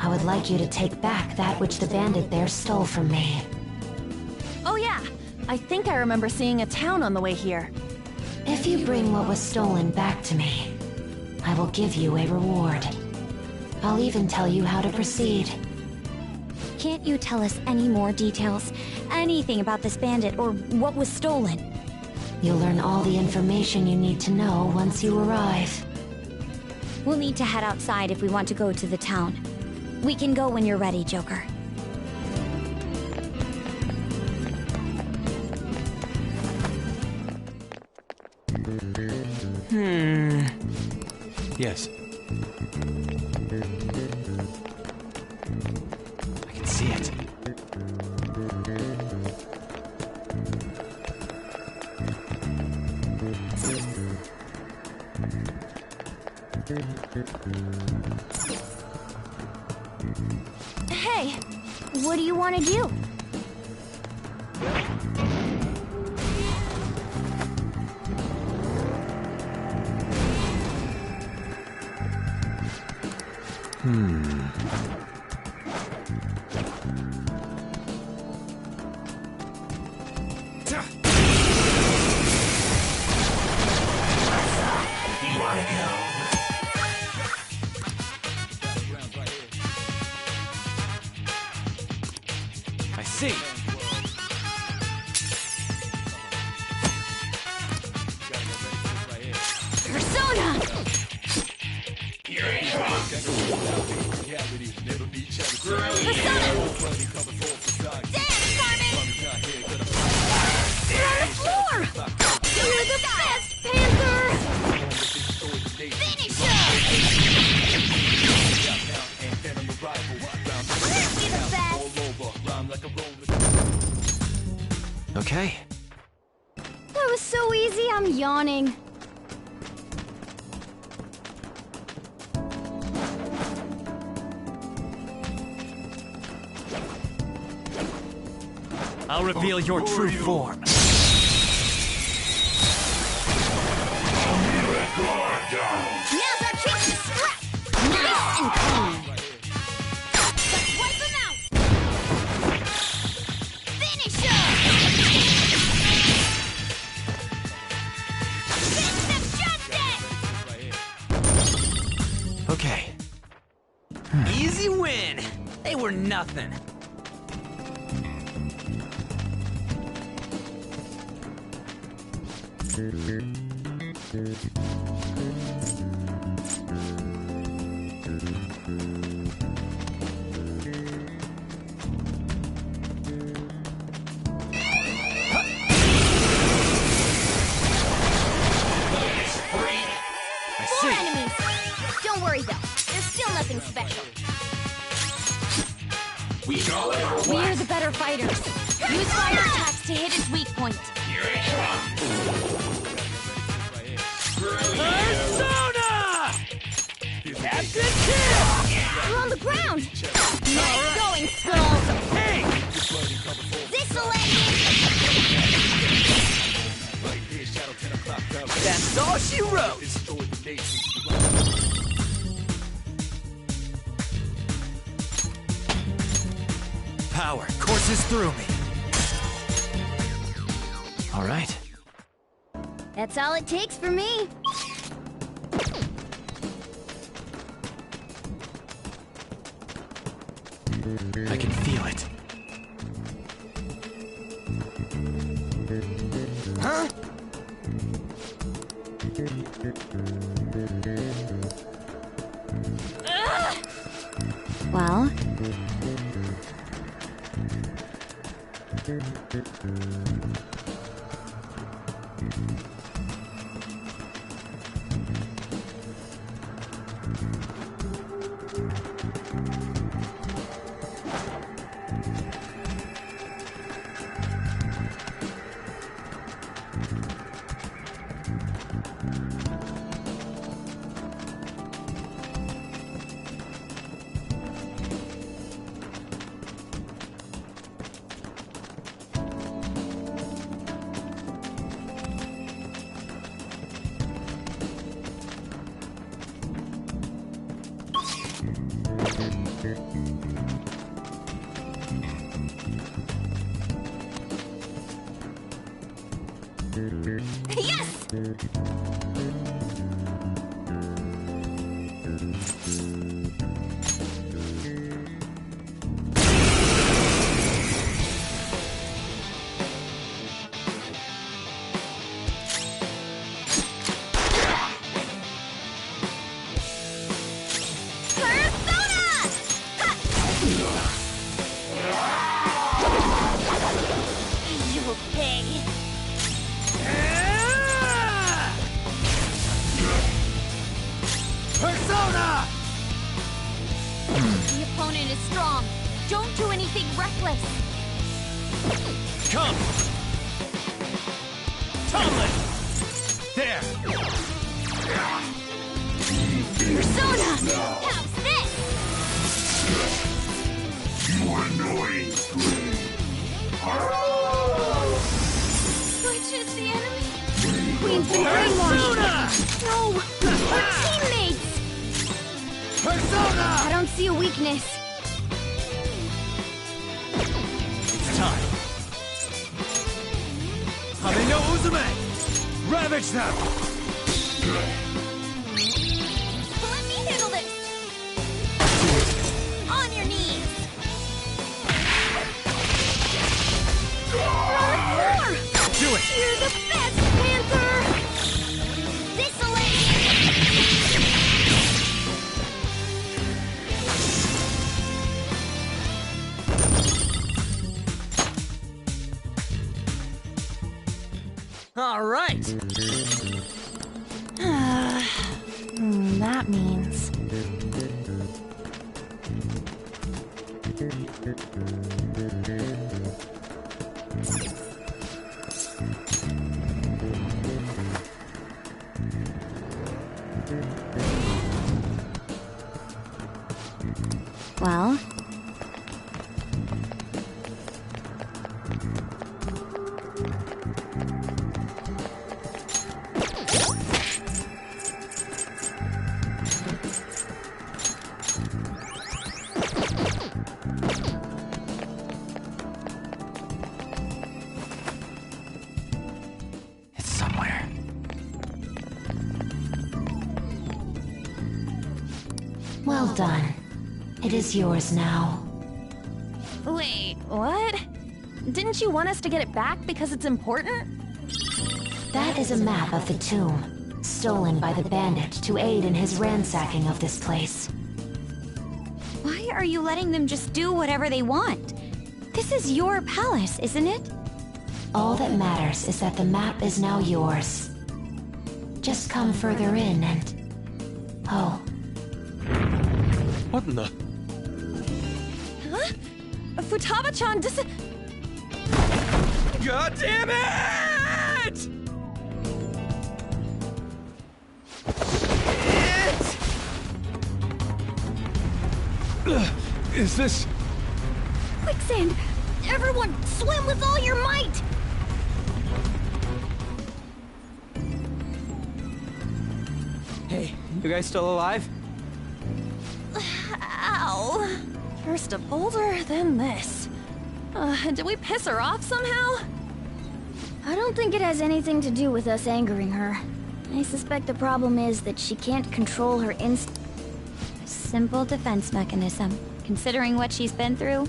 I would like you to take back that which the bandit there stole from me. Oh yeah, I think I remember seeing a town on the way here. If you bring what was stolen back to me, I will give you a reward. I'll even tell you how to proceed. Can't you tell us any more details? Anything about this bandit or what was stolen? You'll learn all the information you need to know once you arrive. We'll need to head outside if we want to go to the town. We can go when you're ready, Joker. Yes. I can see it. Hey, what do you want to do? I see. Persona! You're the best, Panther! Finish Okay. That was so easy, I'm yawning. I'll reveal your true form. Now's our chance to scrap! Nice and clean! Let's wipe them out! Finish him! Finish them justice! Okay. Easy win! They were nothing. Four enemies! Don't worry though, there's still nothing special. We're the better fighters. Use fire attacks to hit his weak point. Persona! Captain Kill! You're on the ground! Nice going, Skulls! Hey! This'll end it! That's all she wrote! Power courses through me. All right. That's all it takes for me. I can feel it. Huh? Well? Yes! Persona! The opponent is strong. Don't do anything reckless. Come! Tomlin! There! Persona! How's this? You annoying thing. Which is the enemy? Queen's been brainwashed. No! We're teammates! Persona! I don't see a weakness. It's time. Hame no Uzume! Ravage them! Let me handle this! On your knees! On the floor! Do it! You're the best, Panther! This'll end! All right! That means... Well? It's somewhere. Well done. It is yours now. Wait, what? Didn't you want us to get it back because it's important? That is a map of the tomb, stolen by the bandit to aid in his ransacking of this place. Why are you letting them just do whatever they want? This is your palace, isn't it? All that matters is that the map is now yours. Just come further in and... Oh. What in the... Huh? Futaba-chan God damn it! Is this... Quicksand! Everyone, swim with all your might! Hey, you guys still alive? Ow. First a boulder, then this. Did we piss her off somehow? I don't think it has anything to do with us angering her. I suspect the problem is that she can't control her Simple defense mechanism. Considering what she's been through,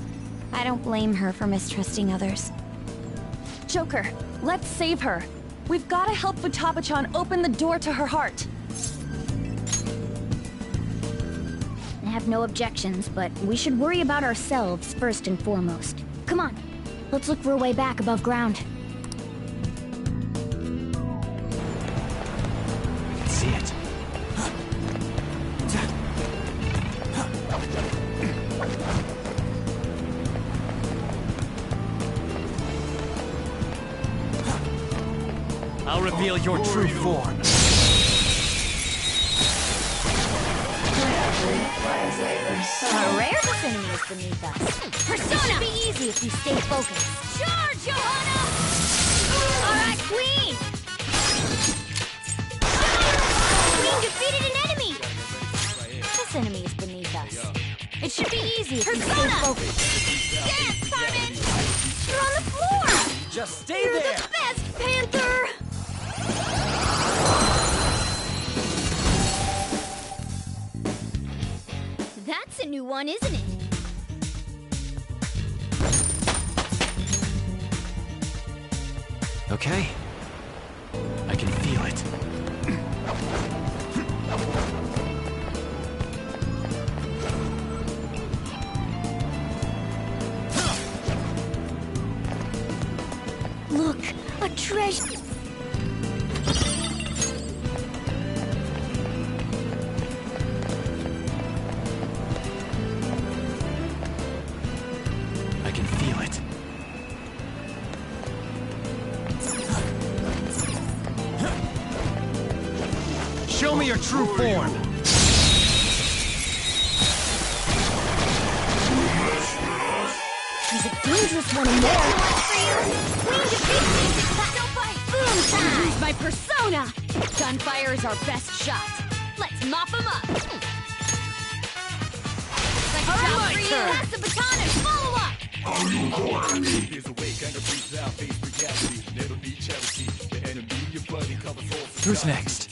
I don't blame her for mistrusting others. Joker, let's save her. We've got to help Futaba-chan open the door to her heart. I have no objections, but we should worry about ourselves first and foremost. Come on, let's look for a way back above ground. I can see it. I'll reveal your true form. A rare enemy is beneath us. Persona! It should be easy if you stay focused. Charge, Johanna! Alright, Queen! Queen defeated an enemy! This enemy is beneath us. It should be easy if you stay focused. Dance, Carmen! You're on the floor! Just stay You're there! the best, Panther! That's a new one, isn't it? Okay. I can feel it. Look, a treasure. I can feel it. Show me your true form! There's a dangerous one in there. Wing defeat basic battle fight. Boom time. Use my persona. Gunfire is our best shot. Let's mop him up. Like a job for you. Pass the baton and follow up. Who's next?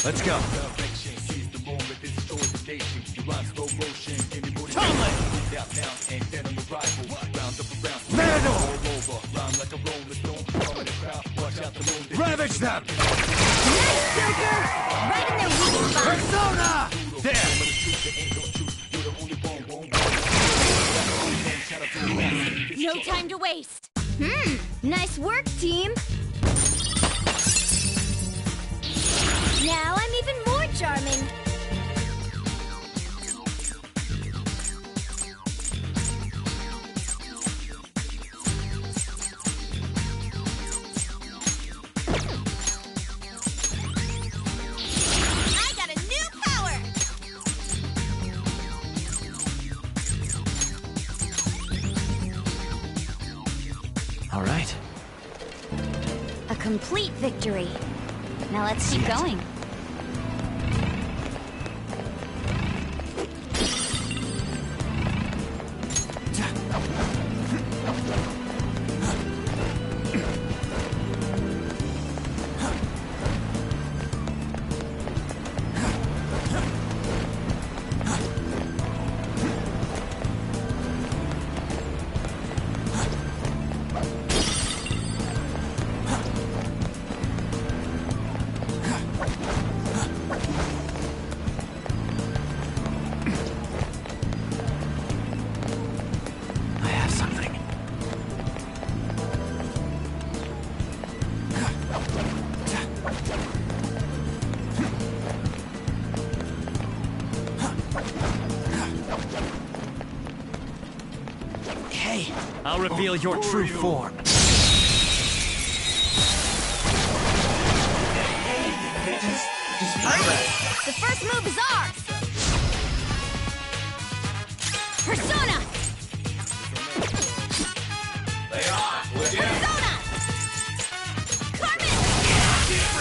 Let's go. Ravage them! Nice, Joker! Right in their weak spot. Persona! There! No time to waste. Nice work, team. Now I'm even more charming. I got a new power! All right. A complete victory. Now let's keep going. I have something. Hey, I'll reveal your true form. The first move is ours! Persona! Persona! Carmen!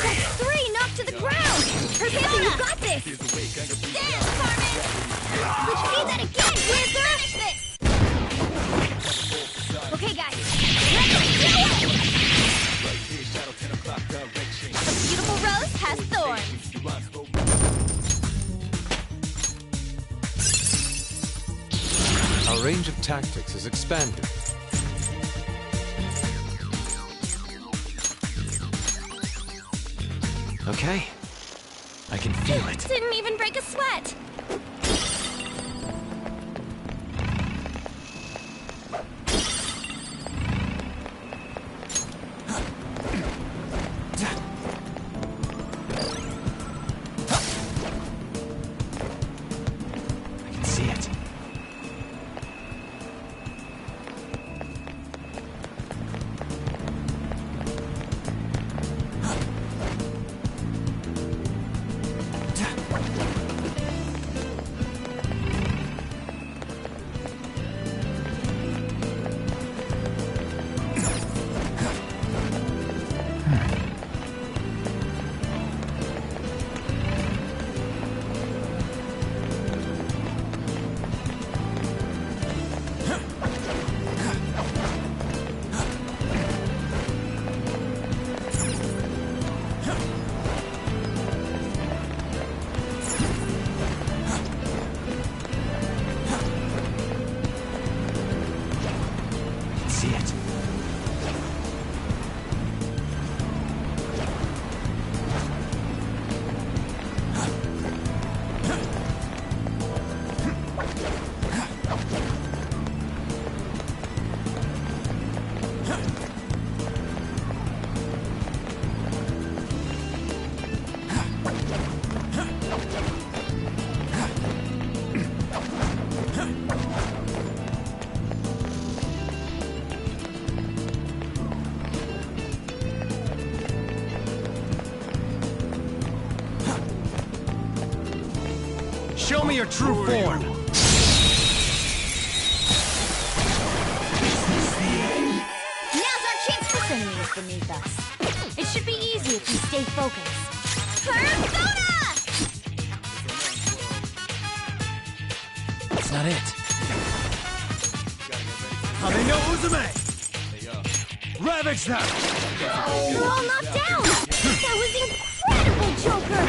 That's 3 knocked to the ground! Persona, you got this! Dance, Carmen! We need that again, Panther! Finish this! Okay, guys. Let's do it! A beautiful rose has thorns. Our range of tactics is expanded. Okay. I can feel it. Didn't even break a sweat. I can see it. Show me your true form! Now's our chance for enemies beneath us. It should be easy if you stay focused. Persona! That's not it. Kamino Uzume! Ravage them! You're all knocked down! That was incredible, Joker!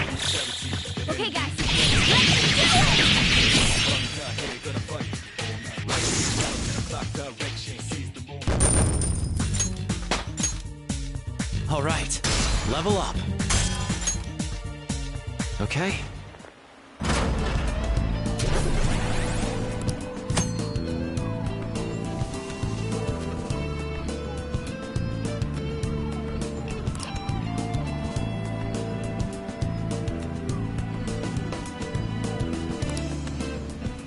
Okay, guys, let's do it! All right, level up. Okay.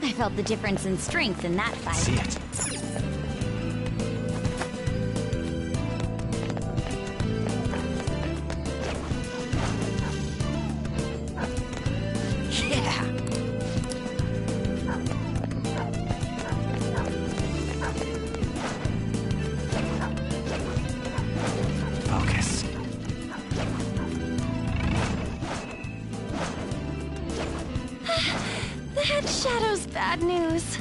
I felt the difference in strength in that fight. See it. Focus. That shadow's bad news.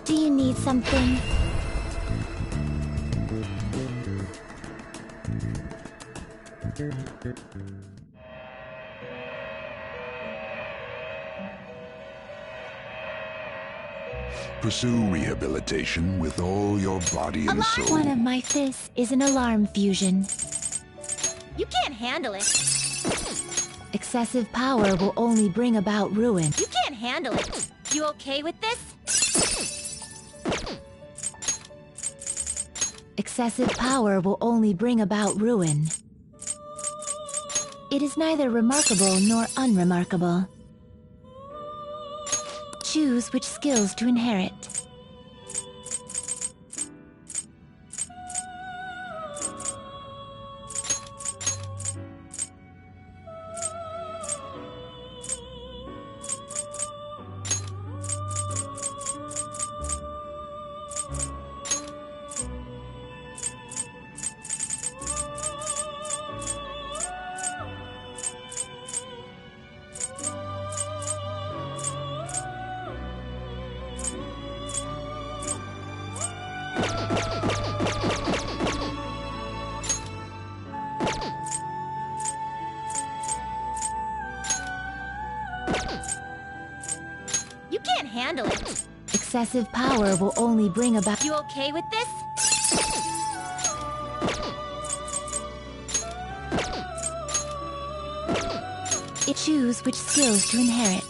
Do you need something? Pursue rehabilitation with all your body and soul. One of my fists is an alarm fusion. You can't handle it. Excessive power will only bring about ruin. You can't handle it. You okay with this? Excessive power will only bring about ruin. It is neither remarkable nor unremarkable. Choose which skills to inherit. You can't handle it. Excessive power will only bring about... You okay with this? Choose which skills to inherit.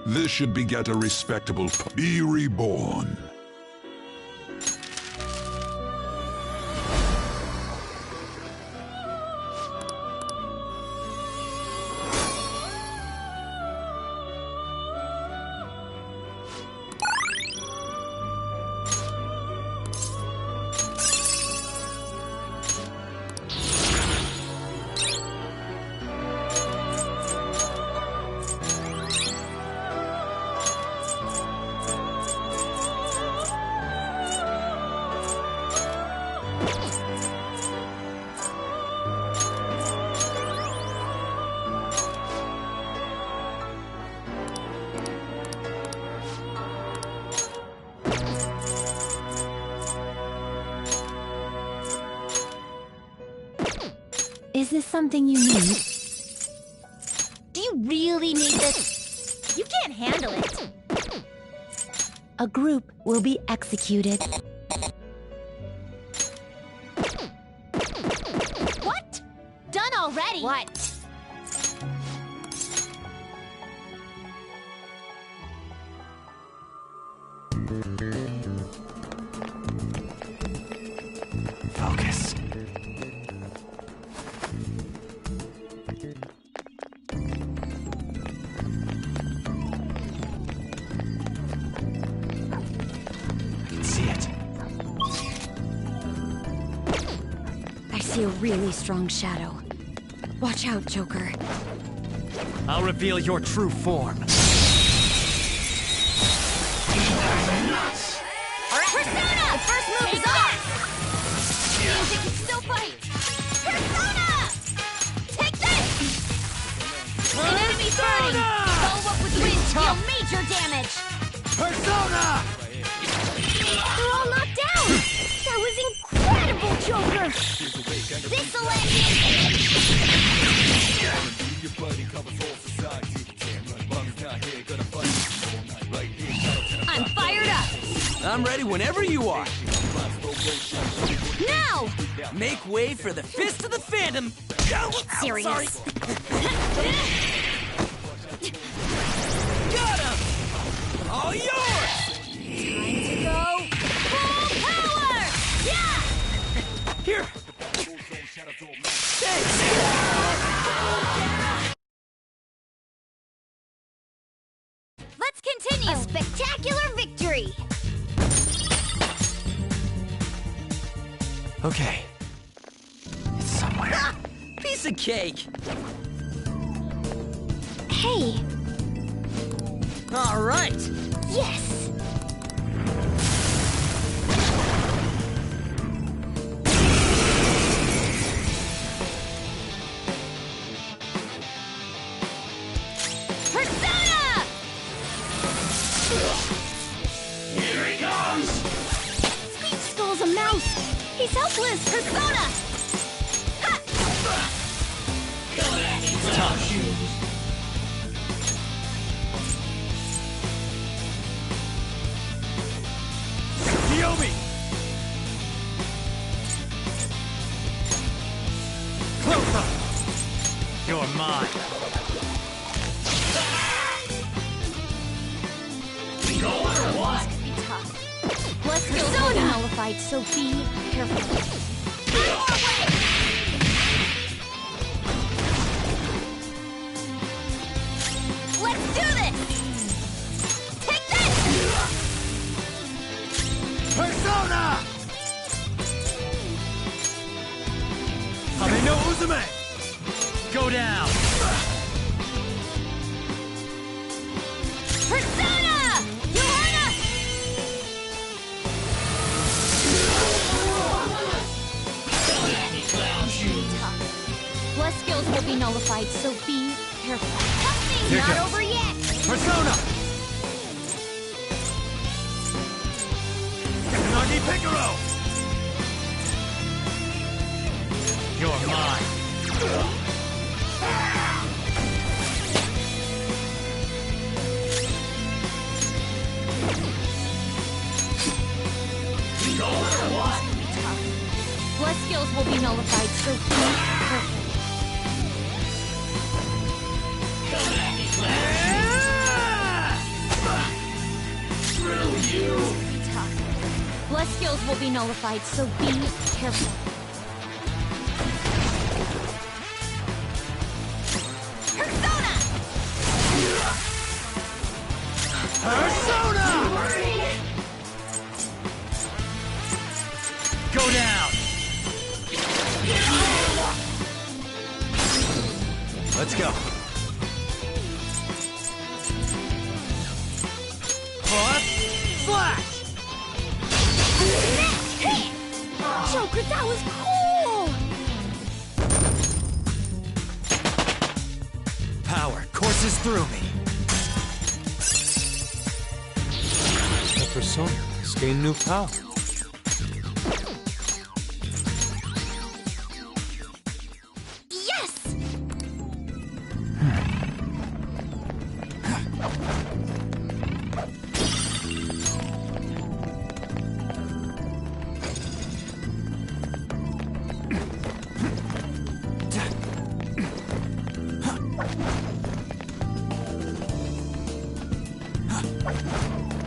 This should beget a respectable... Be reborn. Is this something you need? Do you really need this? You can't handle it. A group will be executed. What? Done already? What? Focus. I can see it. I see a really strong shadow. Watch out, Joker. I'll reveal your true form. Persona! The first move is off! Means it can still fight! Persona! Take this! An enemy burning! Follow up with wind to deal major damage! Persona! They're all knocked down! That was incredible, Joker! This'll end it! I'm fired up! I'm ready whenever you are. Now! Make way for the Fist of the Phantom. Serious. Sorry. Got him! All yours! Time to go full power! Yeah! Here. Thanks. Let's continue! A spectacular victory! Okay. It's somewhere. Ah, piece of cake. Hey! All right. Yes! Persona! Here he comes! Squeak Skull's a mouse! He's helpless! Persona! Ha! It's tough. Yomi! Clover! You're mine. Go on or what? Blood skills will be nullified, so be careful. Let's do this! Take this! Persona! Hame no Uzume! Go down! Persona! You heard us! Blood skills will be nullified, so be careful. Testing's Here not goes. over yet! Persona! Nagi Picaro! You're mine. Go on or what? Blood skills will be nullified, so be careful. Screw you! Blood skills will be nullified, so be careful. Persona! Persona! Go down! Let's go. Plus, slash! Joker, that was cool! Power courses through me. The persona has gained new power.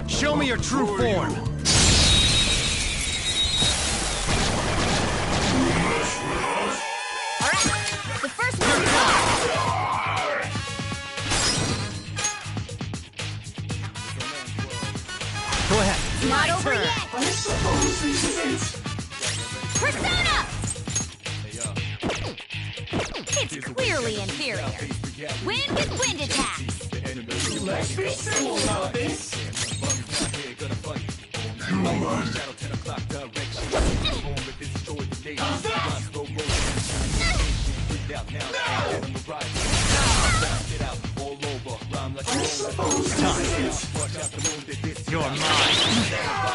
Show me your true form! The first move is ours! Go ahead. Not My over turn. yet! Persona! It's clearly inferior. Wind with wind attacks! Let's be simple about this. You're mine.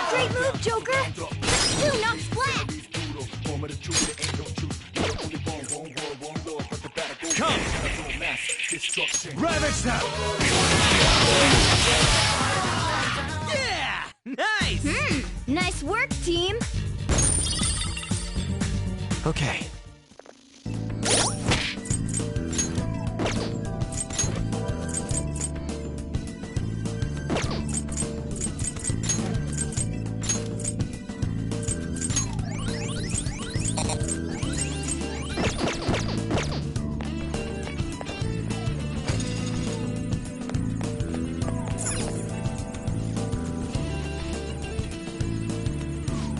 Great move, Joker! Do not splat! Come! Ravage them! Yeah! Nice! Nice work, team! Okay.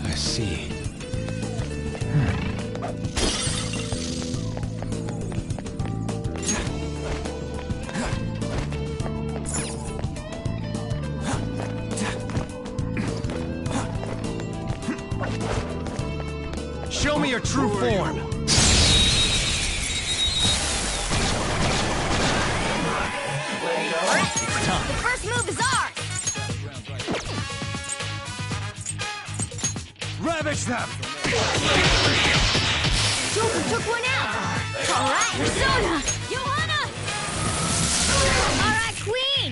I see. Show me your true form! It's time. The first move is ours! Ravage them! Joker took one out! Alright, Persona! Johanna! Alright, Queen!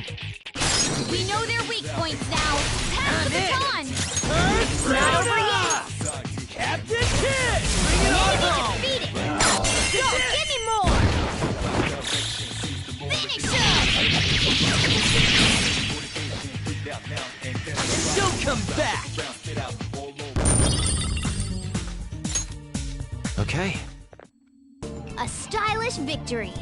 We know their weak points now! Pass the baton! Not over yet! Captain Kid! Bring it on home! Defeated! Go, give me more! Finish him! Don't come back! Okay. A stylish victory!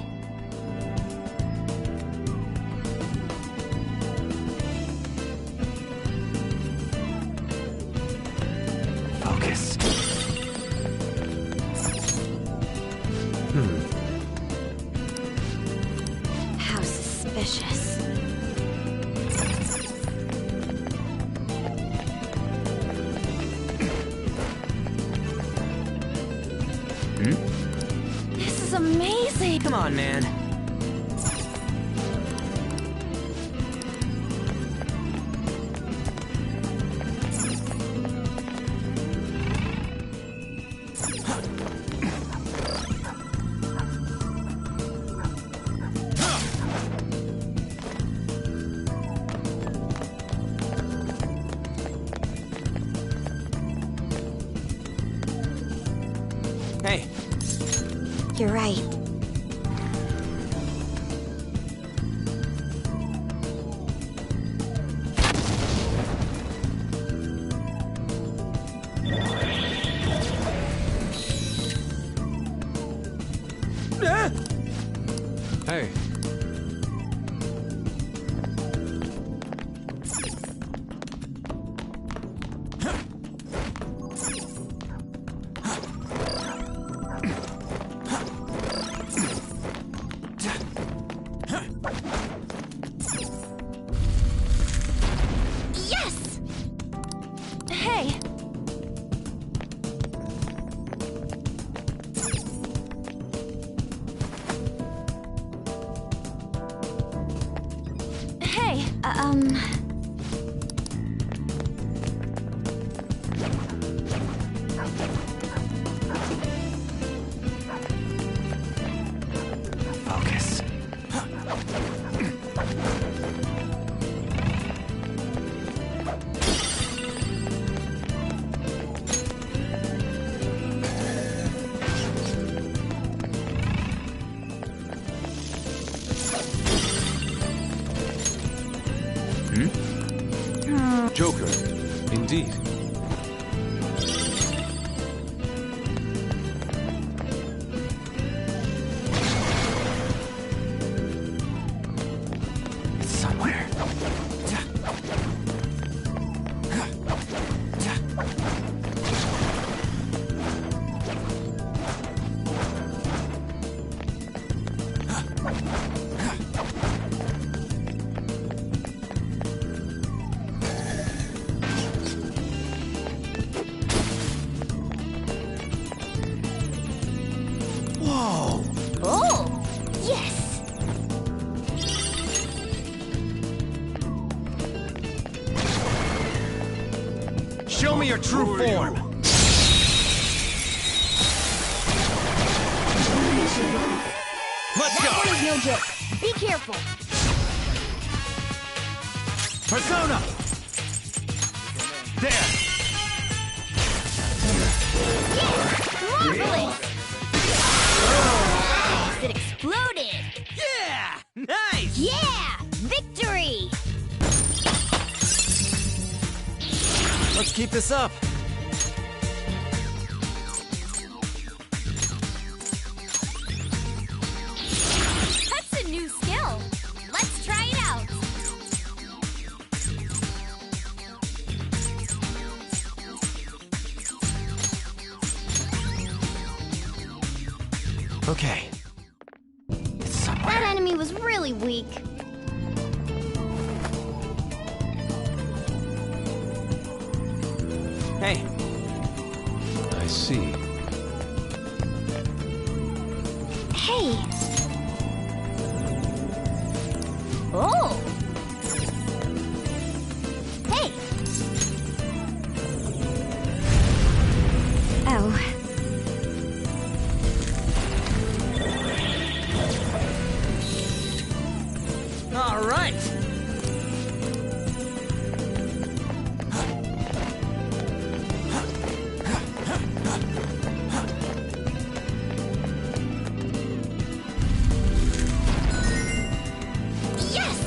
Focus. How suspicious. This is amazing! Come on, man. Hey. You're right. Hey. Yes! Hey! Hey! Focus. Joker, indeed. It's somewhere. Whoa! Oh! Yes! Show me your true form! Let's go! That one is no joke. Be careful. Persona! There! Marvelous! It exploded! Yeah! Nice! Yeah! Victory! Let's keep this up. That's a new skill. Let's try it out. Okay. It's somewhere. That enemy was really weak. Hey. I see. Hey. Oh. Hey. Oh. All right! Yes!